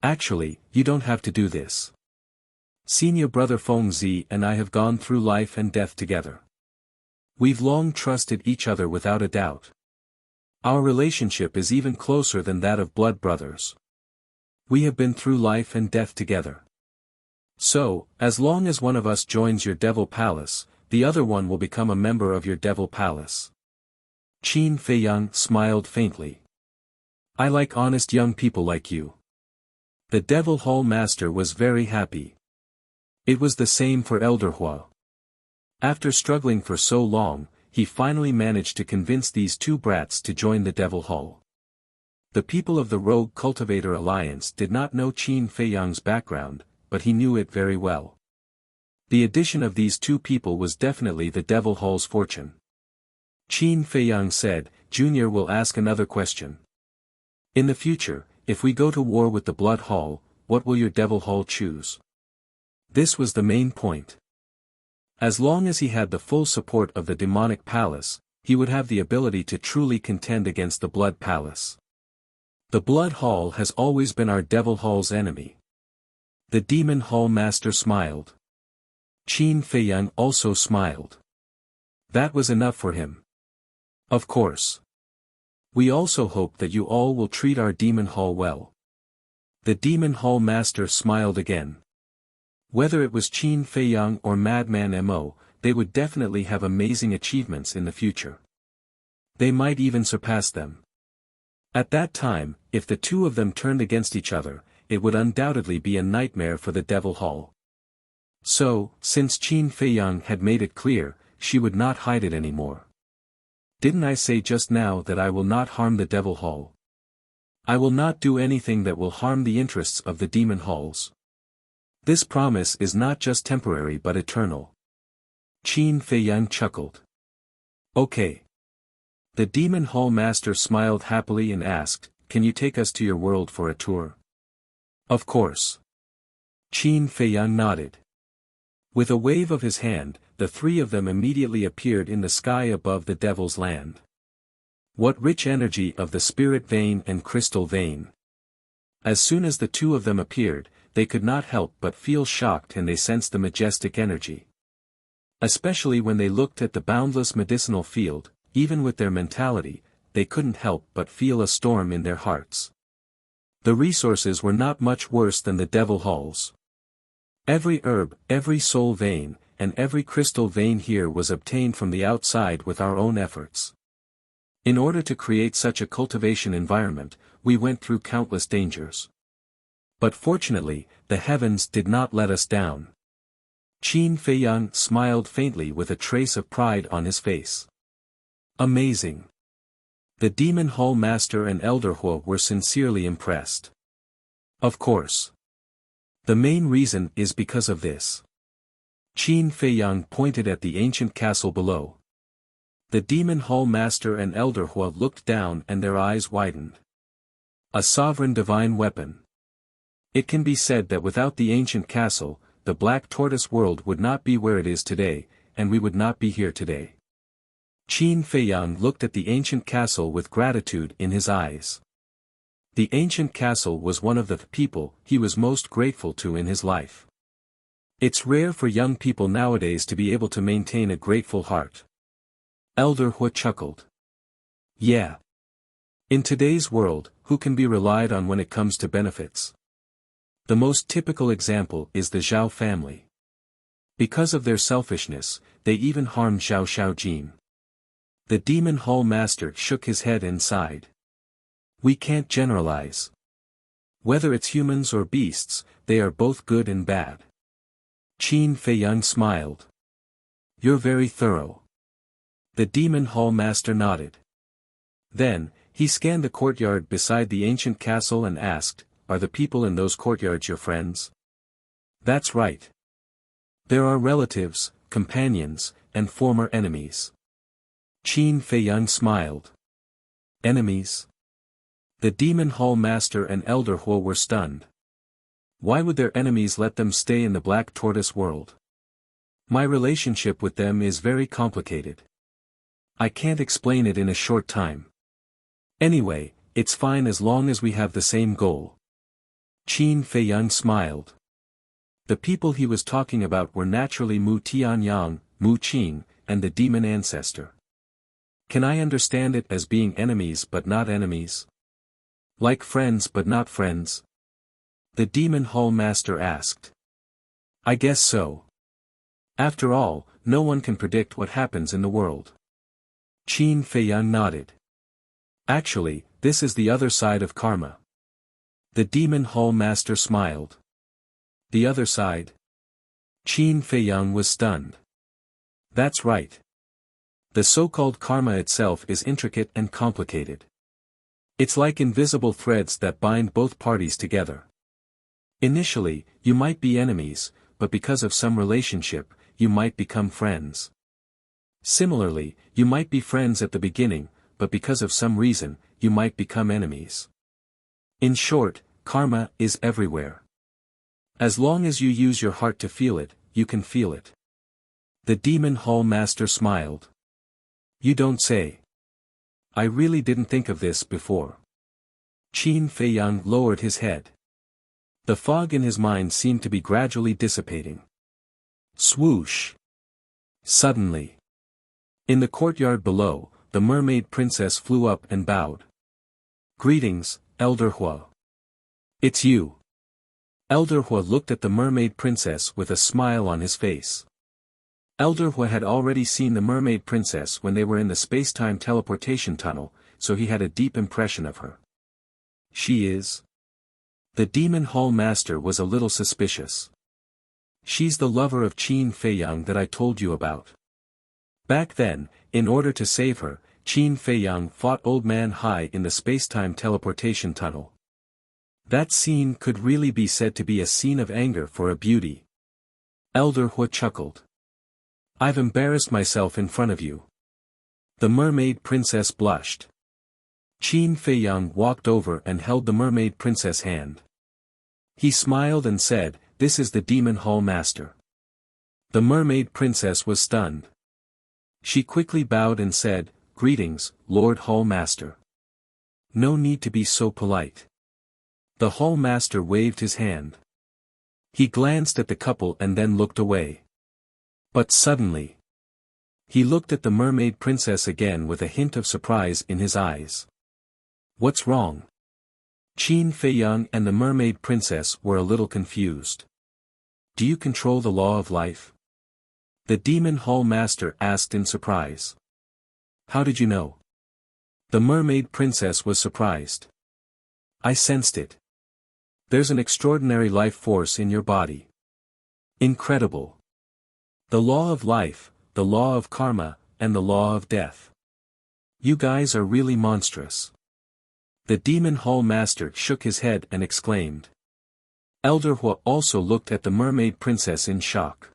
Actually, you don't have to do this. Senior brother Feng Zi and I have gone through life and death together. We've long trusted each other without a doubt. Our relationship is even closer than that of blood brothers. We have been through life and death together. So, as long as one of us joins your devil palace, the other one will become a member of your devil palace. Qin Feiyang smiled faintly. I like honest young people like you. The Devil Hall Master was very happy. It was the same for Elder Hua. After struggling for so long, he finally managed to convince these two brats to join the Devil Hall. The people of the Rogue Cultivator Alliance did not know Qin Feiyang's background, but he knew it very well. The addition of these two people was definitely the Devil Hall's fortune. Qin Feiyang said, Junior will ask another question. In the future, if we go to war with the Blood Hall, what will your Devil Hall choose? This was the main point. As long as he had the full support of the Demonic Palace, he would have the ability to truly contend against the Blood Palace. The Blood Hall has always been our Devil Hall's enemy. The Demon Hall Master smiled. Qin Feiyang also smiled. That was enough for him. Of course. We also hope that you all will treat our Demon Hall well. The Demon Hall Master smiled again. Whether it was Qin Feiyang or Madman Mo, they would definitely have amazing achievements in the future. They might even surpass them. At that time, if the two of them turned against each other, it would undoubtedly be a nightmare for the Devil Hall. So, since Qin Feiyang had made it clear, she would not hide it anymore. Didn't I say just now that I will not harm the Devil Hall? I will not do anything that will harm the interests of the Demon Halls. This promise is not just temporary but eternal. Qin Feiyang chuckled. Okay. The Demon Hall Master smiled happily and asked, can you take us to your world for a tour? Of course. Qin Feiyang nodded. With a wave of his hand, the three of them immediately appeared in the sky above the Devil's Land. What rich energy of the Spirit Vein and Crystal Vein! As soon as the two of them appeared, they could not help but feel shocked, and they sensed the majestic energy. Especially when they looked at the boundless medicinal field, even with their mentality, they couldn't help but feel a storm in their hearts. The resources were not much worse than the Devil Halls. Every herb, every soul vein, and every crystal vein here was obtained from the outside with our own efforts. In order to create such a cultivation environment, we went through countless dangers. But fortunately, the heavens did not let us down. Qin Feiyang smiled faintly with a trace of pride on his face. Amazing. The Demon Hall Master and Elder Hua were sincerely impressed. Of course. The main reason is because of this. Qin Feiyang pointed at the ancient castle below. The Demon Hall Master and Elder Hua looked down and their eyes widened. A sovereign divine weapon. It can be said that without the ancient castle, the Black Tortoise world would not be where it is today, and we would not be here today. Qin Feiyang looked at the ancient castle with gratitude in his eyes. The ancient castle was one of the people he was most grateful to in his life. It's rare for young people nowadays to be able to maintain a grateful heart. Elder Hua chuckled. Yeah. In today's world, who can be relied on when it comes to benefits? The most typical example is the Zhao family. Because of their selfishness, they even harmed Zhao Xiaojin. The Demon Hall Master shook his head and sighed. We can't generalize. Whether it's humans or beasts, they are both good and bad. Qin Feiyang smiled. You're very thorough. The Demon Hall Master nodded. Then, he scanned the courtyard beside the ancient castle and asked, are the people in those courtyards your friends? That's right. There are relatives, companions, and former enemies. Qin Feiyang smiled. Enemies? The Demon Hall Master and Elder Hua were stunned. Why would their enemies let them stay in the Black Tortoise world? My relationship with them is very complicated. I can't explain it in a short time. Anyway, it's fine as long as we have the same goal. Qin Feiyang smiled. The people he was talking about were naturally Mu Tianyang, Mu Qing, and the demon ancestor. Can I understand it as being enemies but not enemies? Like friends but not friends? The demon hall master asked. I guess so. After all, no one can predict what happens in the world. Qin Feiyang nodded. Actually, this is the other side of karma. The demon hall master smiled. The other side? Qin Feiyang was stunned. That's right. The so-called karma itself is intricate and complicated. It's like invisible threads that bind both parties together. Initially, you might be enemies, but because of some relationship, you might become friends. Similarly, you might be friends at the beginning, but because of some reason, you might become enemies. In short, karma is everywhere. As long as you use your heart to feel it, you can feel it. The demon hall master smiled. You don't say. I really didn't think of this before. Qin Feiyang lowered his head. The fog in his mind seemed to be gradually dissipating. Swoosh! Suddenly. In the courtyard below, the mermaid princess flew up and bowed. Greetings, Elder Hua. It's you. Elder Hua looked at the mermaid princess with a smile on his face. Elder Hua had already seen the mermaid princess when they were in the space-time teleportation tunnel, so he had a deep impression of her. She is? The demon hall master was a little suspicious. She's the lover of Qin Feiyang that I told you about. Back then, in order to save her, Qin Feiyang fought Old Man Hai in the space-time teleportation tunnel. That scene could really be said to be a scene of anger for a beauty. Elder Hua chuckled. I've embarrassed myself in front of you. The mermaid princess blushed. Qin Feiyang walked over and held the mermaid princess' hand. He smiled and said, This is the demon hall master. The mermaid princess was stunned. She quickly bowed and said, Greetings, Lord Hall Master. No need to be so polite. The Hall Master waved his hand. He glanced at the couple and then looked away. But suddenly, he looked at the mermaid princess again with a hint of surprise in his eyes. What's wrong? Qin Feiyang and the mermaid princess were a little confused. Do you control the law of life? The demon hall master asked in surprise. How did you know? The mermaid princess was surprised. I sensed it. There's an extraordinary life force in your body. Incredible. The law of life, the law of karma, and the law of death. You guys are really monstrous. The demon hall master shook his head and exclaimed. Elder Hua also looked at the mermaid princess in shock.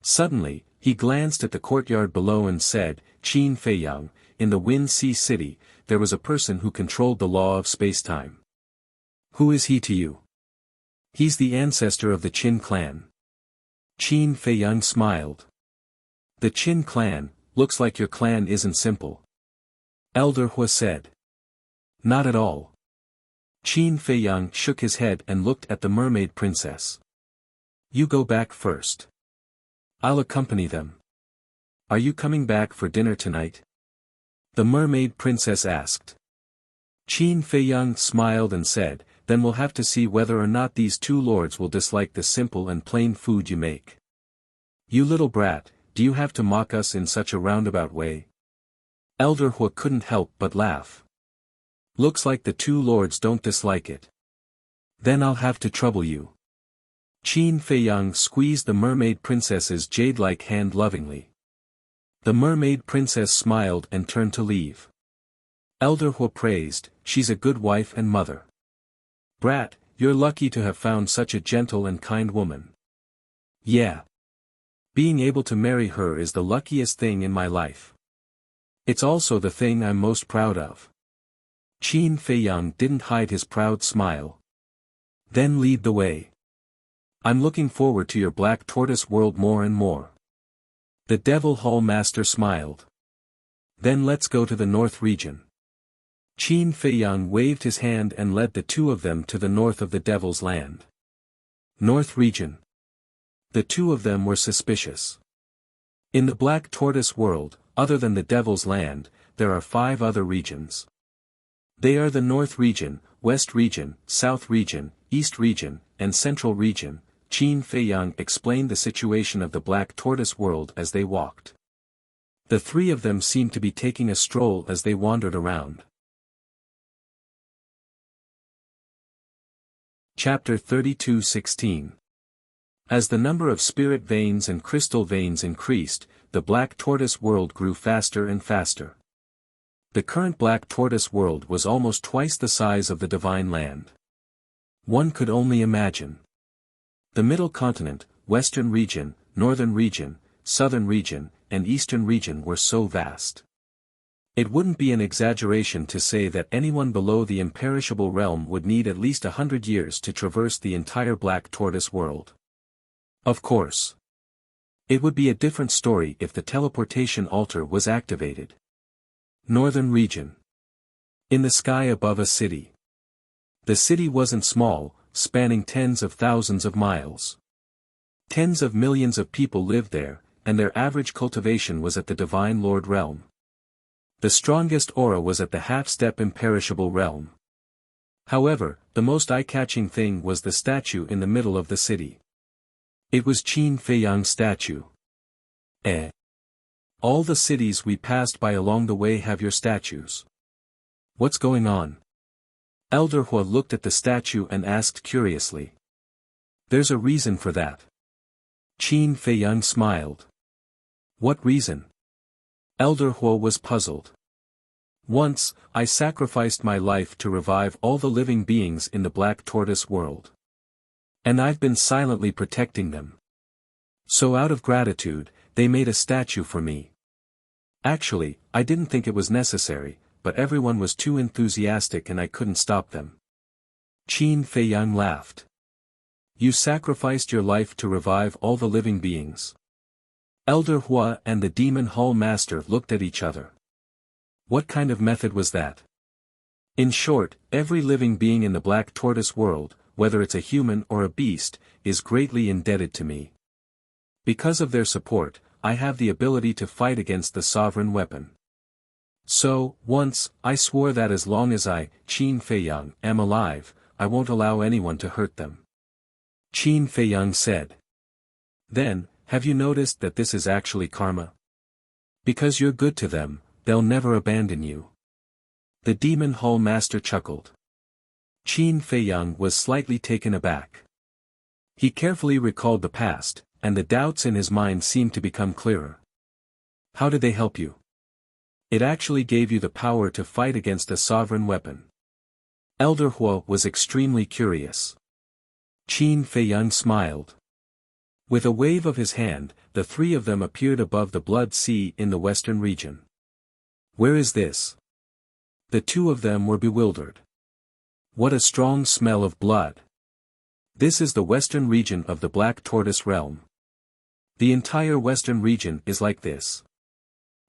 Suddenly, he glanced at the courtyard below and said, Qin Feiyang, in the Wind Sea City, there was a person who controlled the law of space-time. Who is he to you? He's the ancestor of the Qin clan. Qin Feiyang smiled. The Qin clan, looks like your clan isn't simple. Elder Hua said. Not at all. Qin Feiyang shook his head and looked at the mermaid princess. You go back first. I'll accompany them. Are you coming back for dinner tonight? The mermaid princess asked. Qin Feiyang smiled and said, Then we'll have to see whether or not these two lords will dislike the simple and plain food you make. You little brat, do you have to mock us in such a roundabout way? Elder Hua couldn't help but laugh. Looks like the two lords don't dislike it. Then I'll have to trouble you. Qin Feiyang squeezed the mermaid princess's jade-like hand lovingly. The mermaid princess smiled and turned to leave. Elder Hua praised, She's a good wife and mother. Brat, you're lucky to have found such a gentle and kind woman. Yeah. Being able to marry her is the luckiest thing in my life. It's also the thing I'm most proud of. Qin Feiyang didn't hide his proud smile. Then lead the way. I'm looking forward to your black tortoise world more and more. The Devil Hall Master smiled. Then let's go to the North region. Qin Feiyang waved his hand and led the two of them to the north of the Devil's Land. North region. The two of them were suspicious. In the Black Tortoise world, other than the Devil's Land, there are 5 other regions. They are the North Region, West Region, South Region, East Region, and Central Region. Qin Feiyang explained the situation of the Black Tortoise world as they walked. The 3 of them seemed to be taking a stroll as they wandered around. Chapter 32:16. As the number of spirit veins and crystal veins increased, the Black Tortoise world grew faster and faster. The current Black Tortoise world was almost twice the size of the Divine Land. One could only imagine. The Middle Continent, Western Region, Northern Region, Southern Region, and Eastern Region were so vast. It wouldn't be an exaggeration to say that anyone below the imperishable realm would need at least 100 years to traverse the entire Black Tortoise world. Of course. It would be a different story if the teleportation altar was activated. Northern Region. In the sky above a city. The city wasn't small, spanning tens of thousands of miles. Tens of millions of people lived there, and their average cultivation was at the Divine Lord realm. The strongest aura was at the half-step imperishable realm. However, the most eye-catching thing was the statue in the middle of the city. It was Qin Feiyang's statue. All the cities we passed by along the way have your statues. What's going on? Elder Hua looked at the statue and asked curiously. There's a reason for that. Qin Feiyang smiled. What reason? Elder Hua was puzzled. Once, I sacrificed my life to revive all the living beings in the Black Tortoise world. And I've been silently protecting them. So out of gratitude, they made a statue for me. Actually, I didn't think it was necessary, but everyone was too enthusiastic and I couldn't stop them. Qin Feiyang laughed. You sacrificed your life to revive all the living beings. Elder Hua and the Demon Hall Master looked at each other. What kind of method was that? In short, every living being in the Black Tortoise world, whether it's a human or a beast, is greatly indebted to me. Because of their support, I have the ability to fight against the sovereign weapon. So, once, I swore that as long as I, Qin Feiyang, am alive, I won't allow anyone to hurt them. Qin Feiyang said. Then, have you noticed that this is actually karma? Because you're good to them, they'll never abandon you. The Demon Hall Master chuckled. Qin Feiyang was slightly taken aback. He carefully recalled the past, and the doubts in his mind seemed to become clearer. How did they help you? It actually gave you the power to fight against a sovereign weapon. Elder Hua was extremely curious. Qin Feiyang smiled. With a wave of his hand, the 3 of them appeared above the Blood Sea in the Western Region. Where is this? The 2 of them were bewildered. What a strong smell of blood. This is the Western Region of the Black Tortoise realm. The entire Western Region is like this.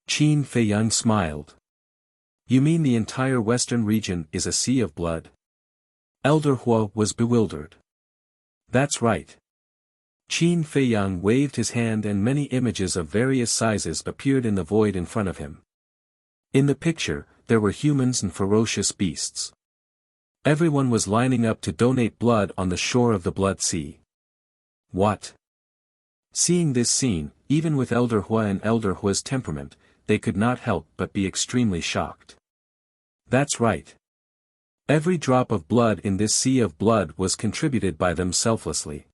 Qin Feiyang smiled. You mean the entire Western Region is a sea of blood? Elder Hua was bewildered. That's right. Qin Feiyang waved his hand and many images of various sizes appeared in the void in front of him. In the picture, there were humans and ferocious beasts. Everyone was lining up to donate blood on the shore of the Blood Sea. What? Seeing this scene, even with Elder Hua and Elder Hua's temperament, they could not help but be extremely shocked. That's right. Every drop of blood in this sea of blood was contributed by them selflessly.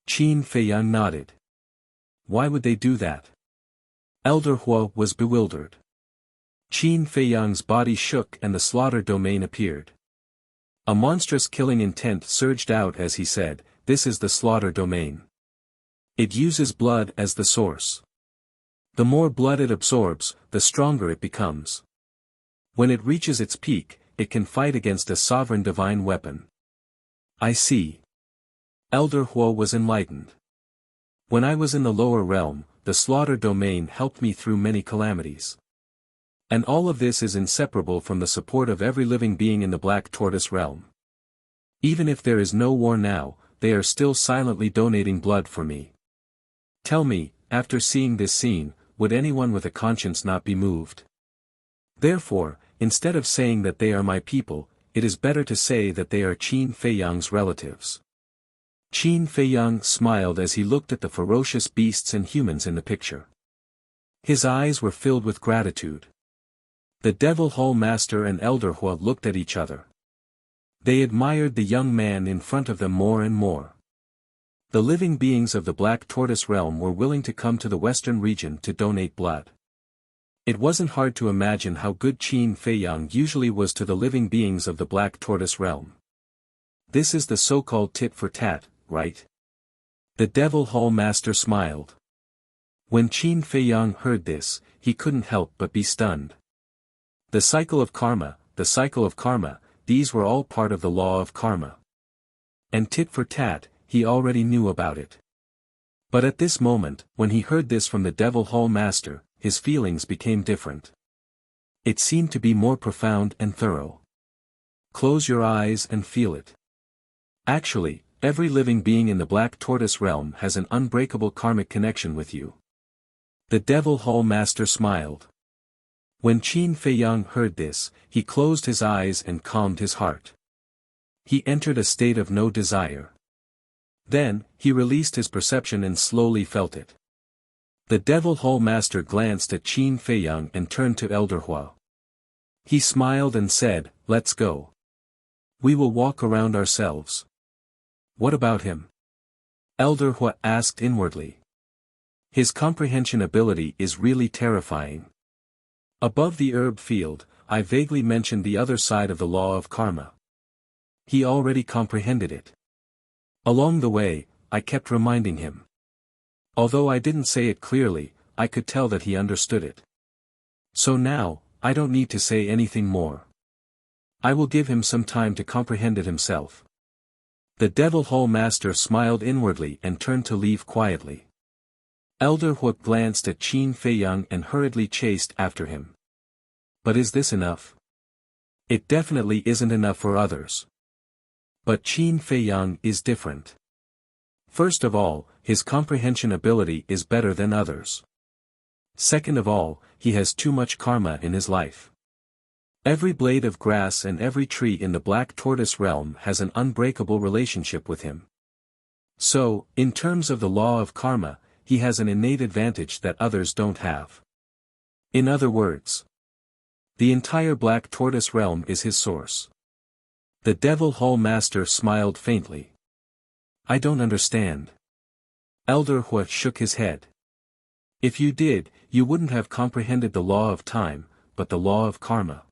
Qin Feiyang nodded. Why would they do that? Elder Hua was bewildered. Qin Feiyang's body shook and the slaughter domain appeared. A monstrous killing intent surged out as he said, "This is the slaughter domain. It uses blood as the source. The more blood it absorbs, the stronger it becomes. When it reaches its peak, it can fight against a sovereign divine weapon." I see. Elder Hua was enlightened. When I was in the lower realm, the slaughter domain helped me through many calamities. And all of this is inseparable from the support of every living being in the Black Tortoise realm. Even if there is no war now, they are still silently donating blood for me. Tell me, after seeing this scene, would anyone with a conscience not be moved? Therefore, instead of saying that they are my people, it is better to say that they are Qin Feiyang's relatives. Qin Feiyang smiled as he looked at the ferocious beasts and humans in the picture. His eyes were filled with gratitude. The Devil Hall Master and Elder Hua looked at each other. They admired the young man in front of them more and more. The living beings of the Black Tortoise Realm were willing to come to the western region to donate blood. It wasn't hard to imagine how good Qin Feiyang usually was to the living beings of the Black Tortoise Realm. This is the so-called tit for tat, right? The Devil Hall Master smiled. When Qin Feiyang heard this, he couldn't help but be stunned. The cycle of karma, these were all part of the law of karma. And tit for tat, he already knew about it. But at this moment, when he heard this from the Devil Hall Master, his feelings became different. It seemed to be more profound and thorough. Close your eyes and feel it. Actually, every living being in the Black Tortoise Realm has an unbreakable karmic connection with you. The Devil Hall Master smiled. When Qin Feiyang heard this, he closed his eyes and calmed his heart. He entered a state of no desire. Then, he released his perception and slowly felt it. The Devil Hall Master glanced at Qin Feiyang and turned to Elder Hua. He smiled and said, "Let's go. We will walk around ourselves." "What about him?" Elder Hua asked inwardly. His comprehension ability is really terrifying. Above the herb field, I vaguely mentioned the other side of the law of karma. He already comprehended it. Along the way, I kept reminding him. Although I didn't say it clearly, I could tell that he understood it. So now, I don't need to say anything more. I will give him some time to comprehend it himself. The Devil Hall Master smiled inwardly and turned to leave quietly. Elder Hua glanced at Qin Feiyang and hurriedly chased after him. But is this enough? It definitely isn't enough for others. But Qin Feiyang is different. First of all, his comprehension ability is better than others. Second of all, he has too much karma in his life. Every blade of grass and every tree in the Black Tortoise Realm has an unbreakable relationship with him. So, in terms of the law of karma, he has an innate advantage that others don't have. In other words, the entire Black Tortoise Realm is his source. The Devil Hall Master smiled faintly. I don't understand. Elder Hua shook his head. If you did, you wouldn't have comprehended the law of time, but the law of karma.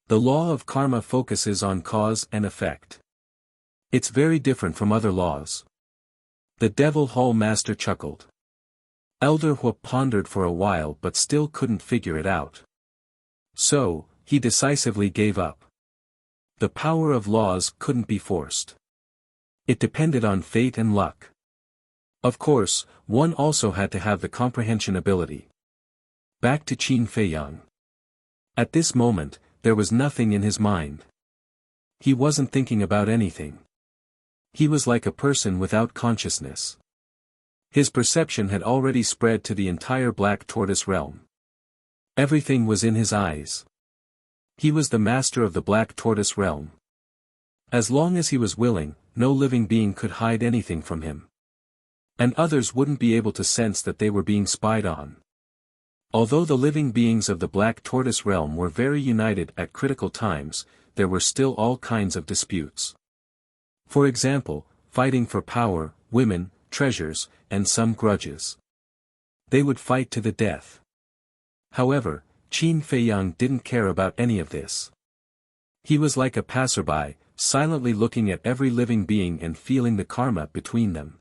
The law of karma focuses on cause and effect. It's very different from other laws. The Devil Hall Master chuckled. Elder Hua pondered for a while but still couldn't figure it out. So, he decisively gave up. The power of laws couldn't be forced. It depended on fate and luck. Of course, one also had to have the comprehension ability. Back to Qin Feiyang. At this moment, there was nothing in his mind. He wasn't thinking about anything. He was like a person without consciousness. His perception had already spread to the entire Black Tortoise Realm. Everything was in his eyes. He was the master of the Black Tortoise Realm. As long as he was willing, no living being could hide anything from him. And others wouldn't be able to sense that they were being spied on. Although the living beings of the Black Tortoise Realm were very united at critical times, there were still all kinds of disputes. For example, fighting for power, women, treasures, and some grudges. They would fight to the death. However, Qin Feiyang didn't care about any of this. He was like a passerby, silently looking at every living being and feeling the karma between them.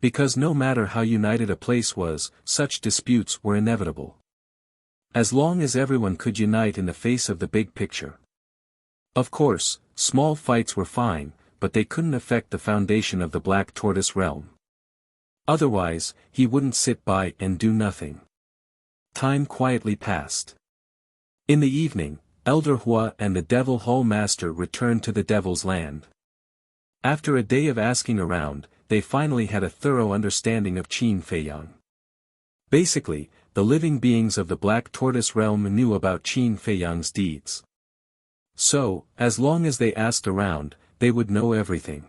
Because no matter how united a place was, such disputes were inevitable. As long as everyone could unite in the face of the big picture. Of course, small fights were fine, but they couldn't affect the foundation of the Black Tortoise Realm. Otherwise, he wouldn't sit by and do nothing. Time quietly passed. In the evening, Elder Hua and the Devil Hall Master returned to the Devil's Land. After a day of asking around, they finally had a thorough understanding of Qin Feiyang. Basically, the living beings of the Black Tortoise realm knew about Qin Feiyang's deeds. So, as long as they asked around, they would know everything.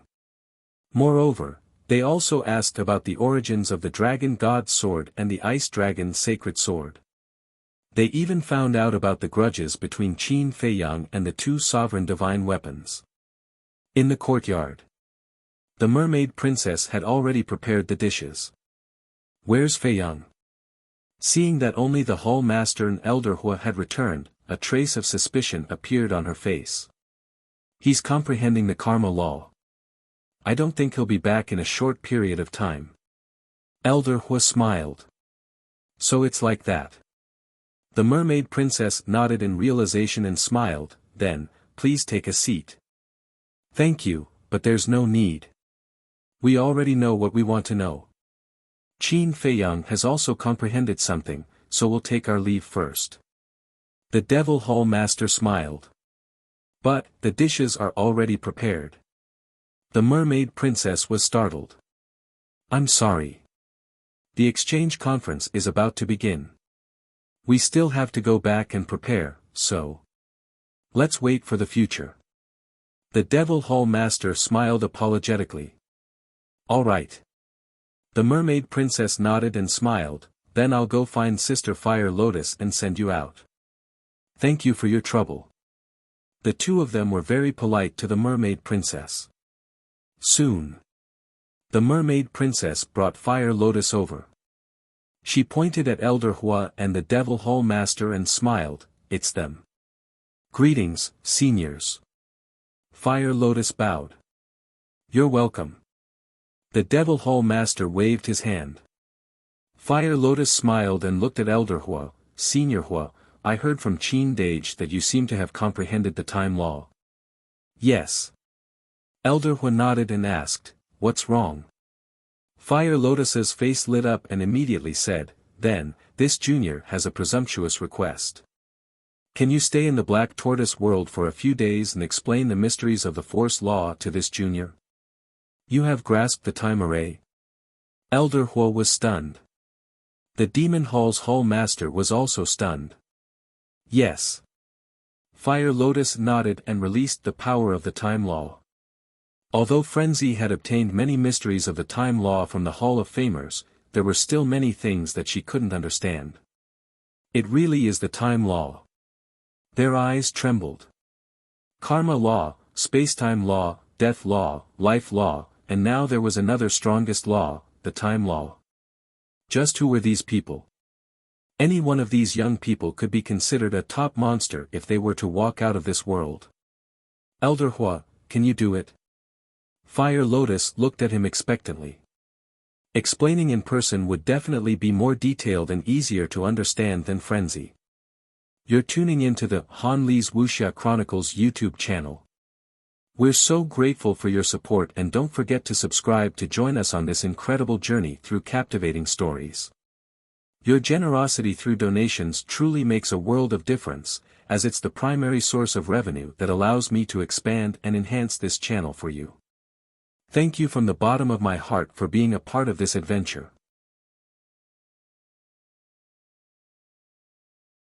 Moreover, they also asked about the origins of the Dragon God's sword and the Ice Dragon's sacred sword. They even found out about the grudges between Qin Feiyang and the two sovereign divine weapons. In the courtyard, the mermaid princess had already prepared the dishes. "Where's Feiyang?" Seeing that only the Hall Master and Elder Hua had returned, a trace of suspicion appeared on her face. "He's comprehending the karma law. I don't think he'll be back in a short period of time." Elder Hua smiled. "So it's like that." The mermaid princess nodded in realization and smiled, then, "Please take a seat." "Thank you, but there's no need. We already know what we want to know. Qin Feiyang has also comprehended something, so we'll take our leave first." The Devil Hall Master smiled. "But, the dishes are already prepared." The mermaid princess was startled. "I'm sorry. The exchange conference is about to begin. We still have to go back and prepare, so let's wait for the future." The Devil Hall Master smiled apologetically. "All right." The mermaid princess nodded and smiled, "Then I'll go find Sister Fire Lotus and send you out. Thank you for your trouble." The two of them were very polite to the mermaid princess. Soon, the mermaid princess brought Fire Lotus over. She pointed at Elder Hua and the Devil Hall Master and smiled, "It's them." "Greetings, seniors." Fire Lotus bowed. "You're welcome." The Devil Hall Master waved his hand. Fire Lotus smiled and looked at Elder Hua. "Senior Hua, I heard from Qin Dage that you seem to have comprehended the time law." "Yes." Elder Hua nodded and asked, "What's wrong?" Fire Lotus's face lit up and immediately said, "Then, this junior has a presumptuous request. Can you stay in the Black Tortoise world for a few days and explain the mysteries of the Force Law to this junior? You have grasped the time array?" Elder Hua was stunned. The Demon Hall's Hall Master was also stunned. "Yes." Fire Lotus nodded and released the power of the time law. Although Frenzy had obtained many mysteries of the time law from the Hall of Famers, there were still many things that she couldn't understand. It really is the time law. Their eyes trembled. Karma law, space-time law, death law, life law, and now there was another strongest law, the time law. Just who were these people? Any one of these young people could be considered a top monster if they were to walk out of this world. "Elder Hua, can you do it?" Fire Lotus looked at him expectantly. Explaining in person would definitely be more detailed and easier to understand than Frenzy. You're tuning into the Han Li's Wuxia Chronicles YouTube channel. We're so grateful for your support, and don't forget to subscribe to join us on this incredible journey through captivating stories. Your generosity through donations truly makes a world of difference, as it's the primary source of revenue that allows me to expand and enhance this channel for you. Thank you from the bottom of my heart for being a part of this adventure.